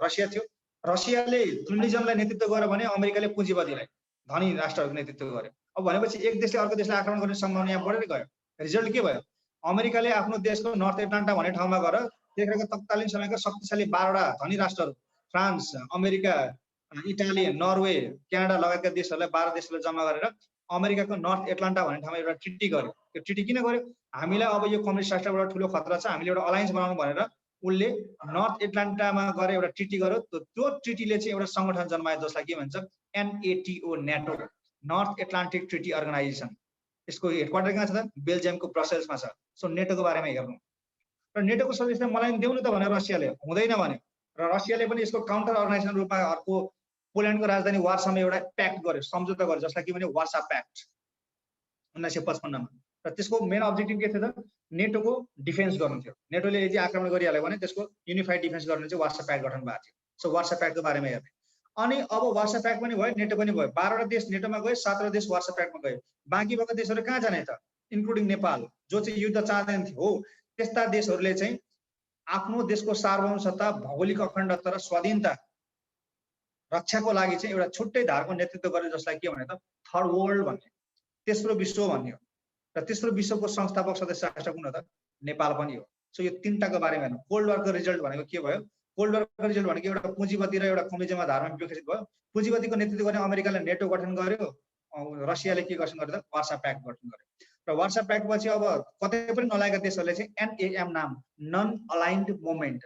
रसिया थियो। रसियाले कम्युनिजमलाई नेतृत्व गर्यो भने अमेरिकाले पुँजीवादीलाई धनी राष्ट्रहरूको नेतृत्व गर्यो। अब भनेपछि एक देशले अर्को देशलाई आक्रमण गर्ने सम्भावना यहाँ बढेर गयो। रिजल्ट के भयो? अमेरिकाले आफ्नो देशको नर्थ एटलान्टा भन्ने ठाउँमा गएर त्यतिखेरको तत्कालीन समयका शक्तिशाली 12वटा धनी राष्ट्रहरू France, America, Italy, Norway, Canada लगायतका देशहरूलाई 12 देशलाई जम्मा गरेर अमेरिकाको नर्थ एटलान्टा भन्ने ठाउँमा एउटा ट्रिटी गर्यो। त्यो ट्रिटी किन गर्यो? हामीलाई अब यो कम्युनिस्ट राष्ट्रबाट ठुलो खतरा छ, हामीले एउटा अलायन्स बनाउनु भनेर उनले नर्थ एटलान्टामा गएर एउटा ट्रिटी गर्यो। त्यो ट्रिटीले चाहिँ एउटा संगठन जन्मायो जसलाई के भन्छ NATO, नेटो, नर्थ एटलान्टिक ट्रिटी अर्गनाइजेसन। यसको हेडक्वार्टर कहाँ छ त? बेल्जियमको ब्रसेल्समा छ। सो नेटोको बारेमा हेर्नु र नेटोको सदस्य मलाई देऊ न त भनेर रसियाले हुँदैन भन्यो र रसियाले पनि यसको काउन्टर अर्गनाइजेसन रूपमा अर्को पोल्यान्डको राजधानी वार्सामा एउटा प्याक्ट गर्यो, सम्झौता गर्यो जसलाई के भन्यो वार्सा प्याक्ट 1955 मा। र त्यसको मेन अब्जेक्टिभ के थियो त? नेटोको डिफेन्स गर्नु थियो। नेटोले यदि आक्रमण गरिहाल्यो भने त्यसको युनिफाइड डिफेन्स गर्ने चाहिँ वार्सा प्याक्ट गठन भएको थियो। सो वार्सा प्याक्टको बारेमा हेर्ने। अनि अब वार्सा प्याक्ट पनि भयो, नेटो पनि भयो। 12वटा देश नेटोमा गए, 7वटा देश वार्सा प्याक्टमा गए। बाँकी भएका देशहरू कहाँ जाने त? इन्क्लुडिङ नेपाल, जो चाहिँ युद्ध चाहदैन थियो। हो त्यस्ता देशहरूले चाहिँ आफ्नो देशको सार्वभौमसत्ता, भौगोलिक अखण्डता र स्वाधीनता रक्षाको लागि चाहिँ एउटा छुट्टै धारको नेतृत्व गरे जसलाई के भने त थर्ड वर्ल्ड भन्ने, तेस्रो विश्व भन्ने हो। र तेस्रो विश्वको संस्थापक सदस्य राष्ट्र कुन हो त? नेपाल पनि हो। सो यो तीनटाको बारेमा हेर्नु। कोल्ड वारको रिजल्ट भनेको के भयो? कोल्ड वारको रिजल्ट भनेको एउटा पुँजीवादी र एउटा कम्युनिजम आधारमा विकसित भयो। पुँजीवादीको नेतृत्व गर्ने अमेरिकाले नेटो गठन गर्यो, रसियाले के गठन गर्यो त? वार्सा प्याक्ट गठन गर्यो। र वार्सा प्याक्ट पछि अब कतै पनि नलागेका देशहरूले चाहिँ NAM NAM, non aligned movement.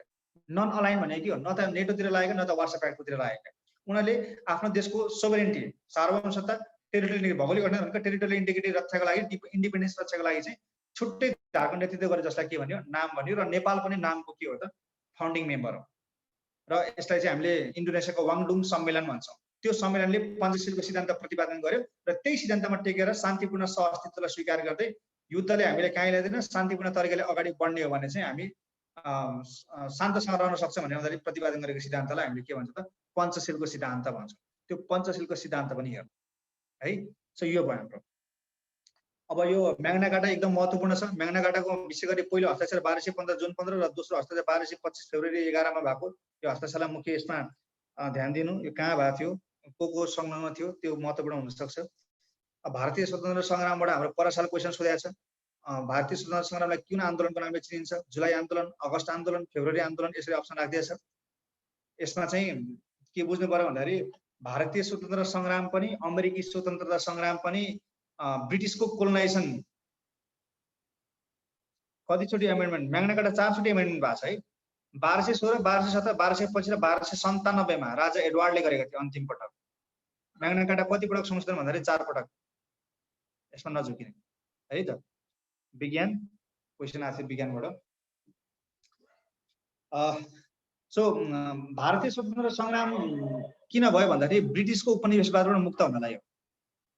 Non align भनेको के हो? न त नेटोतिर लागेको न त वार्सा प्याक्टतिर लागेको। उनीहरूले आफ्नो देशको सोभरेन्टी, सार्वभौमसत्ता, टेरिटोरियल भौगोलिक गठन भनेको टेरिटोरियल इन्टिग्रिटी रक्षाको लागि, इन्डिपेन्डेन्स रक्षाको लागि चाहिँ छुट्टै धारको नेतृत्व गरे जसलाई के भन्यो? नाम भन्यो। र नेपाल पनि नामको के हो त? फाउन्डिङ मेम्बर हो। र यसलाई चाहिँ हामीले इन्डोनेसियाको वाङडुङ सम्मेलन भन्छौँ। त्यो सम्मेलनले पञ्चशीलको सिद्धान्त प्रतिपादन गर्यो र त्यही सिद्धान्तमा टेकेर शान्तिपूर्ण सहअस्तित्वलाई स्वीकार गर्दै युद्धले हामीले कहीँ ल्याइदिन, शान्तिपूर्ण तरिकाले अगाडि बढ्ने हो भने चाहिँ हामी शान्तसँग रहन सक्छौँ भनेर प्रतिपादन गरेको सिद्धान्तलाई हामीले के भन्छ त? पञ्चशीलको सिद्धान्त भन्छौँ। त्यो पञ्चशीलको सिद्धान्त पनि हेर्नु है। सो यो भयो हाम्रो। अब यो म्याग्ना कार्टा एकदम महत्त्वपूर्ण छ। म्याग्ना कार्टाको विशेष गरी पहिलो हस्ताक्षर 1215 जुन 15 र दोस्रो हस्ताक्षर 1225 फेब्रुअरी 11 मा भएको। यो हस्ताक्षरलाई मुख्य यसमा ध्यान दिनु। यो कहाँ भएको थियो, को संलग्न थियो, त्यो महत्त्वपूर्ण हुन सक्छ। भारतीय स्वतन्त्र सङ्ग्रामबाट हाम्रो पर साल क्वेसन सोधेको छ। भारतीय स्वतन्त्र सङ्ग्रामलाई कुन आन्दोलनको नामले चिनिन्छ? जुलाई आन्दोलन, अगस्त आन्दोलन, फेब्रुअरी आन्दोलन, यसरी अप्सन राखिदिएछ। यसमा चाहिँ के बुझ्नु पर्यो भन्दाखेरि भारतीय स्वतन्त्र सङ्ग्राम पनि, अमेरिकी स्वतन्त्रता सङ्ग्राम पनि ब्रिटिसको कोलोनाइजेसन कतिचोटि एमेन्डमेन्ट, म्याग्ना कार्टा 4 चोटि एमेन्डमेन्ट भएको छ है। 1216, 1217, 1225 र 1297 मा राजा एडवर्डले गरेका थिए अन्तिम पटक। म्याग्ना कार्टा कति पटक संशोधन भन्दाखेरि 4 पटक। यसमा नझुकिने है त। विज्ञान क्वेसन आएको थियो विज्ञानबाट। सो भारतीय स्वतन्त्र सङ्ग्राम किन भयो भन्दाखेरि ब्रिटिसको उपनिवेशवादबाट मुक्त हुनलाई हो।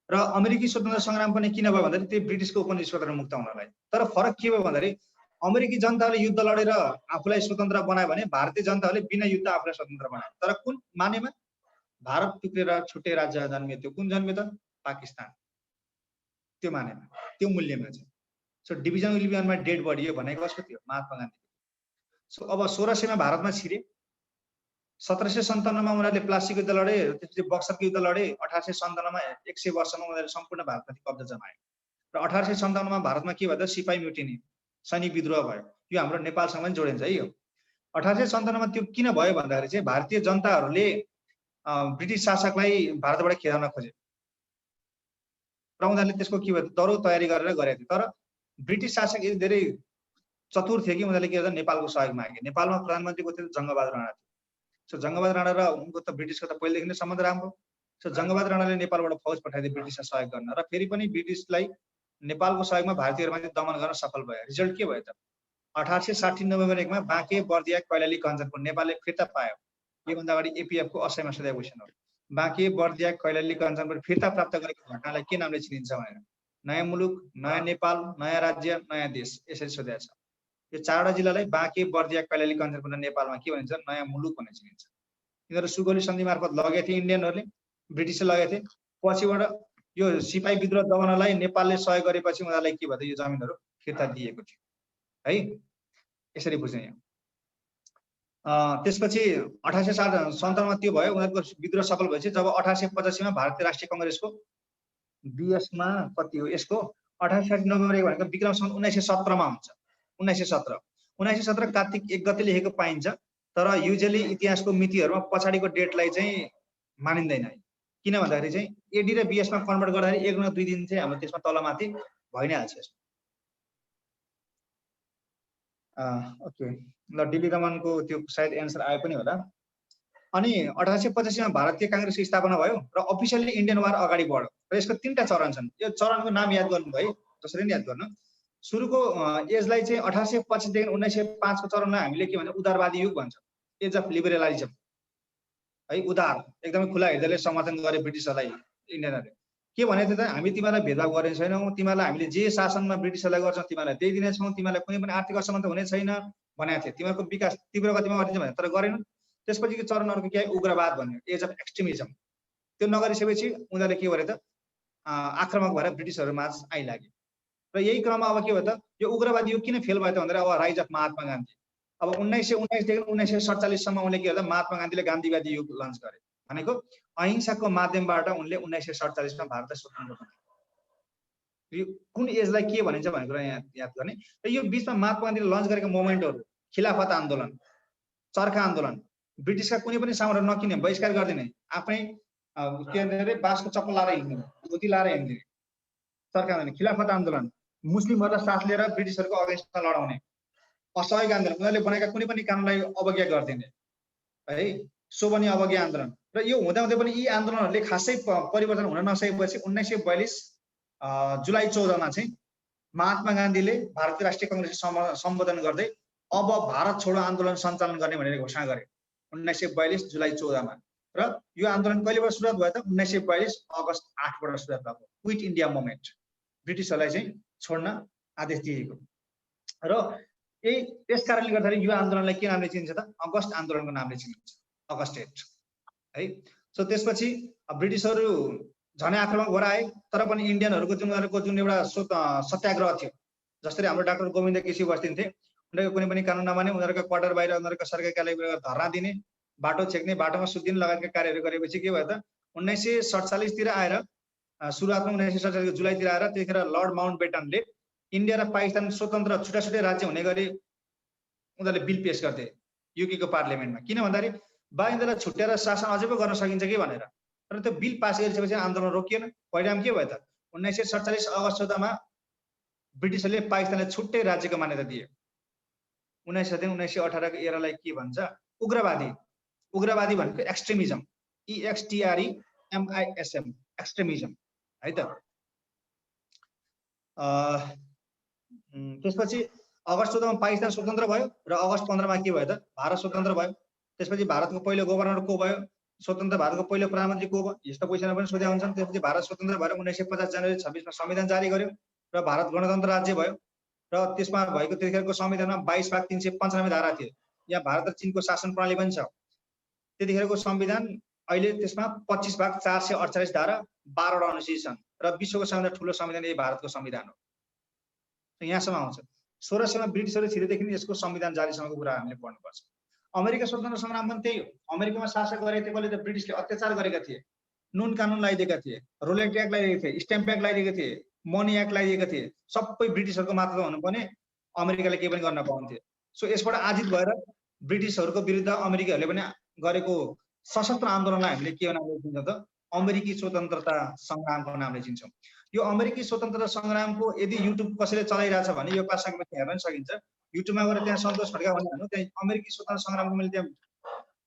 र अमेरिकी स्वतन्त्र सङ्ग्राम पनि किन भयो भन्दाखेरि त्यो ब्रिटिसको उपनिवेशवादबाट मुक्त हुनलाई। तर फरक के भयो भन्दाखेरि अमेरिकी जनताले युद्ध लडेर आफूलाई स्वतन्त्र बनायो भने भारतीय जनताले बिना युद्ध आफूलाई स्वतन्त्र बनायो। तर कुन मानेमा? भारत टुक्रेर छुट्टै राज्य जन्मियो। त्यो कुन जन्मियो त? पाकिस्तान। त्यो मानेमा, त्यो मूल्यमा चाहिँ। So division will be on my dead body भनेको कसको थियो? महात्मा गान्धी। सो अब 1600 मा भारतमा छिरे, 1757 मा उनीहरूले प्लासीको युद्ध लडे, त्यसपछि बक्सरको युद्ध लडे। 1857 मा 100 वर्षमा उनीहरूले सम्पूर्ण भारतमाथि कब्जा जमाए। र 1857 मा भारतमा के भयो त? सिपाही म्युटिनी, सैनिक विद्रोह भयो। यो हाम्रो नेपालसँग पनि जोडिन्छ है। यो 1857 मा त्यो किन भयो भन्दाखेरि चाहिँ भारतीय जनताहरूले ब्रिटिस शासकलाई भारतबाट खेदाउन खोजे र उनीहरूले त्यसको के भयो? दरो तयारी गरेर गरेको थियो। तर ब्रिटिस शासक धेरै चतुर थिए कि उनीहरूले के गर्दा नेपालको सहयोग मागे। नेपालमा प्रधानमन्त्रीको थियो जङ्गबहादुर राणा थियो। सो जङ्गबहादुर राणा र उनको त ब्रिटिसको त पहिलेदेखि नै सम्बन्ध राम्रो। सो जङ्गबहादुर राणाले नेपालबाट फौज पठाइदिए ब्रिटिसलाई सहयोग गर्न, र फेरि पनि ब्रिटिसलाई नेपालको सहयोगमा भारतीयहरूमाथि दमन गर्न सफल भयो। रिजल्ट के भयो त? 1860 नोभेम्बर 1 मा बाँके, बर्दिया, कैलाली, कञ्चनपुर नेपालले फिर्ता पायो। योभन्दा अगाडि एपीएफ को असयमा सोधेको क्वेसन हो। बाँके, बर्दिया, कैलाली, कञ्चनपुर फिर्ता प्राप्त गरेको घटनालाई के नामले चिनिन्छ भनेर। नयाँ मुलुक, नयाँ नेपाल, नयाँ राज्य, नयाँ देश, यसरी सोधेको छ। यो 4वटा जिल्लालाई बाँके, बर्दिया, कैलाली, कञ्चनपुर नेपालमा के भनिन्छ? नयाँ मुलुक भनेर चिनिन्छ। यिनीहरू सुगौली सन्धि मार्फत लगेका थिए इन्डियनहरूले, ब्रिटिसले लगेका थिए। पछिबाट यो सिपाही विद्रोह दबाउनलाई नेपालले सहयोग गरेपछि उनीहरूलाई के भयो त यो जमिनहरू फिर्ता दिएको थियो है। यसरी बुझ्ने यहाँ। त्यसपछि 1857 मा त्यो भयो, उनीहरूको विद्रोह सफल भएपछि जब 1885 मा भारतीय राष्ट्रिय कङ्ग्रेसको बीएसमा कति हो यसको 28 नोभेम्बर 1 भनेको विक्रम सन् 1917 मा हुन्छ। 1917 कार्तिक 1 गते लेखेको पाइन्छ, तर युजुअली इतिहासको मितिहरुमा पछाडीको डेटलाई चाहिँ मानिँदैन। किन भन्दाखेरि चाहिँ एडी र बीएसमा कन्भर्ट गर्दाखेरि 1 न 2 दिन चाहिँ हाम्रो त्यसमा तलमाथि भइ नै हाल्छ। ओके ल डिबी कमानको त्यो सायद एन्सर आयो पनि होला। अनि 1885 मा भारतीय कांग्रेसको स्थापना भयो र अफिसियली इन्डियन वार अगाडि बढ्यो र यसको 3टा चरण छन्। यो चरणको नाम याद गर्नु भयो, जसरी नि याद गर्नु। सुरुको एजलाई चाहिँ 1885 देखि 1905 को चरणलाई हामीले के भन्छ उदारवादी युग भन्छ। एज अफ लिबरलिजम है, उदार एकदमै खुला हृदयले समर्थन गरे ब्रिटिसहरूलाई इन्डियनहरूले। के भने त हामी तिमीलाई भेदभाव गर्ने छैनौं, तिमीलाई हामीले जे शासनमा ब्रिटिसहरूलाई गर्छौं तिमीलाई त्यही दिने छौं, तिमीलाई कुनै पनि आर्थिक असमानता हुने छैन भनेको थियो। तिमीहरूको विकास तीव्र गतिमा गरिन्छ भने, तर गरेनन्। त्यसपछिको चरण अर्को के हो उग्रवाद भन्ने, एज अफ एक्सट्रिमिजम। त्यो नगरिसकेपछि उनीहरूले के गरे त आक्रमक भएर ब्रिटिसहरूमाझ आइलागे। र यही क्रममा अब के भयो त यो उग्रवादी युग किन फेल भयो त भन्दा अब राइज अफ महात्मा गान्धी। अब 1919 देखि 1947 सम्म उनले के गर्दा महात्मा गान्धीले गान्धीवादी युग लन्च गरे। भनेको अहिंसाको माध्यमबाट उनले 1947 मा भारतलाई स्वतन्त्र बनाए। कुन एजलाई के भनिन्छ भन्ने कुरा यहाँ याद गर्ने। र यो बीचमा महात्मा गान्धीले लन्च गरेका मोभमेन्टहरू खिलाफत आन्दोलन, चरखा आन्दोलन, ब्रिटिसका कुनै पनि सामान नकिने बहिष्कार गर्दिने, आफ्नै के अरे बाँसको चप्पल लाएर हिँड्ने, धोती लाएर हिँड्ने, चरखा आन्दोलन, खिलाफत आन्दोलन, मुस्लिमहरूलाई साथ लिएर ब्रिटिसहरूको अगेन्स्टमा लडाउने, असहयोग आन्दोलन, उनीहरूले बनाएका कुनै पनि कानुनलाई अवज्ञा गर्दिने है, शोभनी अवज्ञा आन्दोलन। र यो हुँदाहुँदै पनि यी आन्दोलनहरूले खासै परिवर्तन हुन नसकेपछि 1942 जुलाई 14 मा चाहिँ महात्मा गान्धीले भारतीय राष्ट्रिय कङ्ग्रेसलाई सम्बोधन गर्दै अब भारत छोडो आन्दोलन सञ्चालन गर्ने भनेर घोषणा गरे 1942 जुलाई 14 मा। र यो आन्दोलन कहिलेबाट सुरुवात भयो त 1942 अगस्त 8 बाट सुरुवात भएको क्विट इन्डिया मुभमेन्ट, ब्रिटिसहरूलाई चाहिँ छोड्न आदेश दिएको। र यही त्यस कारणले गर्दाखेरि यो आन्दोलनलाई के नामले चिनिन्छ त अगस्त आन्दोलनको नामले चिनिन्छ, अगस्ट 8 है। सो त्यसपछि ब्रिटिसहरू झनै आक्रमक भएर आए, तर पनि इन्डियनहरूको जुन एउटा सत्याग्रह थियो, जसरी हाम्रो डाक्टर गोविन्द केसी बस्दिन्थे, उनीहरूको कुनै पनि कानुन नमाने, उनीहरूको क्वार्टर बाहिर उनीहरूको सरकारी कार्यालय धरना दिने, बाटो छेक्ने, बाटोमा सुत्दिने लगायतका कार्यहरू गरेपछि के भयो त 1947 तिर आएर सुरुवातमा 1947 जुलाईतिर आएर त्यतिखेर लर्ड माउन्टबेटनले इन्डिया र पाकिस्तान स्वतन्त्र छुट्टा छुट्टै राज्य हुने गरी उनीहरूले बिल पेश गर्थे युके को पार्लियामेन्टमा। किन भन्दाखेरि बाहिरलाई छुट्याएर शासन अझै पो गर्न सकिन्छ कि भनेर। तर त्यो बिल पास गरिसकेपछि आन्दोलन रोकिएन। परिणाम के भयो त 1947 अगस्त 14 मा ब्रिटिसहरूले पाकिस्तानलाई छुट्टै राज्यको मान्यता दिए। 1918 को एरालाई के भन्छ उग्रवादी। उग्रवादी भनेको एक्सट्रिमिजम, EXTREMISM, एक्सट्रिमिजम है त। त्यसपछि अगस्त 14 मा पाकिस्तान स्वतन्त्र भयो र अगस्त 15 मा के भयो त भारत स्वतन्त्र भयो। त्यसपछि भारतको पहिलो गभर्नर को भयो, स्वतन्त्र भारतको पहिलो प्रधानमन्त्री को भयो, यस्तो क्वेशनहरु पनि सोधेका हुन्छन्। त्यसपछि भारत स्वतन्त्र भएर 1950 जनवरी 26 मा संविधान जारी गर्यो र भारत गणतन्त्र राज्य भयो। र त्यसमा भएको त्यतिखेरको संविधानमा 22 भाग 395 धारा थियो। यहाँ भारत र चीनको शासन प्रणाली पनि छ। त्यतिखेरको संविधान अहिले त्यसमा 25 भाग 448 धारा 12 वटा अनुच्छेद छन् र विश्वको सबैभन्दा ठूलो संविधान यही भारतको संविधान हो। यहाँसम्म आउँछ। 1600 मा ब्रिटिसहरू छिरेदेखि यसको संविधान जारीसम्मको कुरा हामीले पढ्नुपर्छ। अमेरिका स्वतन्त्र संग्राम पनि त्यही हो। अमेरिकामा शासक गरेको थिए त ब्रिटिसले अत्याचार गरेका थिए, नुन कानुन लगाइदिएका थिए, रोलेट एक्ट लगाइदिएका थिए, स्ट्याम्प एक्ट लगाइदिएका थिए, मनी एक्ट लगाइदिएका थिए। सबै ब्रिटिसहरूको मात्र हुनुपर्ने, अमेरिकाले केही पनि गर्न पाउँथ्यो। सो यसबाट आजित भएर ब्रिटिसहरूको विरुद्ध अमेरिकाहरूले पनि गरेको सशस्त्र आन्दोलनलाई हामीले के नामले चिन्छौँ त अमेरिकी स्वतन्त्रता संग्रामको नामले चिन्छौँ। यो अमेरिकी स्वतन्त्रता संग्रामको यदि युट्युब कसैले चलाइरहेछ भने यो क्लासमा हेर्न सकिन्छ। युट्युबमा गएर त्यहाँ सन्तोष खड्का भन्ने हाल्नु, त्यहाँ अमेरिकी स्वतन्त्र संग्रामको मैले त्यहाँ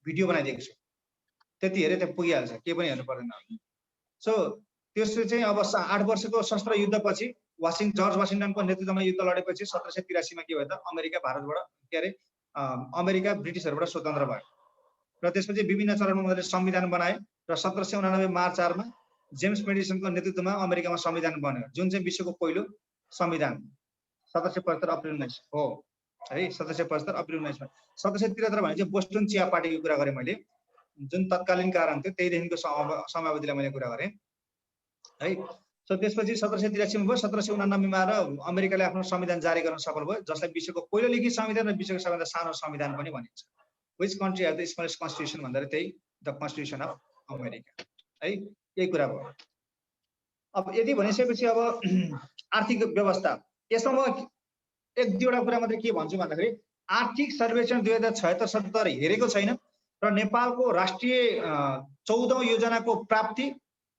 भिडियो बनाइदिएको छु। त्यति हेरे त्यहाँ पुगिहाल्छ, केही पनि हेर्नु पर्दैन। सो त्यसले चाहिँ अब 8 वर्षको शस्त्र युद्धपछि जर्ज वाशिङटनको नेतृत्वमा युद्ध लडेपछि 1783 मा के भयो त अमेरिका भारतबाट के अरे अमेरिका ब्रिटिसहरूबाट स्वतन्त्र भयो। र त्यसपछि विभिन्न चरणमा उनीहरूले संविधान बनाए र 1789 मार्च 4 मा जेम्स मेडिसनको नेतृत्वमा अमेरिकामा संविधान बन्यो, जुन चाहिँ विश्वको पहिलो संविधान 1775 अप्रिल 19 हो है 1775 अप्रिल 19 मा 1773 भने चाहिँ बोस्टन चिया पार्टीको कुरा गरेँ मैले, जुन तत्कालीन कारण थियो त्यहीदेखिको समयावधिलाई मैले कुरा गरेँ है। सो त्यसपछि 1783 मा भयो, 1789 मा आएर अमेरिकाले आफ्नो संविधान जारी गर्न सफल भयो, जसलाई विश्वको पहिलो लिखित संविधान र विश्वको सबैभन्दा सानो संविधान पनि भनिन्छ। Which country have the smallest constitution भन्दा त्यही द कन्स्टिट्युसन अफ अमेरिका है, यही कुरा भयो। अब यदि भनिसकेपछि अब आर्थिक व्यवस्था, यसमा म एक दुईवटा कुरा मात्रै के भन्छु भन्दाखेरि आर्थिक सर्वेक्षण 2076-77 हेरेको छैन र नेपालको राष्ट्रिय 14औं योजनाको प्राप्ति,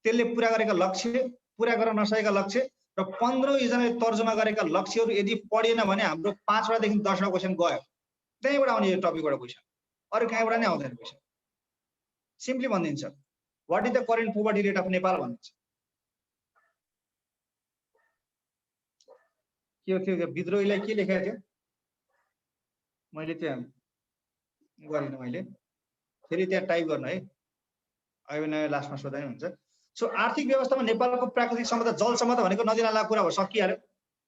त्यसले पुरा गरेका लक्ष्य, पुरा गर्न नसकेका लक्ष्य र 15औं योजनाले तर्जुमा गरेका लक्ष्यहरू यदि पढिएन भने हाम्रो 5वटादेखि 10वटा क्वेसन गयो। त्यहीबाट आउने यो टपिकबाट क्वेसन, अरू कहीँबाट नै आउँदैन क्वेसन। सिम्पली भनिदिन्छ what is the current poverty rate of Nepal भनिन्छ। के थियो विद्रोहीलाई के लेखेको थियो, मैले त्यहाँ गरिनँ, मैले फेरि त्यहाँ टाइप गर्नु है, अहिले नयाँ लास्टमा सोध्दा नि हुन्छ। सो आर्थिक व्यवस्थामा नेपालको प्राकृतिक सम्पदा, जल सम्पदा भनेको नदी नाला कुरा भयो, सकिहाल्यो।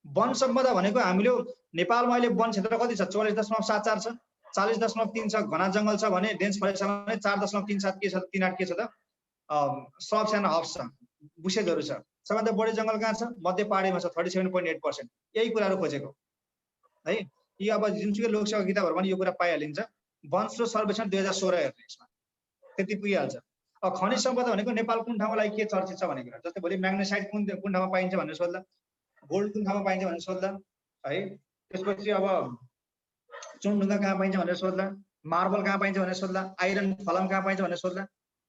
वन सम्पदा भनेको हामीले नेपालमा अहिले वन क्षेत्र कति छ, 44.74 छ, 40.3 छ घना जङ्गल छ भने, डेन्स फरेस्ट छ भने 4.37 के छ, 38 के छ त श्रब्स एन्ड हर्ब्स छ, बुसेजहरू छ। सबभन्दा बढी जङ्गल कहाँ छ, मध्य पहाडीमा छ 37.8%। यही कुराहरू खोजेको है। यी अब जुनसुकै लोकसेवा किताबहरू पनि यो कुरा पाइहालिन्छ। वन स्रोत सर्वेक्षण 2016 हेर्ने, यसमा त्यति पुगिहाल्छ। अब खनिज सम्पदा भनेको नेपाल कुन ठाउँमा लागि के चर्चित छ भन्ने कुरा, जस्तै भोलि म्याग्नेसाइट कुन ठाउँमा पाइन्छ भनेर सोध्दा, गोल्ड कुन ठाउँमा पाइन्छ भनेर सोध्दा है, त्यसपछि अब चुनढुङ्गा कहाँ पाइन्छ भनेर सोध्दा, मार्बल कहाँ पाइन्छ भनेर सोध्दा, आइरन फलाम कहाँ पाइन्छ भनेर सोध्दा,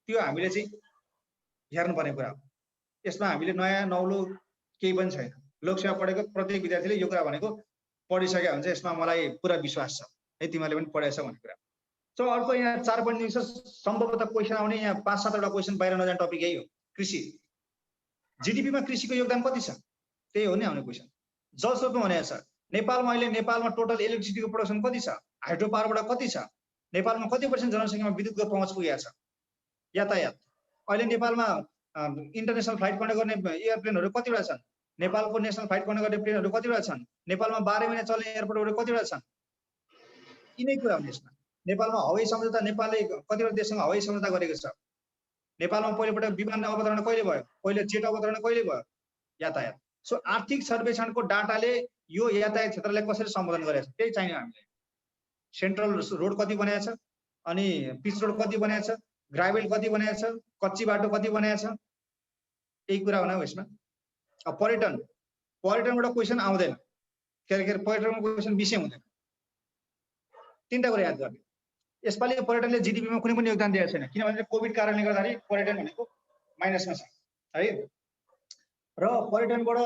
त्यो हामीले चाहिँ हेर्नुपर्ने कुरा हो। यसमा हामीले नयाँ नौलो केही पनि छैन। लोकसेवा पढेको प्रत्येक विद्यार्थीले यो कुरा भनेको पढिसक्यो भने चाहिँ यसमा मलाई पुरा विश्वास छ है, तिमीहरूले पनि पढेछ भन्ने कुरा। सो अर्को यहाँ 4.2 सम्भवतः क्वेसन आउने, यहाँ 5-7वटा क्वेसन बाहिर नजाने टपिक यही हो, कृषि। जीडीपीमा कृषिको योगदान कति छ, त्यही हो नि आउने क्वेसन। जलस्रोतमा भनेको छ नेपालमा अहिले नेपालमा टोटल इलेक्ट्रिसिटीको प्रोडक्सन कति छ, हाइड्रो पावरबाट कति छ, नेपालमा कति % जनसङ्ख्यामा विद्युतको पहुँच पुगेको छ। यातायात, अहिले नेपालमा इन्टरनेसनल फ्लाइट कन्डक्ट गर्ने एयरप्लेनहरू कतिवटा छन्, नेपालको नेसनल फ्लाइट कन्डक्ट गर्ने प्लेनहरू कतिवटा छन्, नेपालमा 12 महिना चल्ने एयरपोर्टहरू कतिवटा छन्, यिनै कुरा हुने। यसमा नेपालमा हवाई सम्झौता, नेपालले कतिवटा देशसँग हवाई सम्झौता गरेको छ। नेपालमा पहिलोपटक विमान अवतरण कहिले भयो, पहिले जेट अवतरण कहिले भयो, यातायात। सो आर्थिक सर्वेक्षणको डाटाले यो यातायात क्षेत्रलाई कसरी सम्बोधन गरेको छ त्यही चाहिने हामीले। सेन्ट्रल रोड कति बनाएको छ, अनि पिच रोड कति बनाएको छ, ग्राभेल कति बनाएको छ, कच्ची बाटो कति बनाएको छ, यही कुरा हो न यसमा। अब पर्यटनबाट क्वेसन आउँदैन, के पर्यटनको क्वेसन विषय हुँदैन। 3टा कुरा याद गर्ने। यसपालि पर्यटनले जीडीपीमा कुनै पनि योगदान दिएको छैन, किनभने कोभिड कारणले गर्दाखेरि पर्यटन भनेको माइनसमा छ है। र पर्यटनबाट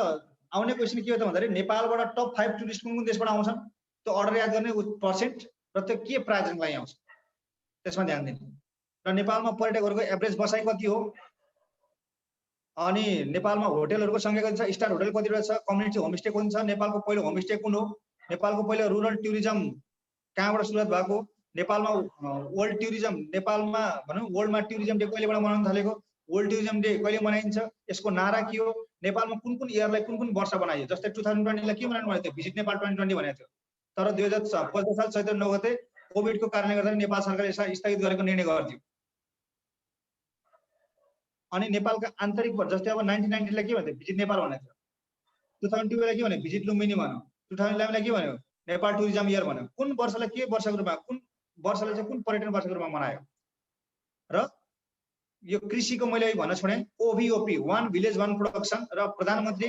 आउने क्वेसन के हो त भन्दाखेरि नेपालबाट टप 5 टुरिस्ट कुन देशबाट आउँछन्, त्यो अर्डर याद गर्ने पर्सेन्ट र त्यो के प्रायोजनको लागि आउँछ त्यसमा ध्यान दिनु। र नेपालमा पर्यटकहरूको एभरेज बसाइ कति हो, अनि नेपालमा होटलहरूको संख्या कति छ, स्टार होटल कतिवटा छ, कम्युनिटी होमस्टे कुन छ, नेपालको पहिलो होमस्टे कुन हो, नेपालको पहिलो रुरल टुरिज्म कहाँबाट सुरुवात भएको, नेपालमा वर्ल्ड टुरिज्म, नेपालमा भनौँ वर्ल्डमा टुरिज्म डे कहिलेबाट मनाउन थालेको, वर्ल्ड टुरिज्म डे कहिले मनाइन्छ, यसको नारा के हो, नेपालमा कुन इयरलाई कुन वर्ष बनाइयो। जस्तै 2020 लाई के मनाउनु भनेको थियो, भिजिट नेपाल 2020 भनेको थियो, तर 2015 साल चैत्र 9 गते कोभिडको कारणले गर्दा नेपाल सरकारले यसलाई स्थगित गरेको निर्णय गरिदियो। अनि नेपालका आन्तरिक जस्तै अब 1990 लाई के भन्थ्यो, भिजिट नेपाल भनेको थियो, 2002 लाई के भन्यो, भिजिट लुम्बिनी भन्यो, 2011 लाई के भन्यो, नेपाल टुरिज्म इयर भन्यो। कुन वर्षलाई के वर्षको रूपमा, कुन वर्षलाई चाहिँ कुन पर्यटन वर्षको रूपमा मनायो। र यो कृषिको मैले भन्न छोडेँ, ओभिओपी 1 भिलेज 1 प्रोडक्सन र प्रधानमन्त्री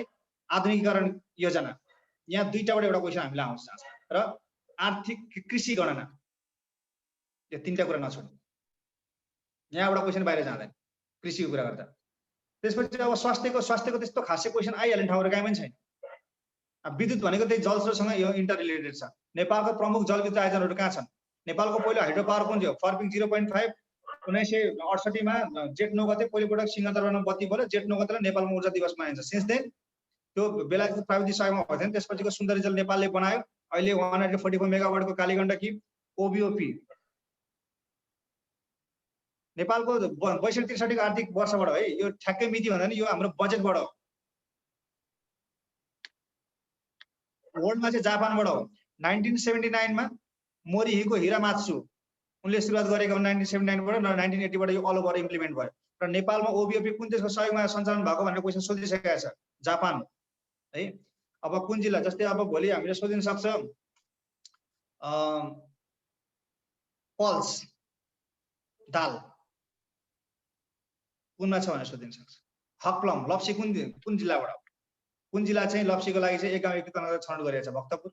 आधुनिकीकरण योजना, यहाँ 2टाबाट एउटा क्वेसन हामीलाई आउँछ। र आर्थिक कृषि गणना, यो 3टा कुरा नछोड्नु, यहाँ एउटा क्वेसन बाहिर जाँदैन कृषिको कुरा गर्दा। त्यसपछि अब स्वास्थ्यको त्यस्तो खासै क्वेसन आइहाल्ने ठाउँहरू कहीँ पनि छैन। विद्युत भनेको त्यही जलस्रोतसँग यो इन्टर रिलेटेड छ। नेपालको प्रमुख जलविद्युत आयोजनहरू कहाँ छन्, नेपालको पहिलो हाइड्रो पावर कुन थियो, फर्पिङ 0.5 1968 मा जेठ 9 गते पहिलोपटक सिंहदरबारमा बत्ती बल्यो। जेठ 9 गतेलाई नेपालमा ऊर्जा दिवस मनाइन्छ। सिन्स देन त्यो बेलायतको प्राविधिक सहयोगमा भएको थियो। त्यसपछिको सुन्दरी जल नेपालले बनायो। अहिले 144 मेगावाटको कालीगण्डकी ओबिओपी नेपालको 62-63 को आर्थिक वर्षबाट है, यो ठ्याक्कै मिति भन्दा नि यो हाम्रो बजेटबाट हो। वर्ल्डमा चाहिँ जापानबाट हो। 1979 मा मोरिहीको हिरामात्सु उनले सुरुवात गरेको 1979 बाट 1980 बाट यो अल ओभर इम्प्लिमेन्ट भयो र नेपालमा ओबिओपी कुन देशको सहयोगमा सञ्चालन भएको भनेर क्वेशन सोधिसकेको छ जापान है। अब कुन जिल्ला जस्तै अब भोलि हामीले सोधिन सक्छ पल्स दाल कुनमा छ भनेर सोधिन सक्छ। हकप्लम लप्सी कुन जिल्लाबाट कुन जिल्ला चाहिँ लप्सीको लागि चाहिँ एक गाउँ एक तनहुँ छनौट गरेको छ भक्तपुर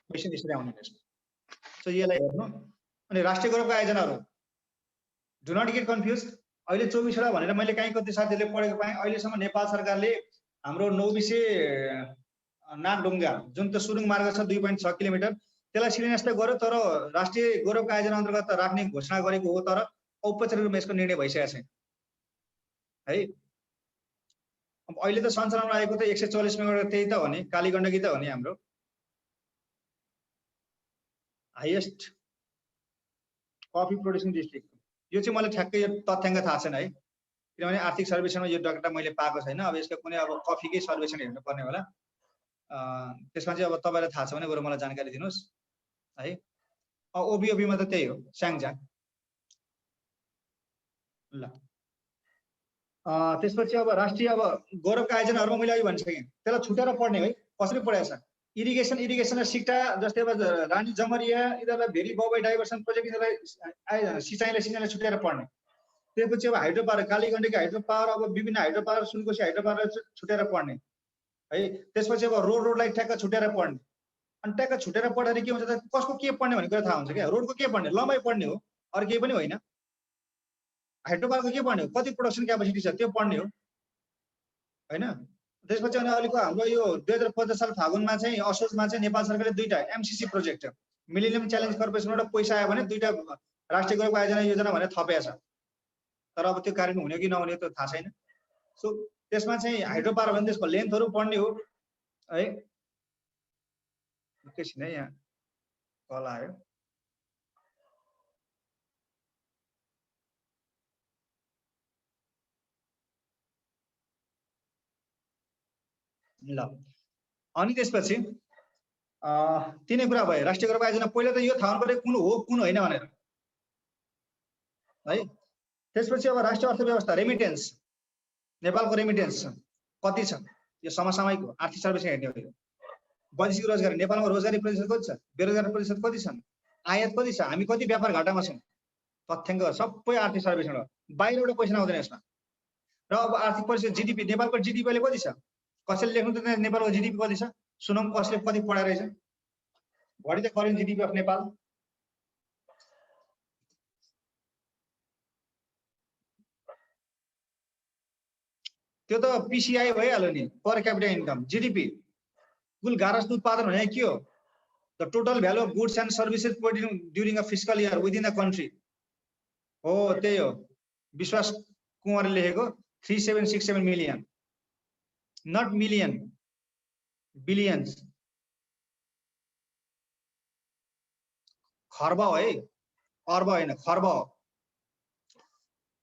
क्वेशन यसरी आउने रहेछ। सो यसलाई हेर्नु अनि राष्ट्रिय गौरवका आयोजनाहरू डु नट गेट कन्फ्युज। अहिले 24वटा भनेर मैले कहीँ कति साथीहरूले पढेको पाएँ अहिलेसम्म नेपाल सरकारले हाम्रो नौबिसे नागढुङ्गा जुन त सुरुङ मार्ग छ 2.6 किलोमिटर त्यसलाई शिलान्यास त गर्यो तर राष्ट्रिय गौरवका आयोजना अन्तर्गत राख्ने घोषणा गरेको हो तर औपचारिक रूपमा यसको निर्णय भइसकेको छैन है। अब अहिले त सञ्चालनमा आएको त 140 मेगावाट त्यही त हो नि कालीगण्डकी त हो नि हाम्रो हाईएस्ट कफी प्रोड्युसिङ डिस्ट्रिक्ट। यो चाहिँ मलाई ठ्याक्कै यो तथ्याङ्क थाहा छैन है किनभने आर्थिक सर्वेक्षणमा यो डाटा मैले पाएको छैन। अब यसको कुनै अब कफीकै सर्वेक्षण हेर्नु पर्ने होला त्यसमा चाहिँ अब तपाईँलाई थाहा छ भने बरु मलाई जानकारी दिनुहोस् है। ओबिओपीमा त त्यही हो स्याङ्जा ल। त्यसपछि अब राष्ट्रिय अब गौरवका आयोजनाहरूमा मैले अघि भनिसकेँ त्यसलाई छुट्याएर पढ्ने है कसरी पढाएको छ। इरिगेसन र सिक्टा जस्तै अब रानी जमरिया यिनीहरूलाई भेरी बाउबाई डाइभर्सन प्रोजेक्ट यिनीहरूलाई सिँचाइलाई छुट्याएर पढ्ने। त्यसपछि अब hydro power Kaligandaki hydro power अब विभिन्न hydro power Sunkoshi hydro power छुट्याएर पढ्ने है। त्यसपछि अब रोडलाई ट्याक्क छुट्याएर पढ्ने अनि ट्याक्क छुट्याएर पढेर के हुन्छ त कसको के पढ्ने भन्ने कुरा थाहा हुन्छ क्या। रोडको के पढ्ने लम्बाइ पढ्ने हो अरू केही पनि होइन। हाइड्रो पावरको के पढ्ने हो कति प्रोडक्सन क्यापेसिटी छ त्यो पढ्ने हो होइन। त्यसपछि अनि अहिलेको हाम्रो यो 2050 साल फागुनमा चाहिँ असोजमा चाहिँ नेपाल सरकारले 2टा एमसिसी प्रोजेक्ट मिलेनियम च्यालेन्ज कर्पोरेसनबाट पैसा आयो भने 2टा राष्ट्रिय गौरवको आयोजना योजना भनेर थपेको छ तर अब त्यो कार्यान्वयन हुने कि नहुने त्यो थाहा छैन। सो त्यसमा चाहिँ हाइड्रो पावर भने त्यसको लेन्थहरू पढ्ने हो है। एकैछिन है यहाँ कल आयो ल। अनि त्यसपछि तिनै कुरा भयो राष्ट्रिय गौरवको आयोजना पहिला त यो थाहा हुनु पर्यो कुन हो कुन होइन भनेर है। त्यसपछि अब राष्ट्रिय अर्थव्यवस्था रेमिटेन्स नेपालको रेमिटेन्स कति छ यो समसामयिक हो आर्थिक सर्वेक्षण हेर्ने हो। वैदेशिक रोजगारी नेपालमा रोजगारी प्रतिशत कति छ बेरोजगारी प्रतिशत कति छन् आयात कति छ हामी कति व्यापार घाटामा छौँ तथ्याङ्क सबै आर्थिक सर्वेक्षण हो बाहिरबाट पैसा आउँदैन यसमा। र अब आर्थिक परिस्थिति जिडिपी नेपालको जिडिपी अहिले कति छ कसैले लेख्नु त नेपालको जिडिपी कति छ सुनौँ कसले कति पढाएर रहेछ what is the current GDP of Nepal. त्यो त पिसिआई भइहाल्यो नि पर क्यापिटा इन्कम जिडिपी कुल गारस्थ उत्पादन भने के हो the total value of goods and services during a fiscal year within the country हो त्यही हो विश्वास कुँवरले लेखेको 3767 मिलियन नट मिलियन बिलियन्स खर्ब हो है अर्ब होइन खर्ब हो।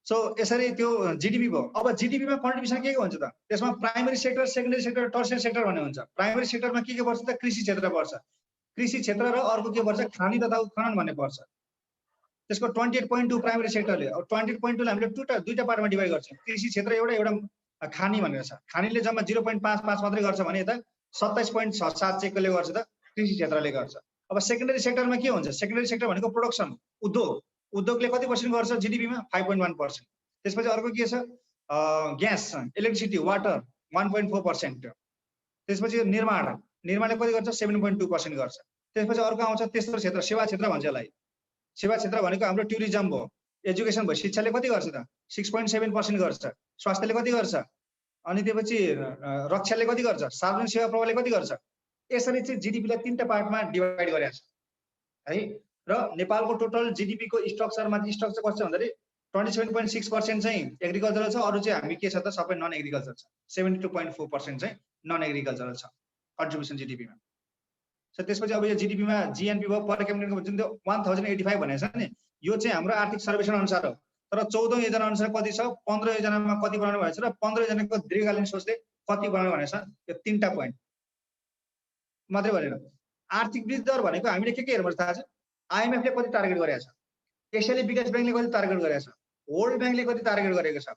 सो यसरी त्यो जिडिपी भयो। अब जिडिपीमा कन्ट्रिब्युसन के हुन्छ त त्यसमा primary sector secondary sector tertiary sector भन्ने हुन्छ। प्राइमेरी सेक्टरमा के पर्छ त कृषि क्षेत्र पर्छ कृषि क्षेत्र र अर्को के पर्छ खानी तथा उत्खनन भन्ने पर्छ। त्यसको 28.2 प्राइमेरी सेक्टरले अब 28.2 ले हामीले दुईटा पार्टमा डिभाइड गर्छौँ कृषि क्षेत्र एउटा खानी भनेर छ खानीले जम्मा 0.55 मात्रै गर्छ भने यता 27.67 चाहिँ कसले गर्छ त कृषि क्षेत्रले गर्छ। अब सेकेन्डरी सेक्टरमा के हुन्छ सेकेन्डरी सेक्टर भनेको प्रोडक्सन उद्योगले कति पर्सेन्ट गर्छ जिडिपीमा 5.1%। त्यसपछि अर्को के छ ग्यास इलेक्ट्रिसिटी वाटर 1.4%। त्यसपछि निर्माणले कति गर्छ 7.2% गर्छ। त्यसपछि अर्को आउँछ तेस्रो क्षेत्र सेवा क्षेत्र भन्छ यसलाई। सेवा क्षेत्र भनेको हाम्रो टुरिज्म भयो एजुकेसन भयो शिक्षाले कति गर्छ त 6.7% गर्छ। स्वास्थ्यले कति गर्छ अनि त्यसपछि रक्षाले कति गर्छ सार्वजनिक सेवा प्रवाहले कति गर्छ। यसरी चाहिँ जिडिपीलाई 3टा पार्टमा डिभाइड गरेको छ है। र नेपालको टोटल जिडिपीको स्ट्रक्चरमा स्ट्रक्चर कस्तो छ भन्दाखेरि 27.6% चाहिँ एग्रिकल्चरल छ अरू चाहिँ हामी के छ त सबै नन एग्रिकल्चर छ 72.4% चाहिँ नन एग्रिकल्चरल छ कन्ट्रिब्युसन जिडिपीमा। सो त्यसपछि अब यो जिडिपीमा जिएनपी भयो पर क्यापिटा जुन त्यो 1085 भनेको छ नि यो चाहिँ हाम्रो आर्थिक सर्वेक्षण अनुसार हो तर 14औं योजना अनुसार कति छ 15औं योजनामा कति बनाउनु भनेको छ र 15औं योजनाको दीर्घकालीन सोचले कति बनाउनु भनेको छ यो 3टा पोइन्ट मात्रै भनेन, आर्थिक वृद्धि दर भनेको हामीले के हेर्नुपर्छ थाहा छ? IMF ले कति टार्गेट गरेको छ, एसियाली विकास ब्याङ्कले कति टार्गेट गरेको छ, वर्ल्ड ब्याङ्कले कति टार्गेट गरेको छ,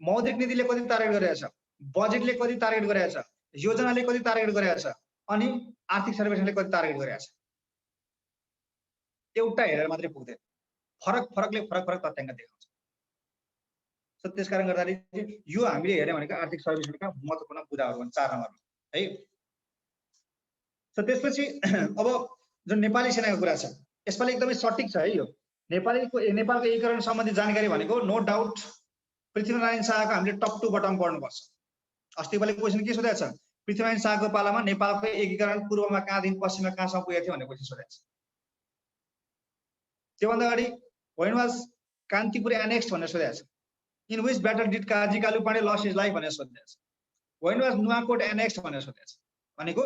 मौद्रिक नीतिले कति टार्गेट गरेको छ, बजेटले कति टार्गेट गरेको छ, योजनाले कति टार्गेट गरेको छ, अनि आर्थिक सर्वेक्षणले कति टार्गेट गरेको छ। एउटा हेरेर मात्रै पुग्दैन, फरकले फरक तथ्याङ्क देखाउँछ। सो त्यसकारण गर्दाखेरि यो हामीले हेर्ने भनेको आर्थिक सर्वेक्षणका महत्त्वपूर्ण बुदाहरू हुन् 4 नम्बरमा है। सो त्यसपछि अब जुन नेपाली सेनाको कुरा छ यसपालि एकदमै सटिक छ है। यो नेपालको एकीकरण सम्बन्धी जानकारी भनेको नो डाउट पृथ्वीनारायण शाहको हामीले टप टु बटम पढ्नुपर्छ। अस्तिपालि क्वेसन के सोधेको छ? पृथ्वीनारायण शाहको पालामा नेपालको एकीकरण पूर्वमा कहाँदेखि पश्चिममा कहाँसम्म पुगेको थियो भन्ने क्वेसन सोधेको छ। त्योभन्दा अगाडि when was कान्तिपुर एनेक्स्ड भनेर सोधेको छ। In which battle did Kaji Kalupande lose his life भनेर सोधेको छ। when was नुवाकोट एनेक्स्ड भनेर सोधेको छ। भनेको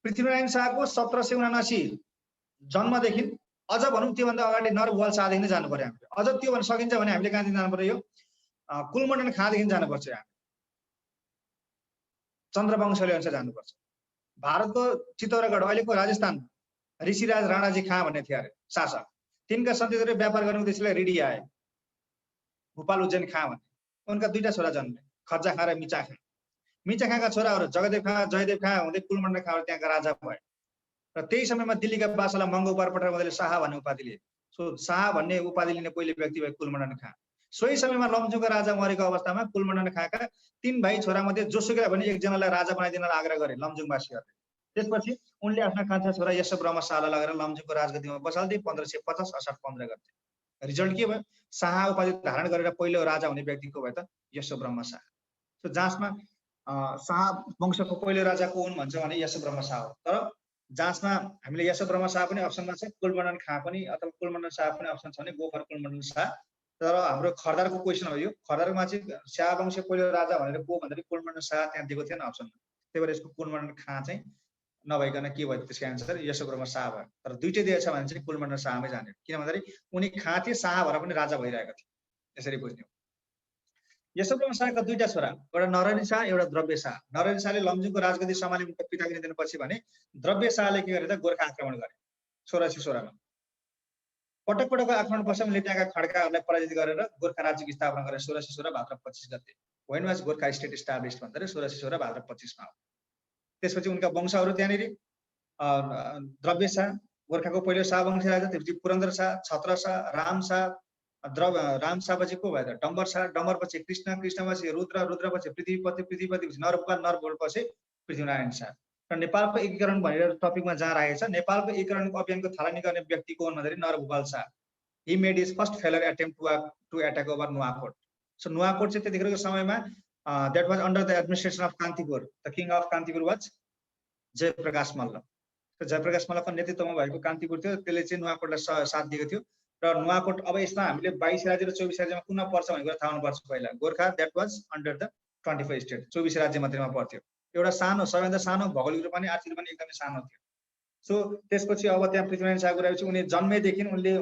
पृथ्वीनारायण शाहको 1779 जन्मदेखि अझ भनौँ त्योभन्दा अगाडि नरबुवाल शाहदेखि नै जानु पर्यो हामीले। अझ त्यो भन्न सकिन्छ भने हामीले कहाँदेखि जानु पर्यो? यो कुलमण्डन खाँदेखि जानुपर्छ। हामी चन्द्रवंशले अनुसार जानुपर्छ। भारतको चित्तौरागढ अहिलेको राजस्थान ऋषिराज राणाजी खाँ भन्ने थिए अरे शासक। तिनका सन्तानहरू व्यापार गर्ने उद्देश्यले रेडी आए, भोपाल उज्जैन खाँ भन्ने। उनका दुईटा छोरा जन्मे, खर्जा खाँ र मिचा खाँ। मिचा खाँका छोराहरू जगदेव खाँ जयदेव खाँ हुँदै कुलमण्डन खाँबाट त्यहाँका राजा भए र त्यही समयमा दिल्लीका बादशाहलाई महँगो उपहार पठाएर उनीहरूले शाह भन्ने उपाधि लिए। सो शाह भन्ने उपाधि लिने पहिलो व्यक्ति भए कुलमण्डन खाँ। सोही समयमा लमजुङका राजा मरेको अवस्थामा कुलमण्डन खाँका 3 भाइ छोरा मध्ये जोसुकै भने एकजनालाई राजा बनाइदिन आग्रह गरे लमजुङवासीहरूले। त्यसपछि उनले आफ्ना कान्छा छोरा यश ब्रह्म शाहलाई लगेर लमजुङको राजगद्दीमा बसाल्दिए 1550 असार 15 गते। रिजल्ट के भयो? शाह उपाधि धारण गरेर पहिलो राजा हुने व्यक्ति को भयो त? यश ब्रह्म शाह। सो जाँचमा शाह वंशको पहिलो राजा को हुन् भन्छ भने यश ब्रह्म शाह हो। तर जाँचमा हामीले यश ब्रह्म शाह पनि अप्सनमा छ, कुलमण्डन खाँ पनि अथवा कुलमण्डन शाह पनि अप्सन छ भने गो फर कुलमण्डन शाह। तर हाम्रो खरदारको क्वेसन हो यो। खरदारमा चाहिँ शाह वंश पहिलो राजा भनेर को भन्दाखेरि कुलमण्डन शाह त्यहाँ दिएको थिएन अप्सनमा। त्यही भएर यसको कुलमण्डन खाँ चाहिँ नभइकन के भयो? त्यसको एन्सर यश ब्रह्म शाह भयो। तर दुईटै दिएछ भने चाहिँ कुलमण्डन शाहमै जाने। किन भन्दाखेरि उनी खाँ थिए, शाह भएर पनि राजा भइरहेका थिए। यसरी बुझ्ने हो। यश ब्रह्म शाहका दुईटा छोरा, एउटा नरहरि शाह एउटा द्रव्य शाह। नरहरि शाहले लमजुङको राजगद्दी सम्हाले उनको पिताको निधनपछि भने द्रव्य शाहले के गरे त? गोर्खा आक्रमण गरे 1616 मा। पटक पटक आक्रमण पछि उनले त्यहाँका खड्काहरूलाई पराजित गरेर गोर्खा राज्यको स्थापना गरे 1616 भाद्र 25 गते। when was Gorkha state established भन्दाखेरि 1616 भाद्र 25 मा हो। त्यसपछि उनका वंशहरू त्यहाँनिर द्रव्य शाह गोर्खाको पहिलो शाह वंशी राजा, त्यसपछि पुरन्दर शाह, छत्र शाह, राम शाह, राम शाहपछि को भयो त? डम्बर शाह, डम्बरपछि कृष्ण, कृष्णपछि रुद्र, रुद्रपछि पृथ्वीपति, पृथ्वीपतिपछि नरबुवाल, नरबुवालपछि पृथ्वीनारायण शाह। र नेपालको एकीकरण भनेर टपिकमा जहाँ राखेको छ, नेपालको एकीकरणको अभियानको थालनी गर्ने व्यक्ति को हुन् भन्दाखेरि Narbhupal Shah. He made his first failure attempt to attack over Nuwakot. So Nuwakot चाहिँ त्यतिखेरको समयमा that was under the administration of Kantipur. The king of Kantipur was Jayaprakash Malla. तो जयप्रकाश मल्लको नेतृत्वमा भएको कान्तिपुर थियो, त्यसले चाहिँ नुवाकोटलाई साथ दिएको थियो। र नुवाकोट अब यसमा हामीले 22 राज्य र 24 राज्यमा कुन पर्छ भन्ने कुरा थाहा हुनुपर्छ पहिला। Gorkha that was under the 25 state, 24 राज्य मात्रमा पर्थ्यो। एउटा सानो, सबैभन्दा सानो, भौगोलिक रूपमा पनि आर्थिक रूपमा पनि एकदमै सानो थियो। सो त्यसपछि अब त्यहाँ पृथ्वीनारायण शाह गएपछि उनी जन्मेदेखि उनले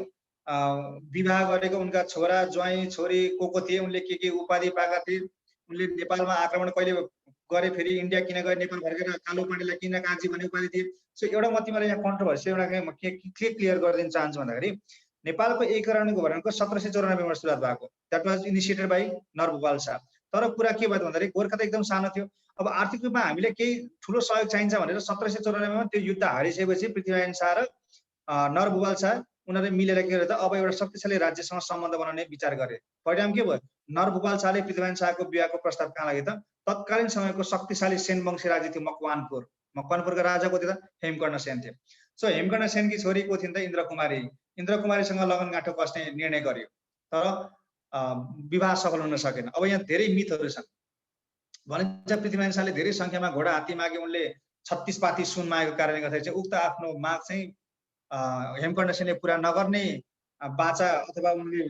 विवाह गरेको उनका छोरा ज्वाइँ छोरी को थिए, उनले के उपाधि पाएका थिए, उनले नेपालमा आक्रमण कहिले गरे, फेरि इन्डिया किन गए, नेपाल फर्केर कालो पाण्डेलाई किन काजी भन्ने उपाधि थिए। सो एउटा म तिमीलाई यहाँ कन्ट्रोभर्सी एउटा के क्लियर गरिदिन चाहन्छु भन्दाखेरि नेपालको एकीकरणको भनेको 1794 मा सुरुवात भएको। That was initiated by Narbhupal Shah. तर कुरा के भयो भन्दाखेरि गोर्खा त एकदम सानो थियो। अब आर्थिक रूपमा हामीले केही ठुलो सहयोग चाहिन्छ भनेर 1794 मा त्यो युद्ध हारिसकेपछि पृथ्वीनारायण शाह र नरबुवाल शाह उनीहरूले मिलेर के गरे त अब एउटा शक्तिशाली राज्यसँग सम्बन्ध बनाउने विचार गरे। परिणाम के भयो? नरबुवाल शाहले पृथ्वीनारायण शाहको विवाहको प्रस्ताव कहाँ लाग्यो त? तत्कालीन समयको शक्तिशाली सेन वंशी राज्य थियो मकवानपुर। मकवानपुरका राजा को थियो त? हेमकर्ण सेन थियो। सो हेमकर्ण सेनकी छोरी को थिइन् त? इन्द्रकुमारी। इन्द्रकुमारीसँग लगनगाँठो बस्ने निर्णय गर्यो, तर विवाह सफल हुन सकेन। अब यहाँ धेरै मिथहरू छन्। भनिन्छ पृथ्वीनारायण शाहले धेरै संख्यामा घोडा हात्ती मागे, उनले 36 पाथी सुन मागेको कारणले गर्दाखेरि चाहिँ उक्त आफ्नो माग चाहिँ हेमकर्ण सेनले पुरा नगर्ने बाचा अथवा उनले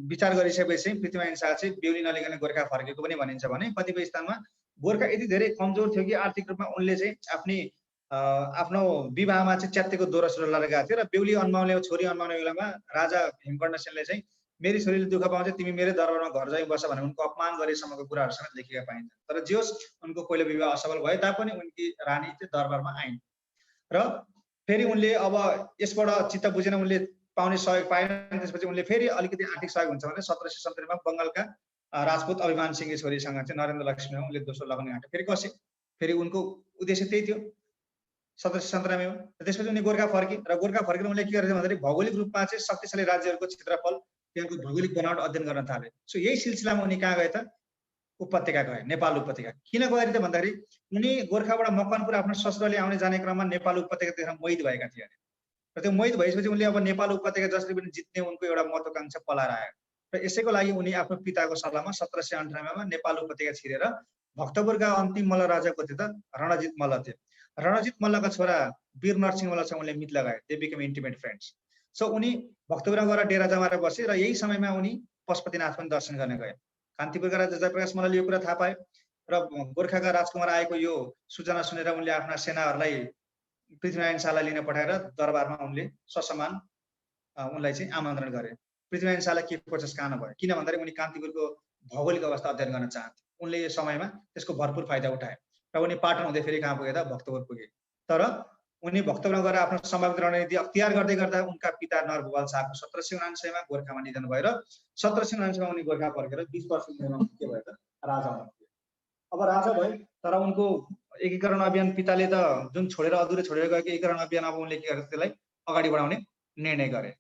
विचार गरिसकेपछि पृथ्वीनारायण शाह चाहिँ बेहुली नलिकन गोर्खा फर्केको पनि भनिन्छ। भने कतिपय स्थानमा गोर्खा यति धेरै कमजोर थियो कि आर्थिक रूपमा उनले चाहिँ आफ्नो विवाहमा चाहिँ च्यात्तेको दोहोरो सुरो लगाएका थियो र बेहुली अन्माउने छोरी अन्माउने बेलामा राजा हेमकर्ण सेनले चाहिँ मेरी छोरीले दुःख पाउँछ, तिमी मेरै दरबारमा घर जाइ बस भनेर उनको अपमान गरेसम्मको कुराहरू समेत लेखेका पाइन्छ। तर जे होस् उनको पहिलो विवाह असफल भए तापनि उनकी रानी चाहिँ दरबारमा आइन्। र फेरि उनले अब यसबाट चित्त बुझेन, उनले पाउने सहयोग पाएन। त्यसपछि उनले फेरि अलिकति आर्थिक सहयोग हुन्छ भने 1770 मा बङ्गालका राजपूत अभिमान सिंहको छोरीसँग चाहिँ नरेन्द्र लक्ष्मी उनले दोस्रो लगाउने घाँटो फेरि कसे। फेरि उनको उद्देश्य त्यही थियो 1797 मा। त्यसपछि उनी गोर्खा फर्के र गोर्खा फर्केर उनले के गरेछ भन्दाखेरि भौगोलिक रूपमा चाहिँ शक्तिशाली राज्यहरूको क्षेत्रफल, त्यहाँको भौगोलिक बनावट अध्ययन गर्न थाले। सो यही सिलसिलामा उनी कहाँ गए त? उपत्यका गए, नेपाल उपत्यका। किन गए त भन्दाखेरि उनी गोर्खाबाट मकवानपुर आफ्नो ससुराली आउने जाने क्रममा नेपाल उपत्यकातिर मोहित भएका थिए। र त्यो मोहित भएपछि उनले अब नेपाल उपत्यका जसरी पनि जित्ने उनको एउटा महत्वाकांक्षा पलाएर आयो। र यसैको लागि उनी आफ्नो पिताको सल्लाहमा 1798 मा नेपाल उपत्यका छिरेर भक्तपुरका अन्तिम मल्ल राजा को थियो त? रणजित मल्ल थियो। रणजित मल्लका छोरा वीर नरसिंह मल्लसँग उनले मित लगाए। They became intimate friends. So उनी भक्तपुरमा गएर डेरा जमाएर बसे र यही समयमा उनी पशुपतिनाथ पनि दर्शन गर्न गए। कान्तिपुरका राजा जयप्रकाश मल्लले यो कुरा थाहा पाए र गोर्खाका राजकुमार आएको यो सूचना सुनेर उनले आफ्ना सेनाहरूलाई पृथ्वीनारायण शाहलाई लिन पठाएर दरबारमा उनले ससम्मान उनलाई चाहिँ आमन्त्रण गरे। पृथ्वीनारायण शाहलाई के प्रोसेस कहाँ नभयो, किन भन्दाखेरि उनी कान्तिपुरको भौगोलिक अवस्था अध्ययन गर्न चाहन्थे। उनले यो समयमा त्यसको भरपुर फाइदा उठाए र उनी पाटन हुँदै फेरि कहाँ पुगे त? भक्तपुर पुगे। तर उनी भक्तपुरमा गएर आफ्नो सम्भावित रणनीति अख्तियार गर्दै गर्दा उनका पिता नरभुपाल शाहको 1779 मा गोर्खामा निधन भएर 1779 मा उनी गोर्खा फर्केर 20 वर्षको उमेरमा के भयो त? राजा हुनुहुन्थ्यो। अब राजा भए तर उनको एकीकरण अभियान पिताले त जुन छोडेर अधुरै छोडेर गएको एकीकरण अभियान अब उनले के गरे? त्यसलाई अगाडि बढाउने निर्णय गरे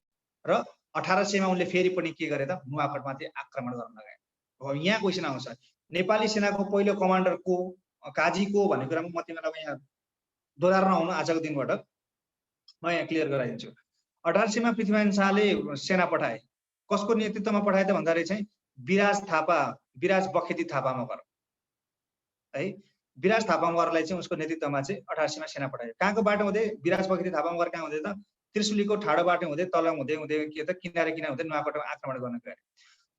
र 1800 मा उनले फेरि पनि के गरे त? नुवाकोटमाथि आक्रमण गर्न गए। अब यहाँ क्वेसन आउँछ, नेपाली सेनाको पहिलो कमान्डर को, काजी को भन्ने कुरामा म तिमीलाई यहाँ दोहोऱ्याएर नहुनु आजको दिनबाट म यहाँ क्लियर गराइदिन्छु। 1800 मा पृथ्वीनारायण शाहले सेना पठाए। कसको नेतृत्वमा पठाए त भन्दाखेरि चाहिँ विराज थापा, विराज बखेती थापा मगर है। विराज थापा मगरलाई चाहिँ उसको नेतृत्वमा चाहिँ 1800 मा सेना पठाए। कहाँको बाटो हुँदै? विराज बखेती थापा मगर कहाँ हुँदै त? त्रिशुलीको ठाडो बाटो हुँदै तल हुँदै हुँदै के त किनारे किनारे हुँदै नुवाकोटमा आक्रमण गर्न गए।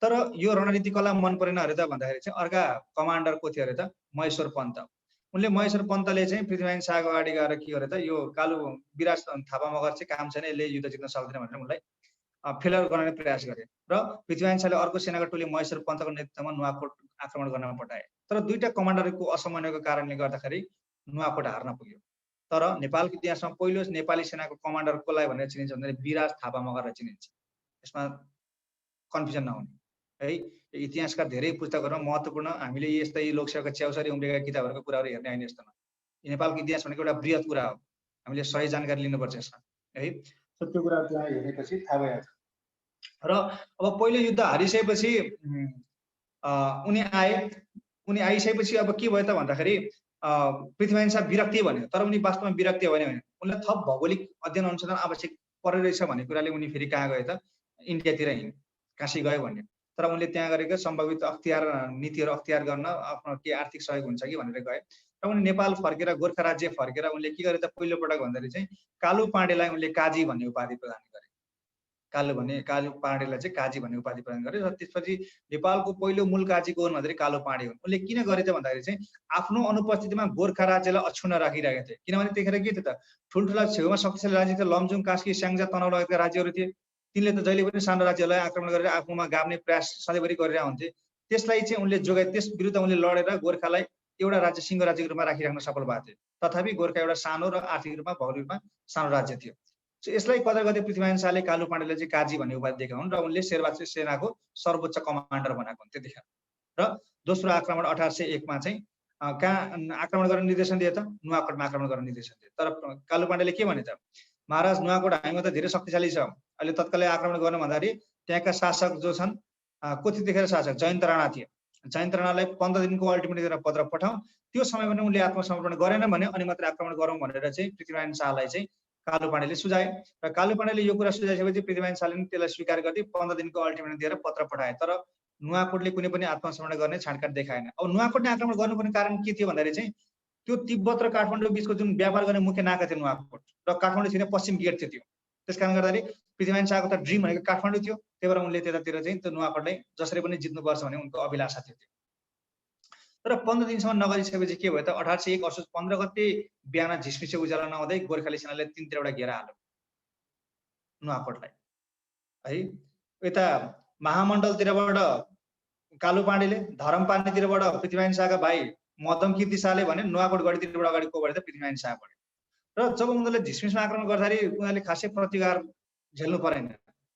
तर यो रणनीति कसलाई मन परेन अरे त भन्दाखेरि चाहिँ अर्का कमान्डर को थियो अरे त? महेश्वर पन्त। उनले महेश्वर पन्तले चाहिँ पृथ्वीनारायण शाहको अगाडि गएर के गरे त? यो कालु विराज थापा मगर चाहिँ काम छैन, यसले युद्ध जित्न सक्दैन भनेर उनलाई फेलर गर्ने प्रयास गरे र पृथ्वीनारायण शाहले अर्को सेनाको टोली महेश्वर पन्तको नेतृत्वमा नुवाकोट आक्रमण गर्न पठाए। तर दुईटा कमान्डरको असमन्वयको कारणले गर्दाखेरि नुवाकोट हार्न पुग्यो। तर नेपालको इतिहासमा पहिलो नेपाली सेनाको कमान्डर कसलाई भनेर चिनिन्छ भन्दाखेरि विराज थापा मगरलाई चिनिन्छ। यसमा कन्फ्युजन नहुने है। इतिहासका धेरै पुस्तकहरूमा महत्त्वपूर्ण हामीले यस्तै लोकसेवाका च्याउसरी उम्रेका किताबहरूको कुराहरू हेर्ने होइन। यस्तो नेपालको इतिहास भनेको एउटा बृहत कुरा हो, हामीले सही जानकारी लिनुपर्छ यसमा है। त्यो कुरा त्यहाँ हेरेपछि थाहा भइहाल्छ। र अब पहिलो युद्ध हारिसकेपछि उनी आए। उनी आइसकेपछि अब के भयो त भन्दाखेरि पृथ्वीनारायण शाह विरक्ति भन्यो। तर उनी वास्तवमा विरक्ति होइन भने उनलाई थप भौगोलिक अध्ययन अनुसन्धान आवश्यक परेको रहेछ भन्ने कुराले उनी फेरि कहाँ गए त? इन्डियातिर हिँड्यो, काशी गयो भन्ने। तर उनले त्यहाँ गरेको सम्भावित अख्तियार नीतिहरू अख्तियार गर्न आफ्नो के आर्थिक सहयोग हुन्छ कि भनेर गए र उनी नेपाल फर्केर गोर्खा राज्य फर्केर उनले के गरे त? पहिलो पटक भन्दाखेरि चाहिँ कालु पाण्डेलाई उनले काजी भन्ने उपाधि प्रदान गरे। कालु पाण्डेलाई चाहिँ काजी भन्ने उपाधि प्रदान गरे र त्यसपछि नेपालको पहिलो मूल काजी को हुन् भन्दाखेरि कालु पाण्डे हुन्। उनले किन गरे त भन्दाखेरि चाहिँ आफ्नो अनुपस्थितिमा गोर्खा राज्यलाई अक्षुण्ण राखिरहेका थिए। किनभने त्यतिखेर के थियो त? ठुल्ठुला छेउमा शक्तिशाली राज्य थियो, लमजुङ, कास्की, स्याङ्जा, तनहुँ लगायतका राज्यहरू थिए। तिनले त जहिले पनि सानो राज्यलाई आक्रमण गरेर आफूमा गाभ्ने प्रयास सधैँभरि गरिरहेका हुन्थे। त्यसलाई चाहिँ उनले जोगाए, त्यस विरुद्ध उनले लडेर गोर्खालाई एउटा राज्य सिंह राज्यको रूपमा राखिराख्न सफल भएको थियो। तथापि गोर्खा एउटा सानो र आर्थिक रूपमा भौगोलिक रूपमा सानो राज्य थियो। सो यसलाई कदर गर्दै पृथ्वीनारायण शाहले कालु पाण्डेलाई चाहिँ काजी भन्ने उपाधि दिएका हुन् र उनले शेरबहादुर सेनाको सर्वोच्च कमान्डर बनाएको हुन् त्यतिखेर। र दोस्रो आक्रमण 1801 मा चाहिँ कहाँ आक्रमण गर्न निर्देशन दिए त? नुवाकोटमा आक्रमण गर्न निर्देशन दिए। तर कालु पाण्डेले के भने त? महाराज नुवाकोट हामीमा त धेरै शक्तिशाली छ, अहिले तत्कालै आक्रमण गर्न भन्दाखेरि त्यहाँका शासक जो छन् को थियो त्यतिखेर शासक? जयन्त राणा थिए। जयन्त राणालाई 15 दिनको अल्टिमेटम दिएर पत्र पठाऊ। त्यो समयमा पनि उनले आत्मसमर्पण गरेन भने अनि मात्र आक्रमण गरौँ भनेर चाहिँ पृथ्वीनारायण शाहलाई चाहिँ कालु पाण्डेले सुझाए र कालु पाण्डेले यो कुरा सुझाइसकेपछि पृथ्वीनारायण शाहले त्यसलाई स्वीकार गर्दै 15 दिनको अल्टिमेटम दिएर पत्र पठाए। तर नुवाकोटले कुनै पनि आत्मसमर्पण गर्ने छाडकाट देखाएन। अब नुवाकोटले आक्रमण गर्नुपर्ने कारण के थियो भन्दाखेरि चाहिँ त्यो तिब्बत र काठमाडौँ बिचको जुन व्यापार गर्ने मुख्य नाका थियो नुवाकोट र काठमाडौँ छिने पश्चिम गेट थियो त्यो। त्यसकारण गर्दाखेरि पृथ्वीनारायण शाहको त ड्रिम भनेको काठमाडौँ थियो। त्यही भएर उनले त्यतातिर चाहिँ त्यो नुवाकोटलाई जसरी पनि जित्नुपर्छ भन्ने उनको अभिलाषा थियो। तर 15 दिनसम्म नगरिसकेपछि के भयो त? 1801 असोज 15 गते बिहान झिसमिसे उज्यालो नहुँदै गोर्खाली सेनाले तीनतिरबाट घेरा हाल्यो नुवाकोटलाई है। यता महामण्डलतिरबाट कालु पाण्डेले, धरमपानीतिरबाट पृथ्वीनारायण शाहका भाइ मदम कीर्ति शाहले भने नुवाकोट गढीतिरबाट अगाडि को बढे त? पृथ्वीनारायण शाह बढे। र र जब उनीहरूले झिसमिसमा आक्रमण गर्दाखेरि उनीहरूले खासै प्रतिकार झेल्नु परेन,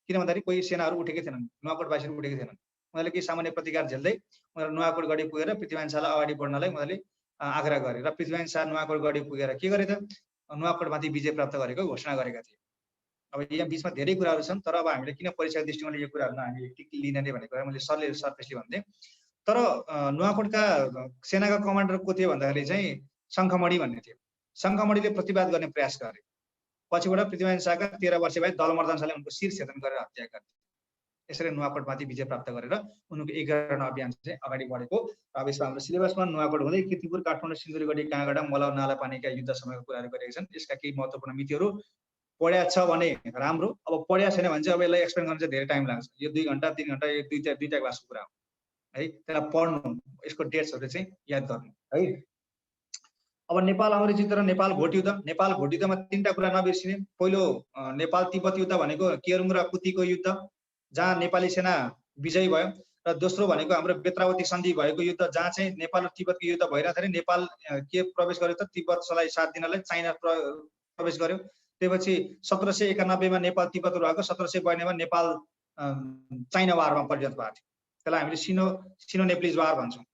किन भन्दाखेरि कोही सेनाहरू उठेकै थिएनन्, नुवाकोटवासीहरू उठेकै थिएनन्। उनीहरूले केही सामान्य प्रतिकार झेल्दै उनीहरू नुवाकोट गढी पुगेर पृथ्वीनारायण शाहलाई अगाडि बढ्नलाई उनीहरूले आग्रह गरे र पृथ्वीनारायण शाह नुवाकोट गढी पुगेर के गरे त नुवाकोटमाथि विजय प्राप्त गरेको घोषणा गरेका थिए। अब यहाँ बिचमा धेरै कुराहरू छन्, तर अब हामीले किन परीक्षाको दृष्टिकोणले यो कुराहरूमा हामी टिक लिने भनेको कुरा मैले सरफेसली भन्थे। तर नुवाकोटका सेनाका कमान्डर को थियो भन्दाखेरि चाहिँ शङ्खमणि भन्ने थियो। शङ्खमणिले प्रतिवाद गर्ने प्रयास गरे। पछिबाट पृथ्वीनारायण शाहका 13 वर्ष भाइ दलमर्दन शाहले उनको शिर छेदन गरेर हत्या गरे। यसरी नुवाकोटमाथि विजय प्राप्त गरेर उनको एकीकरण अभियान चाहिँ अगाडि बढेको। अब यसमा हाम्रो सिलेबसमा नुवाकोट हुँदै कीर्तिपुर, काठमाडौँ, सिन्धुलीगढी, काँगडा, मलाउ, नालापानीका युद्ध समयको कुराहरू गरेका छन्। यसका केही महत्त्वपूर्ण मितिहरू पढ्या छ भने राम्रो, अब पढ्या छैन भने चाहिँ अब यसलाई एक्सप्लेन गर्न चाहिँ धेरै टाइम लाग्छ। यो 2 घण्टा 3 घण्टा दुईटा क्लासको कुरा हो है। त्यसलाई पढ्नु, यसको डेट्सहरू चाहिँ याद गर्नु है। अब नेपाल अङ्ग्रेज युद्ध र नेपाल भोट युद्ध। नेपाल भोट युद्धमा 3टा कुरा नबिर्सिने। पहिलो नेपाल तिब्बत युद्ध भनेको केरुङ र कुतीको युद्ध, जहाँ नेपाली सेना विजयी भयो। र दोस्रो भनेको हाम्रो बेत्रावती सन्धि भएको युद्ध, जहाँ चाहिँ नेपाल र तिब्बतको युद्ध भइरहँदाखेरि नेपाल के प्रवेश गर्यो त तिब्बतलाई साथ दिनलाई चाइना प्रवेश गर्यो। त्यसपछि 1791 मा नेपाल तिब्बतहरू आएको, 1792 मा नेपाल चाइना वारमा परिणत भएको थियो। त्यसलाई हामीले सिनो नेप्लिज वार भन्छौँ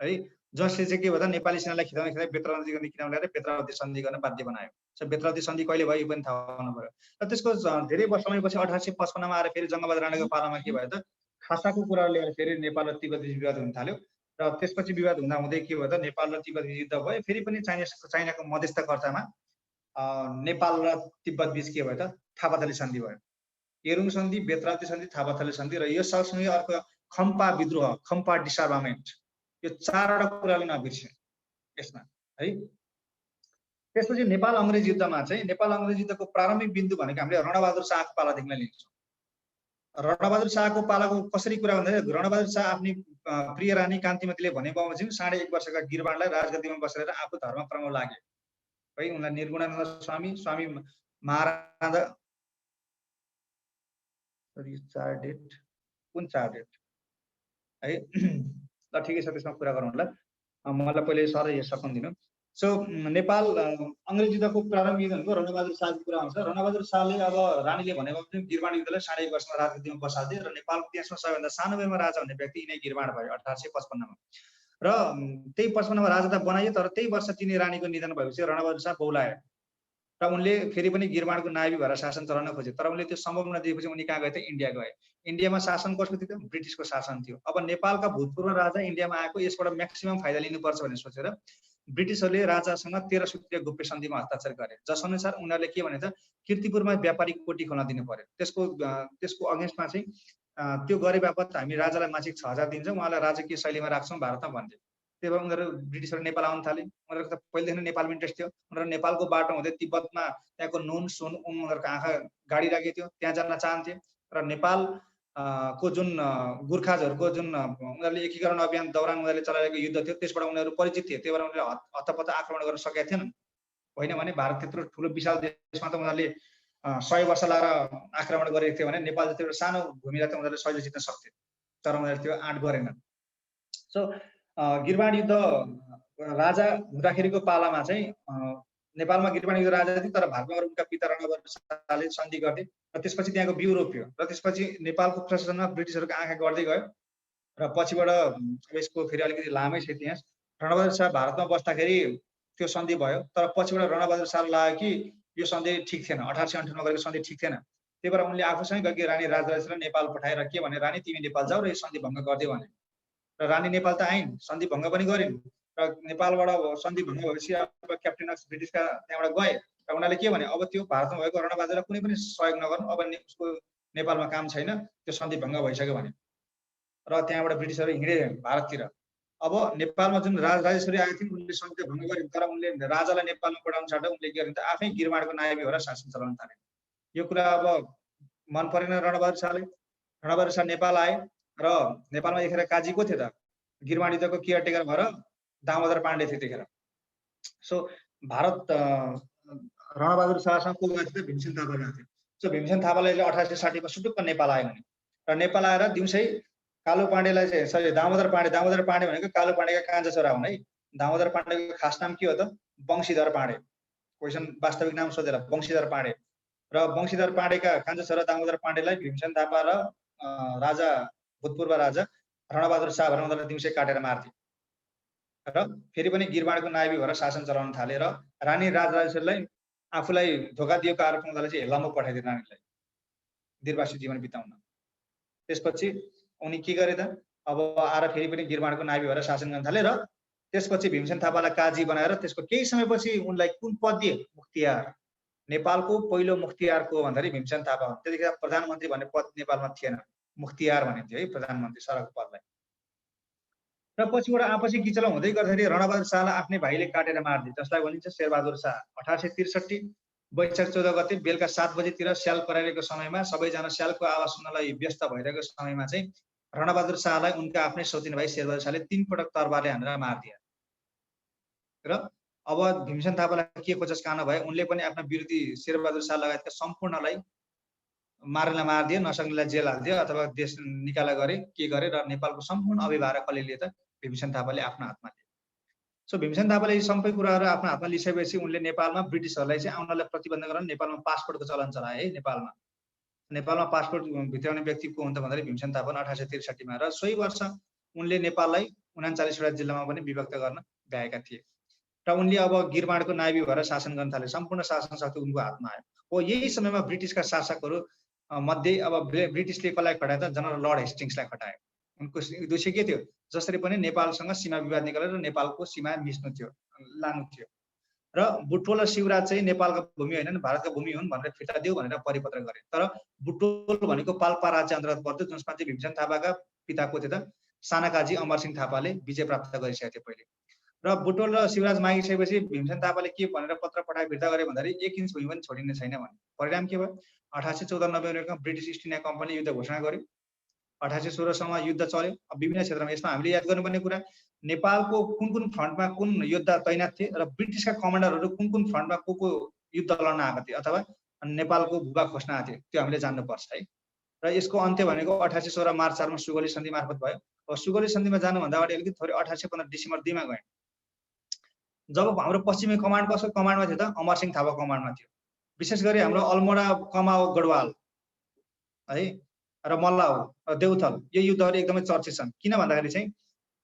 है, जसले चाहिँ के भन्दा नेपाली सेनालाई खिचाउँदै बेत्रावती किनारा ल्याएर बेत्रावती सन्धि गर्न बाध्य बनायो। बेत्रावती सन्धि कहिले भयो पनि थाहा हुनु पर्यो। र त्यसको धेरै वर्ष समयपछि 1855 मा आएर फेरि जङ्गबहादुर राणाको पालामा के भयो त खासाको कुरा लिएर फेरि नेपाल र तिब्बत विवाद हुन थाल्यो। र त्यसपछि विवाद हुँदा हुँदै के भयो त नेपाल र तिब्बत युद्ध भयो। फेरि पनि चाइनाको मध्यस्थकर्तामा नेपाल र तिब्बत बीच के भयो त थापाथली सन्धि भयो। केरुङ सन्धि, बेत्रावती सन्धि, थापाथली सन्धि र यो सँगसँगै अर्को खम्पा विद्रोह, खम्पा डिसआर्मामेन्ट, यो 4वटा कुराले नबिर्सिनु यसमा है। त्यसपछि नेपाल अङ्ग्रेज युद्धमा चाहिँ नेपाल अङ्ग्रेज युद्धको प्रारम्भिक बिन्दु भनेको हामीले रणबहादुर शाहको पालादेखि नै लिन्छौँ। रणबहादुर शाहको पालाको कसरी कुरा भन्दाखेरि रणबहादुर शाह आफ्नी प्रिय रानी कान्तिमतीले भने बमोजिम 1.5 वर्षका गिरबाणलाई राजगद्दीमा बसेर आफू धर्म क्रम लागे है। उनलाई निर्गुणानन्द स्वामी महाराजा कुन 4 डेट है ल ठिकै छ, त्यसमा कुरा गरौँला। मलाई पहिले सधैँ यो सपन दिनु। सो नेपाल अङ्ग्रेज युद्धको प्रारम्भिक भनेको रणबहादुर शाहको कुरा आउँछ। रणबहादुर शाहले अब रानीले भनेको गिरबाण युद्धलाई 1.5 वर्षमा राजगद्दीमा बसाल्थे र नेपालको इतिहासमा सबैभन्दा सानो उमेरमा राजा हुने व्यक्ति यिनै गिरबाण भयो 1855 मा। र त्यही 55 मा राजा त बनाइयो, तर त्यही वर्ष तिनी रानीको निधन भएपछि रणबहादुर शाह बौलायो र उनले फेरि पनि गिरबाणको नायबी भएर शासन चलाउन खोजे। तर उनले त्यो सम्भव नदिएपछि उनी कहाँ गए त इन्डिया गए। इन्डियामा शासन कसको थियो? ब्रिटिसको शासन थियो। अब नेपालका भूतपूर्व राजा इन्डियामा आएको, यसबाट म्याक्सिमम फाइदा लिनुपर्छ भनेर सोचेर ब्रिटिसहरूले राजासँग 13 सूत्रीय गोप्य सन्धिमा हस्ताक्षर गरे। जसअनुसार उनीहरूले के भने त कीर्तिपुरमा व्यापारिक कोठी खोल्न दिनु पर्यो। त्यसको अगेन्स्टमा चाहिँ त्यो गरे बापत हामी राजालाई मासिक 6000 दिन्छौँ, उहाँलाई राजकीय शैलीमा राख्छौँ भारतमा भन्थे। त्यही भएर उनीहरू ब्रिटिसहरू नेपाल आउन थाले। उनीहरूको त पहिलेदेखि नेपालमा इन्ट्रेस्ट थियो। उनीहरू नेपालको बाटो हुँदै तिब्बतमा त्यहाँको नुन सुन उनीहरूको आँखा गाडी राखेको थियो, त्यहाँ जान चाहन्थे। र नेपाल को जुन गोर्खाजहरूको जुन उनीहरूले एकीकरण अभियान दौरान उनीहरूले चलाएको युद्ध थियो, त्यसबाट उनीहरू परिचित थिए। त्यही भएर उनीहरूले हतपत आक्रमण गर्न सकेका थिएनन्। होइन भने भारत त्यत्रो ठुलो विशाल देशमा त उनीहरूले 100 वर्ष लाएर आक्रमण गरेको थियो भने नेपाल जति एउटा सानो भूमिलाई त उनीहरूले सजिलै जित्न सक्थे। तर उनीहरूले त्यो आँट गरेनन्। सो गिरबाण युद्ध राजा हुँदाखेरिको पालामा चाहिँ नेपालमा गिरबाण युद्ध राजा थिए, तर भागमा उनका पिता रणबहादुर शाहले सन्धि गर्थे र त्यसपछि त्यहाँको बिउ रोप्यो र त्यसपछि नेपालको प्रशासनमा ब्रिटिसहरूको आँखा गर्दै गयो। र पछिबाट यसको फेरि अलिकति लामै छ इतिहास। रणबहादुर शाह भारतमा बस्दाखेरि त्यो सन्धि भयो, तर पछिबाट रणबहादुर शाहलाई लाग्यो कि यो सन्धि ठिक थिएन, 1858 मा गरेको सन्धि ठिक थिएन। त्यही भएर उनले आफूसँगै गएकी रानी राजराजेश्वरीलाई नेपाल पठाएर के भने, रानी तिमी नेपाल जाऊ र यो सन्धि भङ्ग गरिदियो भने। र रानी नेपाल त आइन्, सन्धि भङ्ग पनि गरिन् र नेपालबाट सन्धि भङ्ग भएपछि अब क्याप्टेन अफ ब्रिटिसका त्यहाँबाट गए र उनीहरूले के भने, अब त्यो भारतमा भएको रणबहादुरलाई कुनै पनि सहयोग नगर्नु, अब उसको नेपालमा काम छैन, त्यो सन्धि भङ्ग भइसक्यो भने। र त्यहाँबाट ब्रिटिसहरू हिँडे भारततिर। अब नेपालमा जुन राजराजेश्वरी आएकी थिइन् उनले सन्धि भङ्ग गरिन्, तर उनले राजालाई नेपालमा पठाउन छाड्दा उनले के गरिन् त आफै गिरबाणको नायबी भएर शासन चलाउन थाले। यो कुरा अब मन परेन रणबहादुर शाहले। रणबहादुर शाह नेपाल आए र नेपालमा यतिखेर काजी को थियो त? गिरबाण युद्धको केयरटेकर भएर दामोदर पाण्डे थियो त्यतिखेर। सो भारत रणबहादुर शाहसँग को गएको थियो? भीमसेन थापा गएको थियो। सो भीमसेन थापाले 1860 मा सुटुक्क नेपाल आयो भने र नेपाल आएर दिउँसै कालु पाण्डेलाई चाहिँ सरी दामोदर पाण्डे भनेको कालु पाण्डेका कान्छा छोरा हुन् है। दामोदर पाण्डेको खास नाम के हो त? वंशीधर पाण्डे। क्वेसन वास्तविक नाम सोधेर वंशीधर पाण्डे र वंशीधर पाण्डेका कान्छो छोरा दामोदर पाण्डेलाई भीमसेन थापा र राजा भूतपूर्व राजा रणबहादुर शाह भनेर उनीहरूलाई दिउँसै काटेर मार्थे र फेरि पनि गिरबाडको नायबी भएर शासन चलाउन थाले र रानी राजराजेश्वरीलाई आफूलाई धोका दिएको आरोपमा उनीहरूले चाहिँ हेलाममा पठाइदिए रानीलाई निर्वासित जीवन बिताउन। त्यसपछि उनी के गरे त अब आएर फेरि पनि गिरबाडको नायबी भएर शासन गर्न थाले र त्यसपछि भीमसेन थापालाई काजी बनाएर त्यसको केही समयपछि उनलाई कुन पद दिए? मुख्तियार। नेपालको पहिलो मुख्तियार को भन्दाखेरि भीमसेन थापा हुन्। त्यतिखेर प्रधानमन्त्री भन्ने पद नेपालमा थिएन, मुख्तियार भनिन्थ्यो है प्रधानमन्त्री सरको पदलाई। र पछिबाट आपसी किचलो हुँदै गर्दाखेरि रणबहादुर शाहलाई आफ्नै भाइले काटेर मारिदिए, जसलाई भनिन्छ शेरबहादुर शाह। 1863 वैशाख 14 गते बेलुका 7 बजेतिर स्याल कराइरहेको समयमा सबैजना स्यालको आवाज सुन्नलाई व्यस्त भइरहेको समयमा चाहिँ रणबहादुर शाहलाई उनका आफ्नै सौतिनी भाइ शेरबहादुर शाहले 3 पटक तरबारले हानेर मारिदिए। र अब भीमसेन थापालाई के खोजस्कान भए, उनले पनि आफ्ना विरोधी शेरबहादुर शाह लगायतका सम्पूर्णलाई मारिदिए, नसक्नेलाई जेल हालिदियो अथवा देश निकाला गरे, के गरे र नेपालको सम्पूर्ण अभिभार कसले लिए त? भीमसेन थापाले आफ्नो हातमा लिए। सो भीमसेन थापाले यी सबै कुराहरू आफ्नो हातमा लिइसकेपछि उनले नेपालमा ब्रिटिसहरूलाई चाहिँ आउनलाई प्रतिबन्ध गर्न नेपालमा पासपोर्टको चलन चलाए है। नेपालमा पासपोर्ट भित्राउने व्यक्ति को हुन्छ भन्दाखेरि भीमसेन थापा 1863 मा र सोही वर्ष उनले नेपाललाई 39वटा जिल्लामा पनि विभक्त गर्न भ्याएका थिए र उनले अब गिरबाडको नायबी भएर शासन गर्न थाले। सम्पूर्ण शासन शक्ति उनको हातमा आयो। हो यही समयमा ब्रिटिसका शासकहरू मध्ये अब ब्रिटिसले कसलाई खटाए त? जनरल लर्ड हेस्टिङ्सलाई खटाए। उनको उद्देश्य के थियो? जसरी पनि नेपालसँग सीमा विवाद निकालेर नेपालको सीमा मिच्नु थियो, लानु थियो र बुटवल र शिवराज चाहिँ नेपालका भूमि होइनन्, भारतका भूमि हुन् भनेर फिर्ता दियो भनेर परिपत्र गरे। तर बुटवल भनेको पाल्पा राज्य अन्तर्गत पर्थ्यो, जसमा चाहिँ भीमसेन थापाका पिता को थियो त? सानाकाजी अमरसिंह थापाले विजय प्राप्त गरिसकेको थियो पहिले। र बुटवल र शिवराज मागिसकेपछि भीमसेन थापाले के भनेर पत्र पठाए फिर्ता गरे भन्दाखेरि 1 इन्च भूमि पनि छोडिने छैन भने। परिणाम के भयो? 1814 नोभेम्बरमा ब्रिटिस इस्ट इन्डिया कम्पनीले युद्ध घोषणा गर्यो। 1816 सम्म युद्ध चल्यो। अब विभिन्न क्षेत्रमा यसमा हामीले याद गर्नुपर्ने कुरा नेपालको कुन फ्रन्टमा कुन योद्धा तैनात थिए र ब्रिटिसका कमान्डरहरू कुन फ्रन्टमा को युद्ध लड्न आएको थिए अथवा नेपालको भूभाग खोज्न आएको थियो, त्यो हामीले जान्नुपर्छ है। र यसको अन्त्य भनेको 1816 मार्च 4 मा सुगौली सन्धि मार्फत भयो। अब सुगौली सन्धिमा जानुभन्दा अगाडि अलिकति थोरै 1815 डिसेम्बर 2 मा गए। जब हाम्रो पश्चिमी कमान्ड कसको कमान्डमा थियो त? अमरसिंह थापा कमान्डमा थियो। विशेष गरी हाम्रो अल्मोडा, कमाओ, गढवाल है र मल्लाउ, देउथल यो युद्धहरू एकदमै चर्चित छन्। किन भन्दाखेरि चाहिँ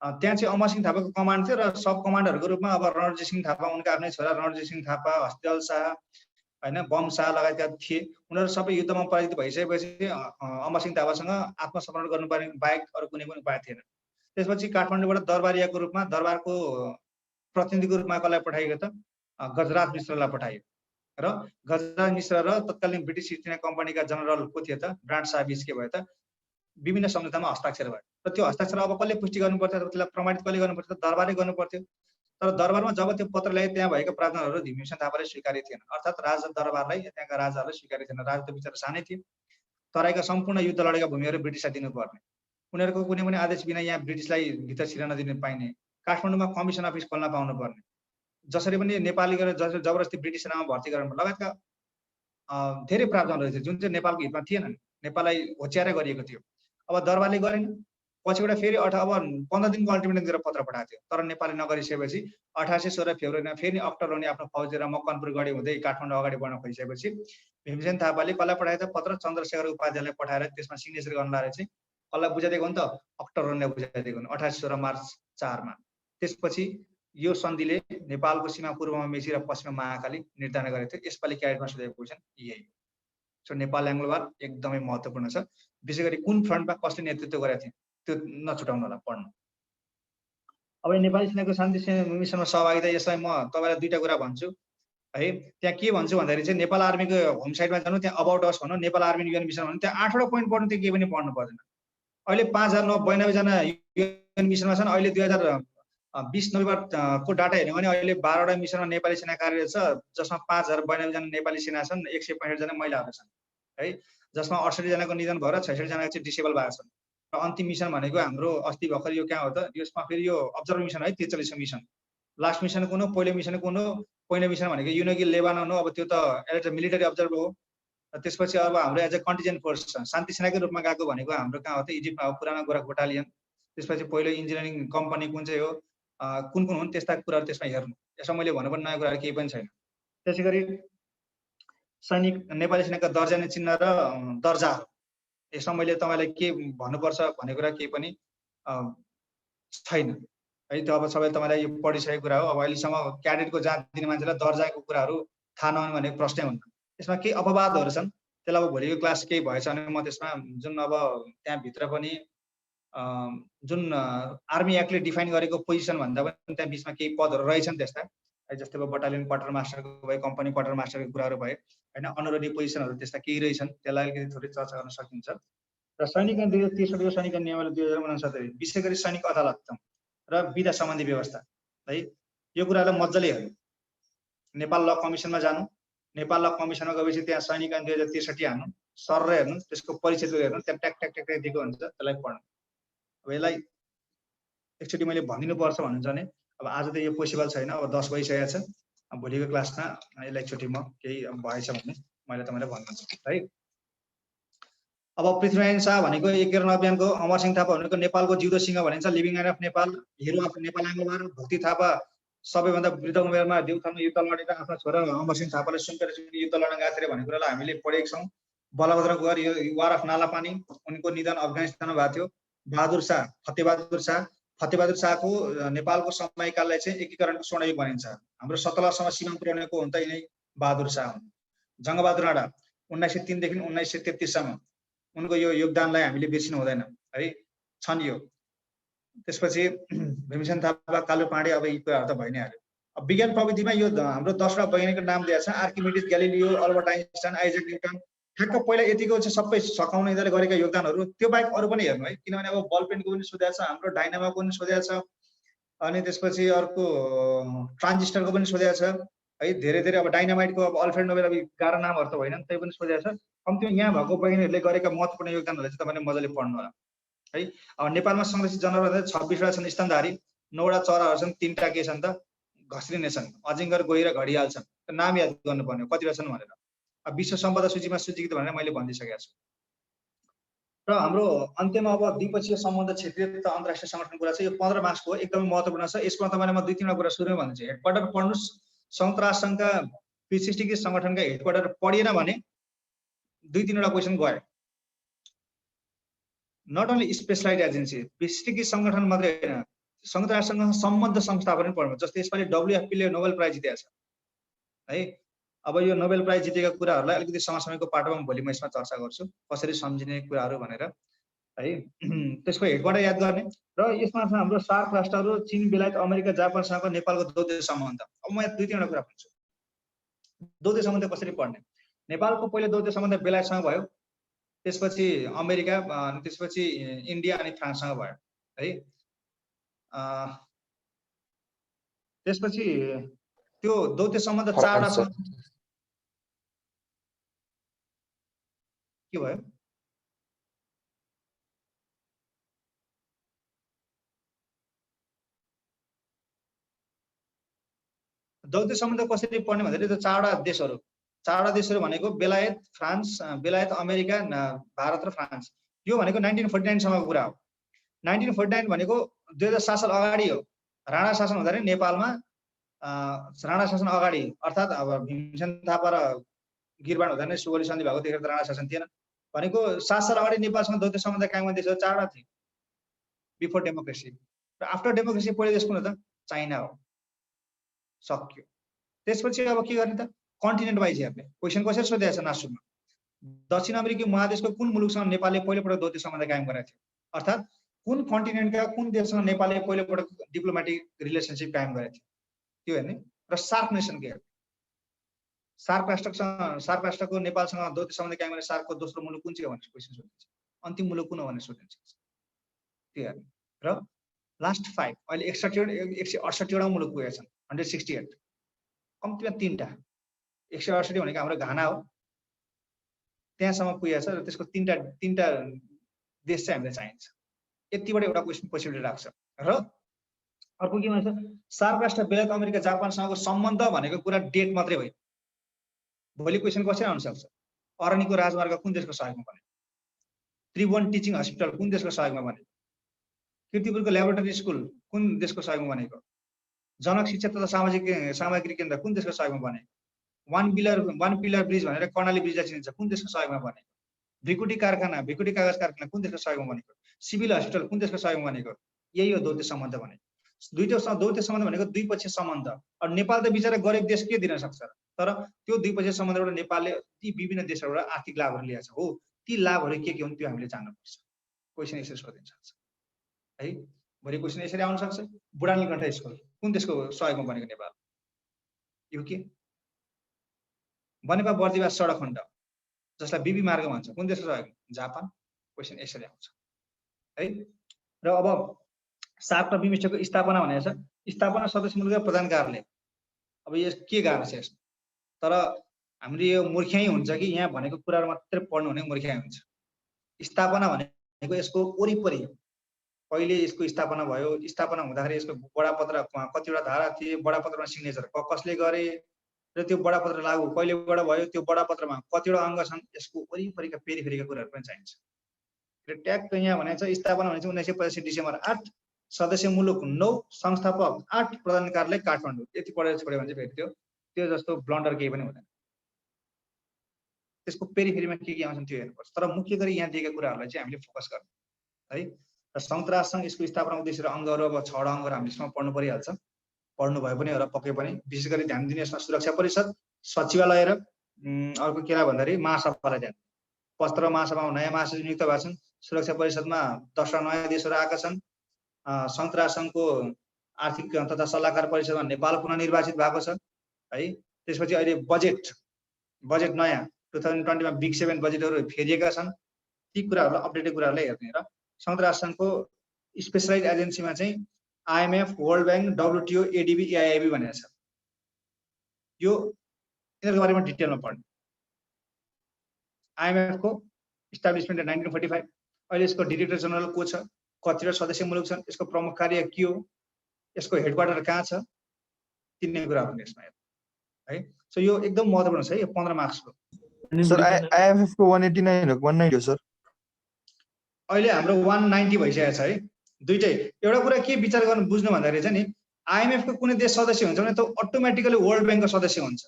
त्यहाँ चाहिँ अमरसिंह थापाको कमान्ड थियो र सब कमान्डरको रूपमा अब रणजित सिंह थापा, उनका आफ्नै छोरा रणजित सिंह थापा, हस्तिदल शाह हैन, बम शाह लगायतका थिए। उनीहरू सबै युद्धमा पराजित भइसकेपछि अमरसिंह थापासँग आत्मसमर्पण गर्नुपर्ने बाहेक अरू कुनै पनि उपाय थिएन। त्यसपछि काठमाडौँबाट दरबारियाको रूपमा, दरबारको प्रतिनिधिको रूपमा कसलाई पठाइयो त? गजराज मिश्रलाई पठाइयो र गजराज मिश्र र तत्कालीन ब्रिटिस इस्ट इन्डिया कम्पनीका जनरल को थिए त? ब्रान्ड शाह बीच के भयो त? विभिन्न सम्झौतामा हस्ताक्षर भयो र त्यो हस्ताक्षर अब कसले पुष्टि गर्नु पर्थ्यो? त्यसलाई प्रमाणित कसले गर्नु पर्थ्यो? दरबारले गर्नु पर्थ्यो। तर दरबारमा जब त्यो पत्र ल्याए त्यहाँ भएका प्रावधानहरू भीमसेन थापाले स्वीकार्य थिएन, अर्थात् राजा दरबारलाई त्यहाँका राजाहरूले स्वीकार्य थिएन। राजा त बिचरा सानै थिए। तराईका सम्पूर्ण युद्ध लडेका भूमिहरू ब्रिटिसलाई दिनुपर्ने, उनीहरूको कुनै पनि आदेश बिना यहाँ ब्रिटिसलाई भित्र छिर्न नदिन पाइने, काठमाडौँमा कमिसन अफिस खोल्न पाउनु पर्ने, जसरी पनि नेपाली गरेर जबरजस्ती ब्रिटिस सेनामा भर्ती गराउनु लगायतका धेरै प्रावधानहरू थिए जुन चाहिँ नेपालको हितमा थिएनन्, नेपाललाई होच्याएर गरिएको थियो। अब दरबारले गरेन। पछिबाट फेरि अब 15 दिनको अल्टिमेटम दिएर पत्र पठाएको थियो, तर नेपालले नगरिसकेपछि 1816 फेब्रुअरीमा फेरि अक्टोबरमा आफ्नो फौज लिएर मकवानपुर गढी हुँदै काठमाडौँ अगाडि बढ्न खोजिसकेपछि भीमसेन थापाले कसलाई पठाए त? पत्र चन्द्रशेखर उपाध्यायलाई पठाएर त्यसमा सिग्नेचर गर्नलाई चाहिँ कसलाई बुझाइदिएको नि त? अक्टोबरलाई बुझाइदिएको नि 1816 मार्च 4 मा। त्यसपछि यो सन्धिले नेपालको सीमा पूर्वमा मेची र पश्चिममा महाकाली निर्धारण गरेको थियो। यसपालि क्याडेटमा सोधेको क्वेसन यही। सो नेपाल एङ्ग्लो वार एकदमै महत्त्वपूर्ण छ। विशेष गरी कुन फ्रन्टमा कसले नेतृत्व गरेका थिए त्यो नछुटाउनु होला पढ्नु। अब नेपाली सेनाको शान्ति मिसनमा सहभागिता, यसलाई म तपाईलाई दुईटा कुरा भन्छु है। त्यहाँ के भन्छु भन्दाखेरि चाहिँ नेपाल आर्मीको होम साइटमा जानु, त्यहाँ अबाउट अस भन्नु, नेपाल आर्मी युएन मिसन भन्नु, त्यहाँ 8वटा पोइन्ट पढ्नु, त्यो केही पनि पढ्नु पर्दैन। अहिले 5092 जना युएन मिसनमा छन्। अहिले 2020 नोभेम्बर को डाटा हेर्यो भने अहिले 12वटा मिसनमा नेपाली सेना कार्यरत छ, जसमा 5092 जना नेपाली सेना छन्, 165 जना महिलाहरू छन् है, जसमा 68 जनाको निधन भएर 66 जना चाहिँ डिसेबल भएको छन्। र अन्तिम मिसन भनेको हाम्रो अस्ति भर्खर यो कहाँ हो त? यसमा फेरि यो अब्जर्भर मिसन है, 43औं मिसन। लास्ट मिसन कुन हो? पहिलो मिसन कुन हो? पहिलो मिसन भनेको युनोगी लेबानन हो। अब त्यो त एज अ मिलिटरी अब्जर्भर हो। त्यसपछि अब हाम्रो एज अ कन्टिजेन्ट फोर्स छ, शान्ति सेनाकै रूपमा गएको भनेको हाम्रो कहाँ हो त? इजिप्टमा हो, पुरानो गोरख बटालियन। त्यसपछि पहिलो इन्जिनियरिङ कम्पनी कुन चाहिँ हो, कुन हुन्, त्यस्ता कुराहरू त्यसमा हेर्नु। यसमा मैले भन्नुपर्ने नयाँ कुराहरू केही पनि छैन। त्यसै गरी सैनिक नेपाली सेनाका दर्जा नै चिन्ह र दर्जा यसमा मैले तपाईँलाई के भन्नुपर्छ भन्ने कुरा केही पनि छैन है। त्यो अब सबै तपाईँलाई यो पढिसकेको कुरा हो। अब अहिलेसम्म क्याडेटको जाँच दिने मान्छेलाई दर्जाको कुराहरू थाहा नहुने भनेको प्रश्नै हुन्न। यसमा केही अपवादहरू छन्, त्यसलाई अब भोलिको क्लास केही भएछ भने म त्यसमा जुन अब त्यहाँभित्र पनि जुन आर्मी एक्टले डिफाइन गरेको पोजिसन भन्दा पनि त्यहाँ बिचमा केही पदहरू रहेछन् त्यस्ता है, जस्तै अब बटालियन क्वार्टर मास्टरको भए, कम्पनी क्वार्टर मास्टरको कुराहरू भए होइन, अनुरोधी पोजिसनहरू त्यस्ता केही रहेछन्, त्यसलाई अलिकति थोरै चर्चा गर्न सकिन्छ। र सैनिक ऐन 2063 सैनिक नियमावली 2069, विशेष गरी सैनिक अदालत र विधा सम्बन्धी व्यवस्था है, यो कुरालाई मजाले हेर्नु। नेपाल ल कमिसनमा जानु, नेपाल ल कमिसनमा गएपछि त्यहाँ सैनिक ऐन 2063 हान्नु, सर हेर्नु, त्यसको परिचय हेर्नु, त्यहाँ ट्याक ट्याक ट्याक दिएको हुन्छ, त्यसलाई पढ्नु। अब यसलाई एकचोटि मैले भनिदिनु पर्छ भन्नुहुन्छ भने अब आज त यो पोसिबल छैन, अब 10 भइसकेको छ, भोलिको क्लासमा यसलाई एकचोटि म केही भएछ भने मैले तपाईँलाई भन्छु है। अब पृथ्वीनारायण शाह भनेको एक किरण अभियानको, अमरसिंह थापा भनेको नेपालको जिउँदो सिंह भनिन्छ, living lion of Nepal, hero of Nepal आङ्गोबार, भक्ति थापा सबैभन्दा वृद्ध उमेरमा देउथानमा युद्ध लडेर आफ्नो छोरा अमरसिंह थापाले सुम्पेर युद्ध लड्न गएको थिए भन्ने कुरालाई हामीले पढेका छौँ। बलभद्र गौर यो वार अफ नालापानी, उनको निधन अफगानिस्तानमा भएको थियो। बहादुर शाह, फतेबहादुर शाहको नेपालको समयकाललाई चाहिँ एकीकरणको स्वर्णयुग भनिन्छ। हाम्रो सतलजसँग सीमा पुर्याउनेको हुन् त यिनै बहादुर शाह हुन्। जङ्गबहादुर राणा 1903 देखि 1933 सम्म उनको यो योगदानलाई हामीले बिर्सिनु हुँदैन है, छन् यो। त्यसपछि भीमसेन थापा, कालु पाण्डे, अब यी कुराहरू त भइ नै हाल्यो। अब विज्ञान प्रविधिमा यो हाम्रो 10वटा वैज्ञानिकको नाम दिएको छ, Archimedes, Galileo, Albert Einstein, Isaac Newton. ठ्याक्क पहिला यतिको चाहिँ सबै सकाउन यिनीहरूले गरेका योगदानहरू, त्यो बाहेक अरू पनि हेर्नु है, किनभने अब बल पेनको पनि सोधेको छ, हाम्रो डाइनामाको पनि सोधेको छ, अनि त्यसपछि अर्को ट्रान्जिस्टरको पनि सोधेको छ है, धेरै धेरै। अब डाइनामाइटको अब अल्फ्रेड नोबेल, अब गाह्रो नामहरू त होइन, त्यही पनि सोधेको छ। कम्तीमा यहाँ भएको वैज्ञानिकहरूले गरेका महत्त्वपूर्ण योगदानहरू चाहिँ तपाईँले मजाले पढ्नु होला है। अब नेपालमा संरक्षित जनावर 26वटा छन् स्तनधारी, 9वटा चराहरू छन्, 3टा के छन् त घस्रिने छन्, अजिङ्गर, गोही र घडियाल छन्। नाम याद गर्नुपर्ने कतिवटा छन् भनेर। अब विश्व सम्पदा सूचीमा सूचीकृत भनेर मैले भनिसकेको छु। र हाम्रो अन्त्यमा अब द्विपक्षीय सम्बन्ध, क्षेत्रीय तथा अन्तर्राष्ट्रिय सङ्गठन कुरा चाहिँ यो 15 मार्क्सको एकदमै महत्त्वपूर्ण छ। यसमा तपाईँलाई म 2-3वटा कुरा सुरुमै भन्छु। हेडक्वार्टर पढ्नुहोस्, संयुक्त राष्ट्र सङ्घका 360 सङ्गठनका हेडक्वार्टर पढिएन भने 2-3वटा क्वेसन गयो। नट ओन्ली स्पेसलाइज एजेन्सी, 360 सङ्गठन मात्रै होइन, संयुक्त राष्ट्रसँग सम्बद्ध संस्था पनि पढ्नु। जस्तै यसपालि WFP ले नोबेल प्राइज जितेको छ है। अब यो नोबेल प्राइज जितेका कुराहरूलाई अलिकति समसामयिकको पाटोमा भोलि म यसमा चर्चा गर्छु, कसरी सम्झिने कुराहरू भनेर है। त्यसको हेडक्वार्टर याद गर्ने। र यसमा छ हाम्रो सार्क राष्ट्रहरू, चीन, बेलायत, अमेरिका, जापानसँगको नेपालको द्वैत सम्बन्ध। अब म यहाँ 2-3वटा कुरा भन्छु। द्वैत सम्बन्ध कसरी पढ्ने? नेपालको पहिलो द्वैत सम्बन्ध बेलायतसँग भयो, त्यसपछि अमेरिका, अनि त्यसपछि इन्डिया अनि फ्रान्ससँग भयो है। त्यसपछि त्यो द्वैत सम्बन्ध 4वटा के भयो? द्वैत सम्बन्ध कसरी पढ्ने भन्दाखेरि त्यो 4वटा देशहरू भनेको बेलायत, फ्रान्स, बेलायत, अमेरिका, भारत र फ्रान्स। यो भनेको 1949 सम्मको कुरा हो। 1949 भनेको 2007 साल अगाडि हो। राणा शासन हुँदा नै नेपालमा राणा शासन अगाडि, अर्थात् अब भीमसेन थापा र गिरबाड हुँदा नै सुगौली सन्धि भएको, त्यतिखेर राणा शासन थिएन भनेको 7 साल अगाडि नेपालसँग द्वैत सम्बन्ध कायम गर्ने देशहरू 4वटा थिए बिफोर डेमोक्रेसी। र आफ्टर डेमोक्रेसी पहिलो देश कुन हो त? चाइना हो। सक्यो। त्यसपछि अब के गर्ने त? कन्टिनेन्ट वाइज हेर्ने। क्वेसन कसरी सोधेको छ नासुमा? दक्षिण अमेरिकी महादेशको कुन मुलुकसँग नेपालले पहिलोपटक द्वैत सम्बन्ध कायम गरेको थियो? अर्थात् कुन कन्टिनेन्टका कुन देशसँग नेपालले पहिलोपटक डिप्लोमेटिक रिलेसनसिप कायम गरेको थियो त्यो हेर्ने। र सार्क नेसन के हेर्ने? सार्क राष्ट्रको नेपालसँग द्वैत सम्बन्ध कायम गर्ने सार्कको दोस्रो मुलुक कुन चाहिँ हो भनेर क्वेसन सोधिन्छ। अन्तिम मुलुक कुन हो भनेर सोधिन्छ, त्यो हेर्ने। र लास्ट 5 अहिले 168वटा मुलुक पुगेका छन्, 168, कम्तीमा 3टा। 168 भनेको हाम्रो घाना हो, त्यहाँसम्म पुगेको छ। र त्यसको 3टा देश चाहिँ हामीलाई चाहिन्छ। यतिबाट एउटा क्वेसन पोसिबिलिटी राख्छ। र अर्को के भन्छ? सार्क राष्ट्र, बेलायत, अमेरिका, जापानसँगको सम्बन्ध भनेको कुरा डेट मात्रै होइन। भोलि क्वेसन कसरी आउन सक्छ? अरनिको राजमार्ग कुन देशको सहयोगमा बने? त्रिभुवन टिचिङ हस्पिटल कुन देशको सहयोगमा बने? कीर्तिपुरको ल्याबोरेटरी स्कुल कुन देशको सहयोगमा बनेको? जनक शिक्षा तथा सामाजिक सामग्री केन्द्र कुन देशको सहयोगमा बने? वान पिलर ब्रिज भनेर कर्णाली ब्रिजलाई चिनिन्छ, कुन देशको सहयोगमा बनेको? भ्रिकुटी कारखाना, भ्रिकुटी कागज कारखाना कुन देशको सहयोगमा बनेको? सिभिल हस्पिटल कुन देशको सहयोगमा बनेको? यही हो द्वैत सम्बन्ध भनेको। द्वैत सम्बन्ध भनेको द्विपक्षीय सम्बन्ध। अब नेपाल त बिचरा गरिब देश के दिन सक्छ, तर त्यो द्विपक्षीय सम्बन्धबाट नेपालले ती विभिन्न देशहरूबाट आर्थिक लाभहरू लिएको छ। हो, ती लाभहरू के हुन् त्यो हामीले जान्नुपर्छ। क्वेसन यसरी सोधिन सक्छ है। भोलि क्वेसन यसरी आउन सक्छ, बुढानीलकण्ठ स्कुल कुन देशको सहयोगमा बनेको? नेपाल। युके। बनेपा बर्दिवास सडक खण्ड जसलाई बिबी मार्ग भन्छ कुन देशको सहयोग? जापान। क्वेसन यसरी आउँछ है। र अब सार्क र बिमस्टेकको स्थापना भनेको छ, स्थापना सदस्य मुलुकको प्रधान कार्यालय। अब यस के गाह्रो छ यसमा? तर हामीले यो मूर्ख्याइ हुन्छ कि यहाँ भनेको कुराहरू मात्रै पढ्नु भने मूर्ख्याइ हुन्छ। स्थापना भनेको यसको वरिपरि कहिले यसको स्थापना भयो, स्थापना हुँदाखेरि यसको बडापत्र कतिवटा धारा थिए, बडापत्रमा सिग्नेचर कसले गरे र त्यो बडापत्र लागू कहिलेबाट भयो, त्यो बडापत्रमा कतिवटा अङ्ग छन्, यसको वरिपरिका पेरिफेरीका कुराहरू पनि चाहिन्छ। र ट्याग यहाँ भनेको छ स्थापना भनेको 1985 डिसेम्बर 8, सदस्य मुलुक 9, संस्थापक 8, प्रधान कार्यालय काठमाडौँ। यति पढेर छोड्यो भने चाहिँ फेरि त्यो जस्तो ब्लन्डर केही पनि हुँदैन। त्यसको पेरिफेरीमा के आउँछन् त्यो हेर्नुपर्छ। तर मुख्य गरी यहाँ दिएका कुराहरूलाई चाहिँ हामीले फोकस गर्नु है। र संयुक्त राष्ट्रसङ्घ यसको स्थापना उद्देश्य र अङ्गहरू अब 6 अङ्गहरू हामीले यसमा पढ्नु परिहाल्छ। पढ्नु भयो पनि र पक्कै पनि विशेष गरी ध्यान दिने यसमा सुरक्षा परिषद, सचिवालय र अर्को के भन्दाखेरि महासभालाई ध्यान। 75 महासभामा नयाँ महासचिव नियुक्त भएको छन्। सुरक्षा परिषदमा 10 नयाँ देशहरू आएका छन्। संयुक्त राष्ट्रसङ्घको आर्थिक तथा सल्लाहकार परिषदमा नेपाल पुनः निर्वाचित भएको छ है। त्यसपछि अहिले बजेट नयाँ 2020 मा बिग 7 बजेटहरू फेरिएका छन्। ती कुराहरूलाई अपडेटेड कुराहरूलाई हेर्ने र संयुक्त राष्ट्रसङ्घको स्पेशलाइज एजेन्सीमा चाहिँ IMF, world bank, WTO, ADB, AIIB भनेको छ। यो यिनीहरूको बारेमा डिटेलमा पढ्ने। IMF को इस्टाब्लिसमेन्ट 1945, अहिले यसको डाइरेक्टर जनरल को छ, कतिवटा सदस्य मुलुक छन्, यसको प्रमुख कार्य के हो, यसको हेडक्वार्टर कहाँ छ, तिनै कुराहरू यसमा है। सो यो एकदम महत्त्वपूर्ण छ है, यो 15 मार्क्सको। सर IMF को 189 हो 190 हो सर? अहिले हाम्रो 190 भइसकेको छ है। दुईटै एउटा कुरा के विचार गर्नु बुझ्नु भन्दाखेरि चाहिँ नि IMF को कुनै देश सदस्य हुन्छ भने त अटोमेटिकली वर्ल्ड ब्याङ्कको सदस्य हुन्छ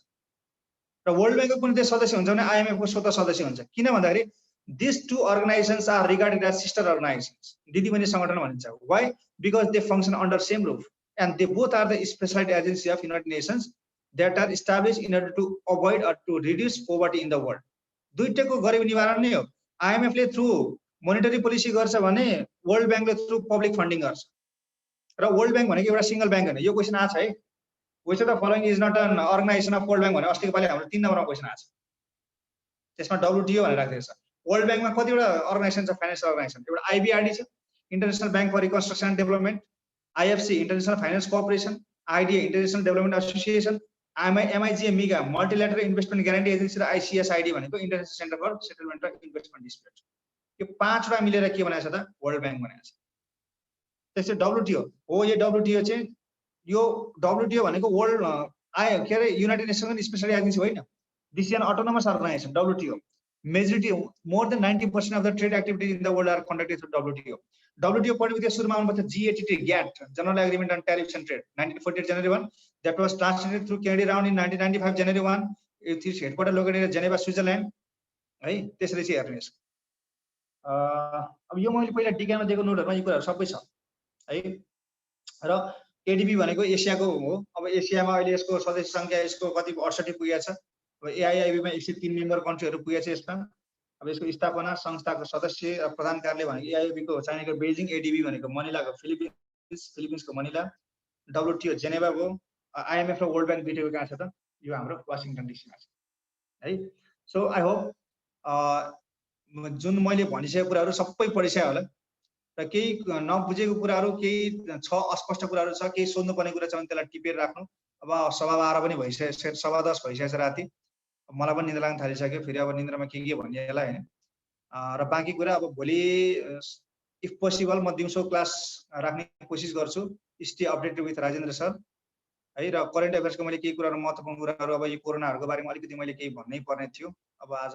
र वर्ल्ड ब्याङ्कको कुनै देश सदस्य हुन्छ भने IMF को स्वतः सदस्य हुन्छ। किन भन्दाखेरि these two organizations are regarded as sister organizations, दिदीबहिनी सङ्गठन भनिन्छ। Why? Because they function under same roof and they both are the specialized agency of United Nations that are established in order to avoid or to reduce poverty in the world. दुईटैको गरिबी निवारण नै हो। IMF ले थ्रु मोनेटरी पोलिसी गर्छ भने वर्ल्ड ब्याङ्कले थ्रु पब्लिक फन्डिङ गर्छ। र वर्ल्ड ब्याङ्क भनेको एउटा सिंगल ब्याङ्क होइन। यो क्वेसन आछ है, which of the following is not an organization of world bank भने अस्तिको पालि हाम्रो 3 नम्बरमा क्वेसन आछ। त्यसमा WTO भनेर राखेको छ। वर्ल्ड ब्याङ्कमा कतिवटा अर्गनाइजेसन छ, फाइनान्शियल अर्गनाइजेसन? एउटा IBRD छ, international bank for reconstruction and development, IFC international finance corporation, IDA international development association, MIGA MIGA multilateral investment guarantee agency र ICSID भनेको इन्टरनेसनल सेन्टर फर सेटलमेन्ट र इन्भेस्टमेन्ट डिस्प्युट। यो 5वटा मिलेर के बनाएको छ त? वर्ल्ड ब्याङ्क बनाएको छ। त्यसै WTO हो, यो WTO चाहिँ यो WTO भनेको वर्ल्ड के अरे युनाइटेड नेसन्स स्पेशल एजेन्सी होइन। This is an autonomous organisation WTO। Majority more than 90% of the trade activities in the world are conducted through WTO. WTO पढ्ने बित्तिकै सुरुमा आउनुपर्छ GATT, General Agreement on Tariffs and Trade, 1948 January 1, that was translated through Kennedy Round in 1995 January 1. It is headquartered located in Geneva, Switzerland है। त्यसरी चाहिँ हेर्नुहोस्। अब यो मैले पहिला डिकामा दिएको नोटहरुमा यो कुराहरु सबै छ है। र ADB भनेको एसियाको हो। अब एसियामा अहिले यसको सदस्य संख्या यसको कति 68 पुगेको छ। अब AIIB मा 103 मेम्बर कन्ट्रीहरु पुगेको छ यसमा। अब यसको स्थापना संस्थाको सदस्य प्रधान कार्यालय भनेको AIIB को चाइनाको बेजिङ, ADB भनेको मनिलाको फिलिपिन्सको मनिला, WTO जेनेभा हो, IMF र वर्ल्ड ब्याङ्क दुईटैको कहाँ छ त? यो हाम्रो वाशिंटन DC मा छ है। सो आई होप जुन मैले भनिसकेको कुराहरु सबै पढिसके होला र केही नबुझेको कुराहरु केही छ, अस्पष्ट कुराहरु छ, केही सोध्नु पर्ने कुरा छ भने त्यसलाई टिपेर राख्नु। अब सभा 12 पनि भइसक्यो, सभा 10 भइसकेछ राति। मलाई पनि निद्रा लाग्न थालिसक्यो, फेरि अब निद्रामा के भनिएला हैन। र बाँकी कुरा अब भोलि इफ पोसिबल म दिउँसो क्लास राख्ने कोसिस गर्छु। Stay updated with Rajendra sir है। र करेन्ट अफेयर्सको मैले केही कुराहरु महत्त्वपूर्ण कुराहरु अब यो कोरोनाहरुको बारेमा अलिकति मैले केही भन्नै पर्ने थियो। अब आज